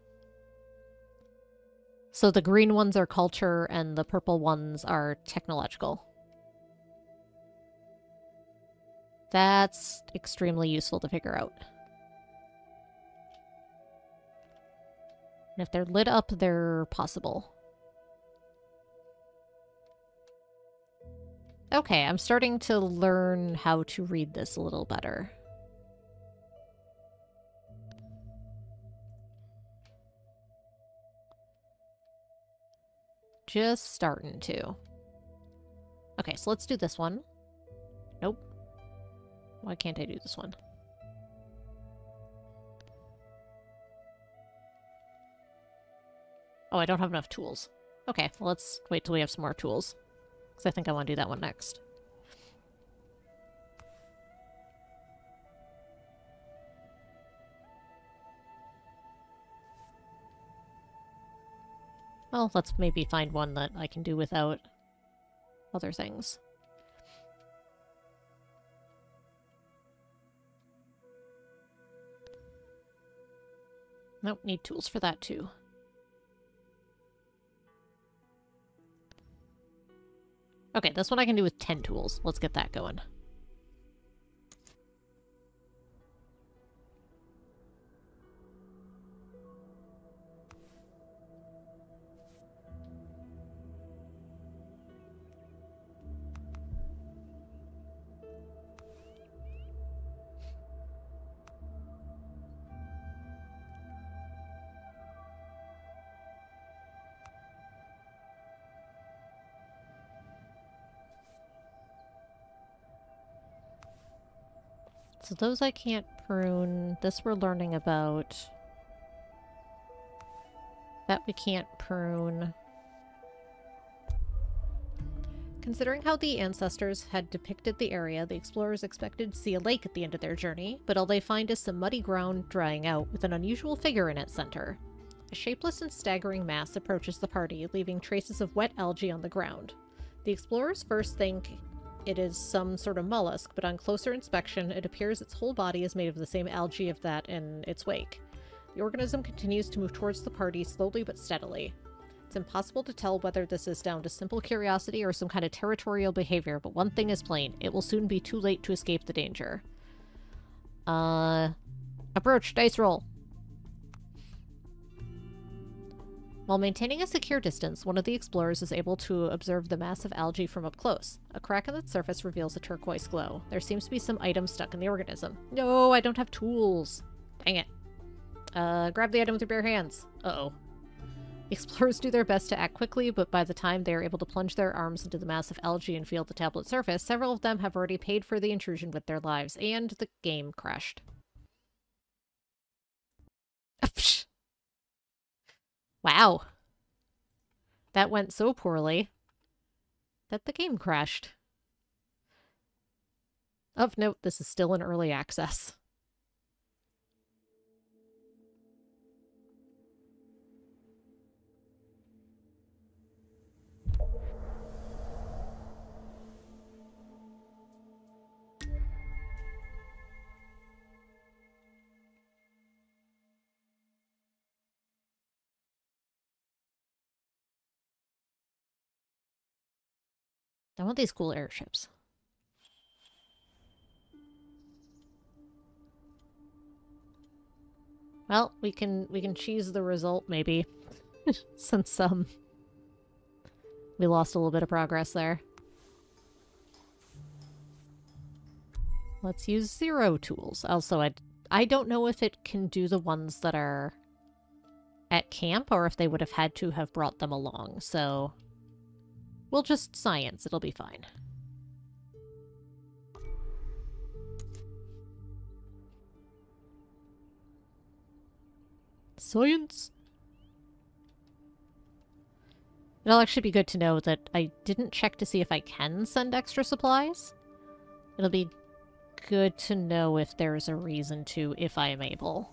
So the green ones are culture, and the purple ones are technological. That's extremely useful to figure out. And if they're lit up, they're possible. Okay, I'm starting to learn how to read this a little better. Just starting to. Okay, so let's do this one. Nope. Why can't I do this one? Oh, I don't have enough tools. Okay, well, let's wait till we have some more tools. Because I think I want to do that one next. Well, let's maybe find one that I can do without other things. Nope, need tools for that too. Okay, this one I can do with 10 tools. Let's get that going. So those I can't prune. This we're learning about. That we can't prune. Considering how the ancestors had depicted the area, the explorers expected to see a lake at the end of their journey, but all they find is some muddy ground drying out with an unusual figure in its center. A shapeless and staggering mass approaches the party, leaving traces of wet algae on the ground. The explorers first think it is some sort of mollusk, but on closer inspection, it appears its whole body is made of the same algae of that in its wake. The organism continues to move towards the party slowly but steadily. It's impossible to tell whether this is down to simple curiosity or some kind of territorial behavior, but one thing is plain. It will soon be too late to escape the danger. Approach, dice roll. While maintaining a secure distance, one of the explorers is able to observe the massive algae from up close. A crack in its surface reveals a turquoise glow. There seems to be some item stuck in the organism. No, I don't have tools. Dang it. Grab the item with your bare hands. Uh-oh. The explorers do their best to act quickly, but by the time they are able to plunge their arms into the massive algae and feel the tablet surface, several of them have already paid for the intrusion with their lives, and the game crashed. Wow. That went so poorly that the game crashed. Of note, this is still in early access. I want these cool airships. Well, we can cheese the result maybe. Since we lost a little bit of progress there. Let's use 0 tools. Also, I don't know if it can do the ones that are at camp or if they would have had to have brought them along, so we'll just science. It'll be fine. Science! It'll actually be good to know that I didn't check to see if I can send extra supplies. It'll be good to know if there's a reason to, if I am able.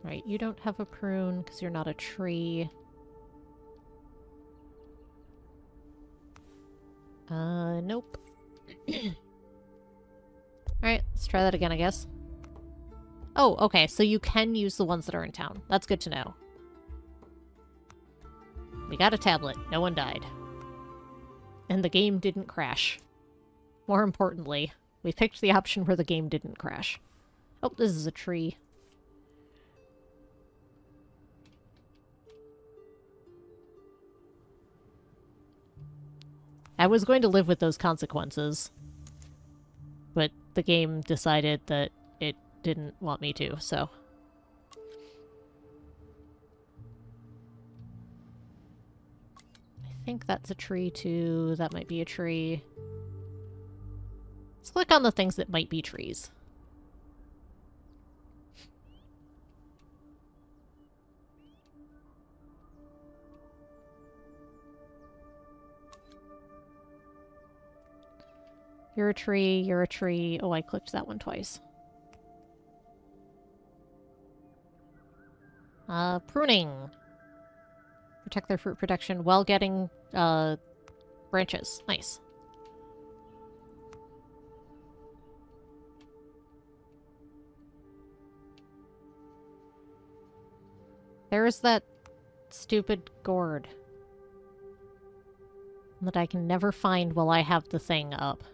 Right, you don't have a prune because you're not a tree. Nope. Alright, let's try that again, I guess. Oh, okay, so you can use the ones that are in town. That's good to know. We got a tablet. No one died. And the game didn't crash. More importantly, we picked the option where the game didn't crash. Oh, this is a tree. I was going to live with those consequences, but the game decided that it didn't want me to, so. I think that's a tree too. That might be a tree. Let's click on the things that might be trees. You're a tree, you're a tree. Oh, I clicked that one twice. Pruning. Protect their fruit production while getting, branches. Nice. There's that stupid gourd that I can never find while I have the thing up.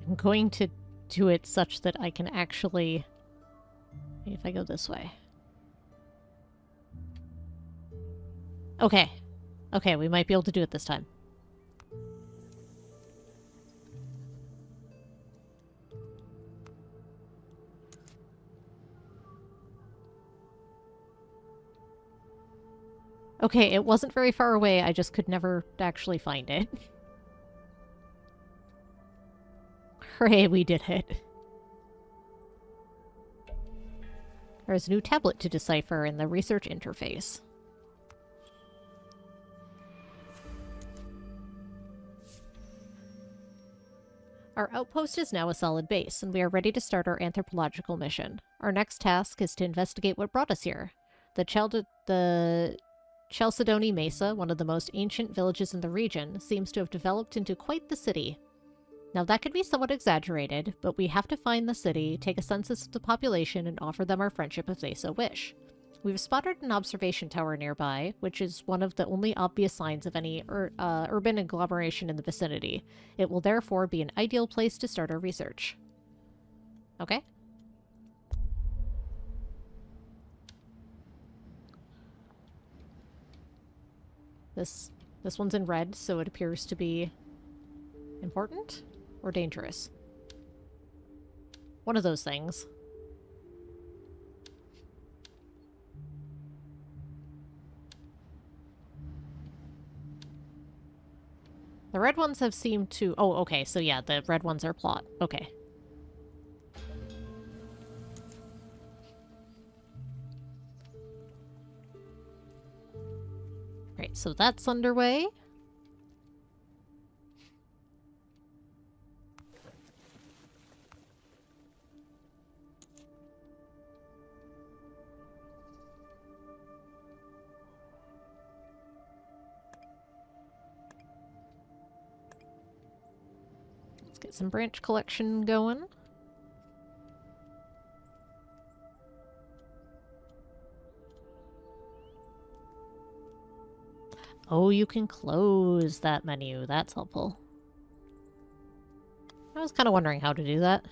I'm going to do it such that I can actually... If I go this way. Okay. Okay, we might be able to do it this time. Okay, it wasn't very far away, I just could never actually find it. Hooray, we did it. There's a new tablet to decipher in the research interface. Our outpost is now a solid base, and we are ready to start our anthropological mission. Our next task is to investigate what brought us here. The Chalcedony Mesa, one of the most ancient villages in the region, seems to have developed into quite the city. Now that could be somewhat exaggerated, but we have to find the city, take a census of the population, and offer them our friendship if they so wish. We've spotted an observation tower nearby, which is one of the only obvious signs of any urban agglomeration in the vicinity. It will therefore be an ideal place to start our research. Okay. This one's in red, so it appears to be important or dangerous. One of those things. The red ones have seemed to... Oh, okay, so yeah, the red ones are plot. Okay. Right, so that's underway. Let's get some branch collection going. Oh, you can close that menu. That's helpful. I was kind of wondering how to do that.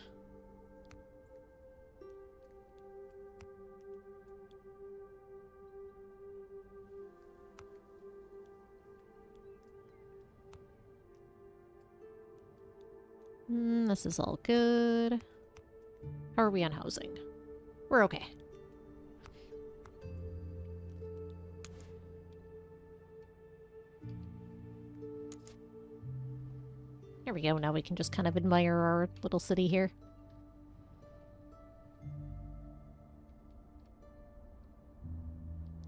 This is all good. How are we on housing? We're okay. There we go. Now we can just kind of admire our little city here.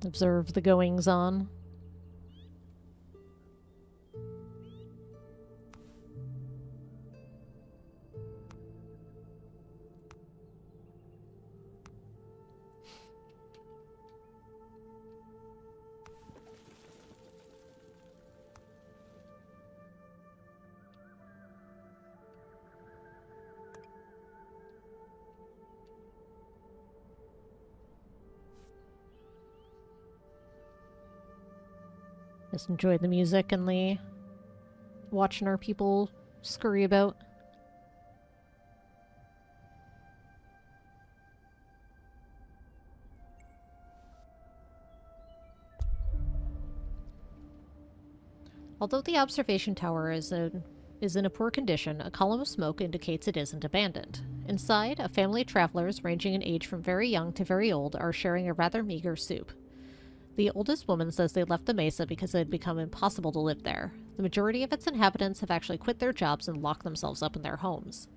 Observe the goings-on. Just enjoy the music and the watching our people scurry about. Although the observation tower is in a poor condition, a column of smoke indicates it isn't abandoned. Inside, a family of travelers ranging in age from very young to very old are sharing a rather meager soup. The oldest woman says they left the mesa because it had become impossible to live there. The majority of its inhabitants have actually quit their jobs and locked themselves up in their homes.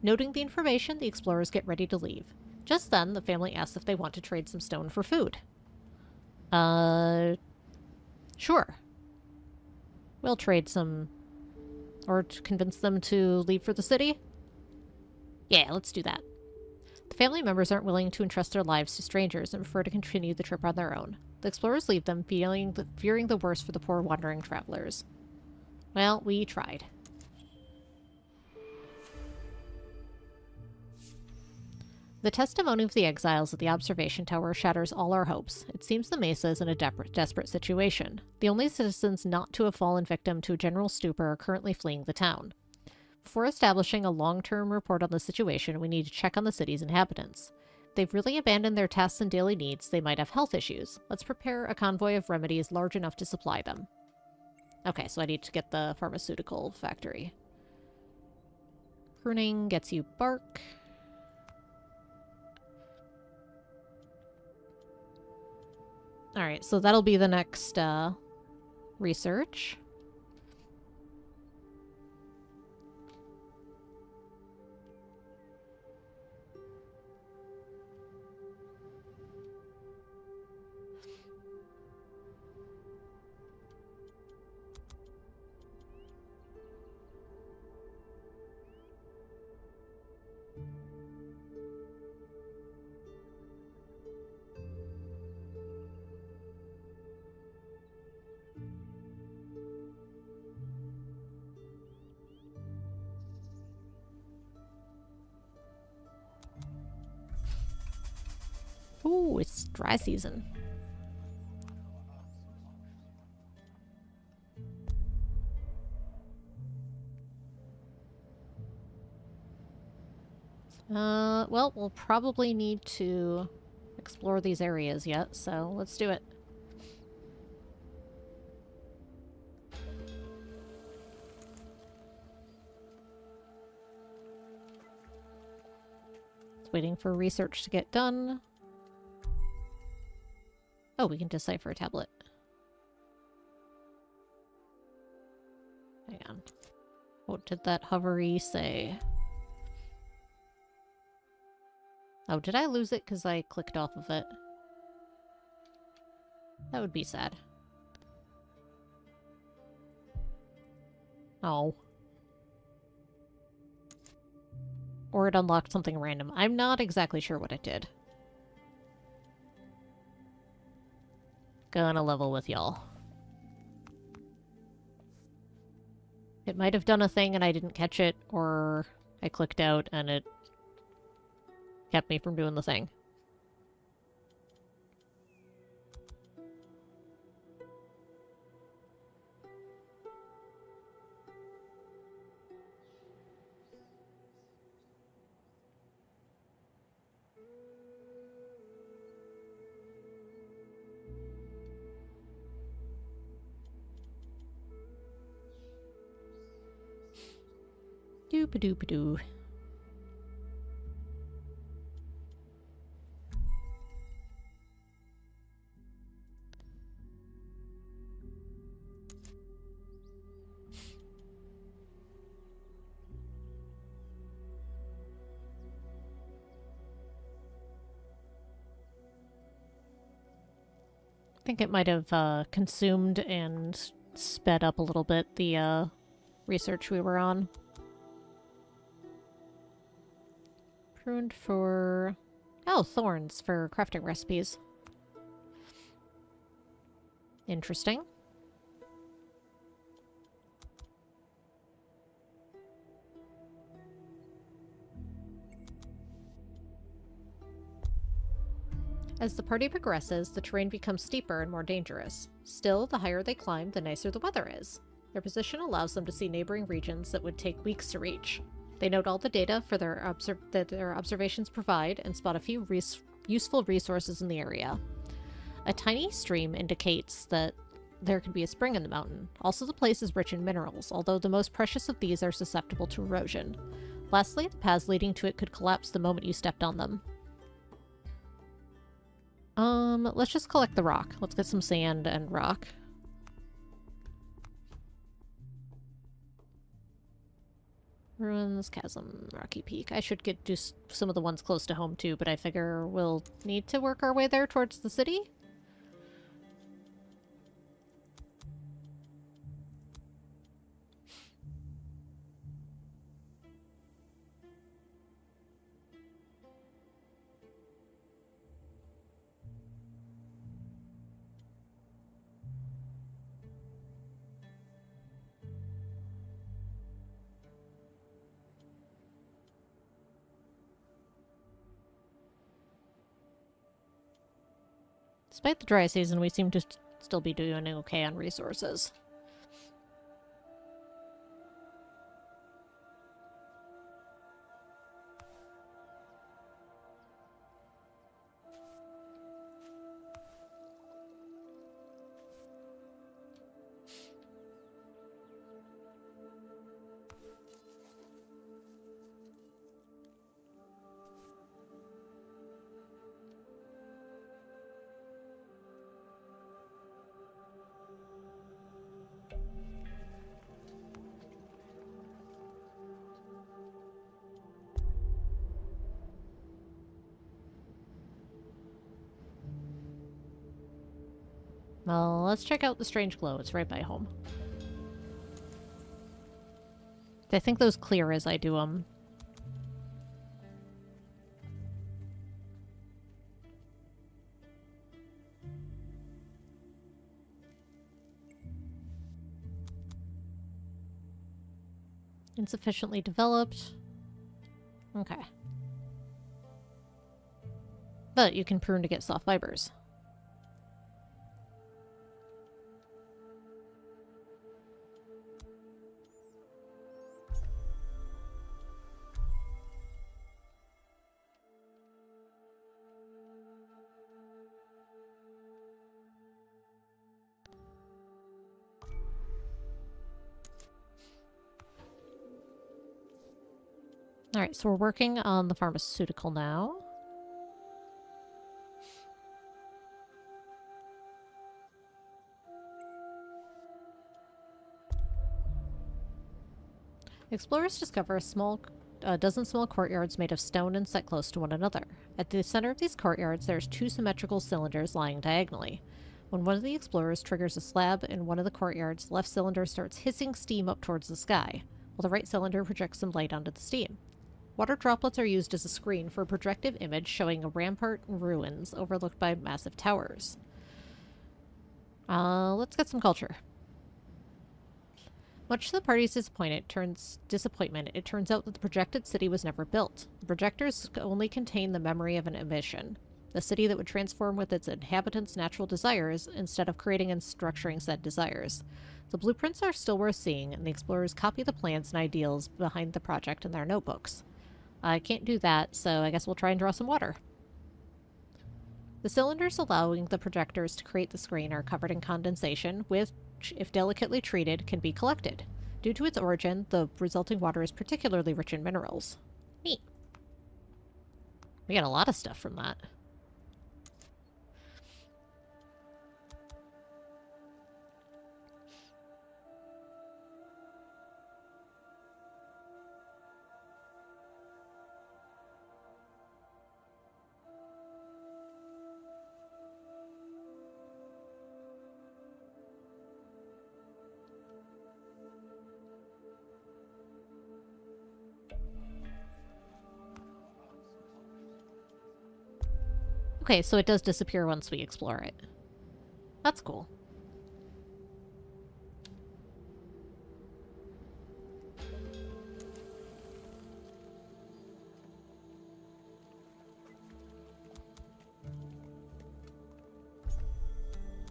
Noting the information, the explorers get ready to leave. Just then, the family asks if they want to trade some stone for food. Sure. We'll trade some... Or to convince them to leave for the city? Yeah, let's do that. The family members aren't willing to entrust their lives to strangers and prefer to continue the trip on their own. The explorers leave them, fearing the worst for the poor wandering travelers. Well, we tried. The testimony of the exiles at the observation tower shatters all our hopes. It seems the mesa is in a desperate situation. The only citizens not to have fallen victim to a general stupor are currently fleeing the town. Before establishing a long-term report on the situation, we need to check on the city's inhabitants. If they've really abandoned their tasks and daily needs, they might have health issues. Let's prepare a convoy of remedies large enough to supply them. Okay, so I need to get the pharmaceutical factory. Pruning gets you bark. Alright, so that'll be the next research. Ooh, it's dry season. Well, we'll probably need to explore these areas yet, so let's do it. It's waiting for research to get done. Oh, we can decipher a tablet. Hang on. What did that hovery say? Oh, did I lose it because I clicked off of it? That would be sad. Oh. Or it unlocked something random. I'm not exactly sure what it did. Gonna level with y'all. It might have done a thing and I didn't catch it, or I clicked out and it kept me from doing the thing. Ba-doop-a-doop-a-doo. I think it might have consumed and sped up a little bit the research we were on. Pruned for... Oh, thorns for crafting recipes. Interesting. As the party progresses, the terrain becomes steeper and more dangerous. Still, the higher they climb, the nicer the weather is. Their position allows them to see neighboring regions that would take weeks to reach. They note all the data for that their observations provide and spot a few useful resources in the area. A tiny stream indicates that there could be a spring in the mountain. Also, the place is rich in minerals, although the most precious of these are susceptible to erosion. Lastly, the paths leading to it could collapse the moment you stepped on them. Let's just collect the rock. Let's get some sand and rock. Ruins, chasm, rocky peak. I should do some of the ones close to home too, but I figure we'll need to work our way there towards the city. Despite the dry season, we seem to still be doing okay on resources. Well, let's check out the strange glow. It's right by home. I think those clear as I do them. Insufficiently developed. Okay. But you can prune to get soft fibers. Alright, so we're working on the pharmaceutical now. Explorers discover a dozen small courtyards made of stone and set close to one another. At the center of these courtyards, there's two symmetrical cylinders lying diagonally. When one of the explorers triggers a slab in one of the courtyards, the left cylinder starts hissing steam up towards the sky, while the right cylinder projects some light onto the steam. Water droplets are used as a screen for a projective image showing a rampart and ruins overlooked by massive towers. Let's get some culture. Much to the party's disappointment, it turns out that the projected city was never built. The projectors only contain the memory of an emission, the city that would transform with its inhabitants' natural desires instead of creating and structuring said desires. The blueprints are still worth seeing, and the explorers copy the plans and ideals behind the project in their notebooks. I can't do that, so I guess we'll try and draw some water. The cylinders allowing the projectors to create the screen are covered in condensation, which, if delicately treated, can be collected. Due to its origin, the resulting water is particularly rich in minerals. Neat. We got a lot of stuff from that. Okay, so it does disappear once we explore it. That's cool.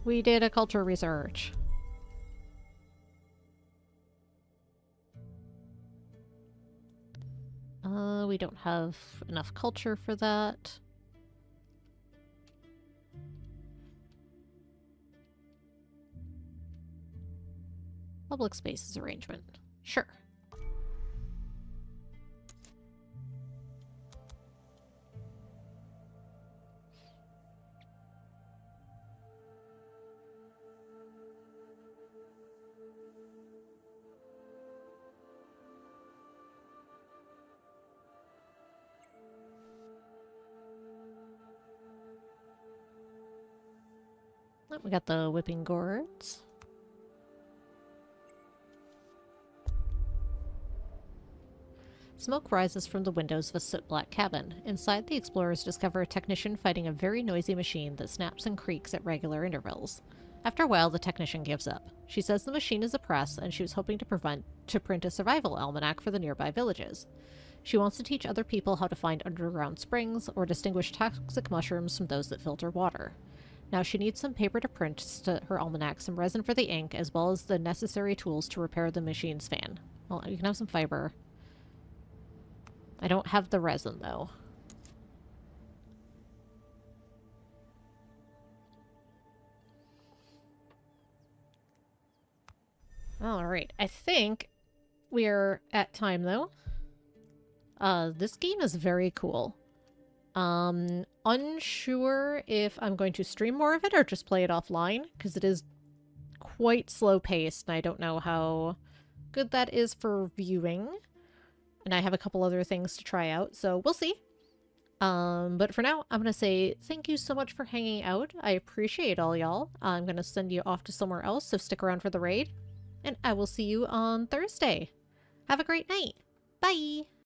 We did a culture research. We don't have enough culture for that. Public spaces arrangement. Sure. Oh, we got the whipping gourds. Smoke rises from the windows of a soot-black cabin. Inside, the explorers discover a technician fighting a very noisy machine that snaps and creaks at regular intervals. After a while, the technician gives up. She says the machine is a press, and she was hoping to print a survival almanac for the nearby villages. She wants to teach other people how to find underground springs, or distinguish toxic mushrooms from those that filter water. Now she needs some paper to print her almanac, some resin for the ink, as well as the necessary tools to repair the machine's fan. Well, you can have some fiber. I don't have the resin, though. Alright, I think we're at time, though. This game is very cool. Unsure if I'm going to stream more of it or just play it offline, because it is quite slow-paced, and I don't know how good that is for viewing. And I have a couple other things to try out, so we'll see. But for now, I'm going to say thank you so much for hanging out. I appreciate all y'all. I'm going to send you off to somewhere else, so stick around for the raid. And I will see you on Thursday. Have a great night. Bye!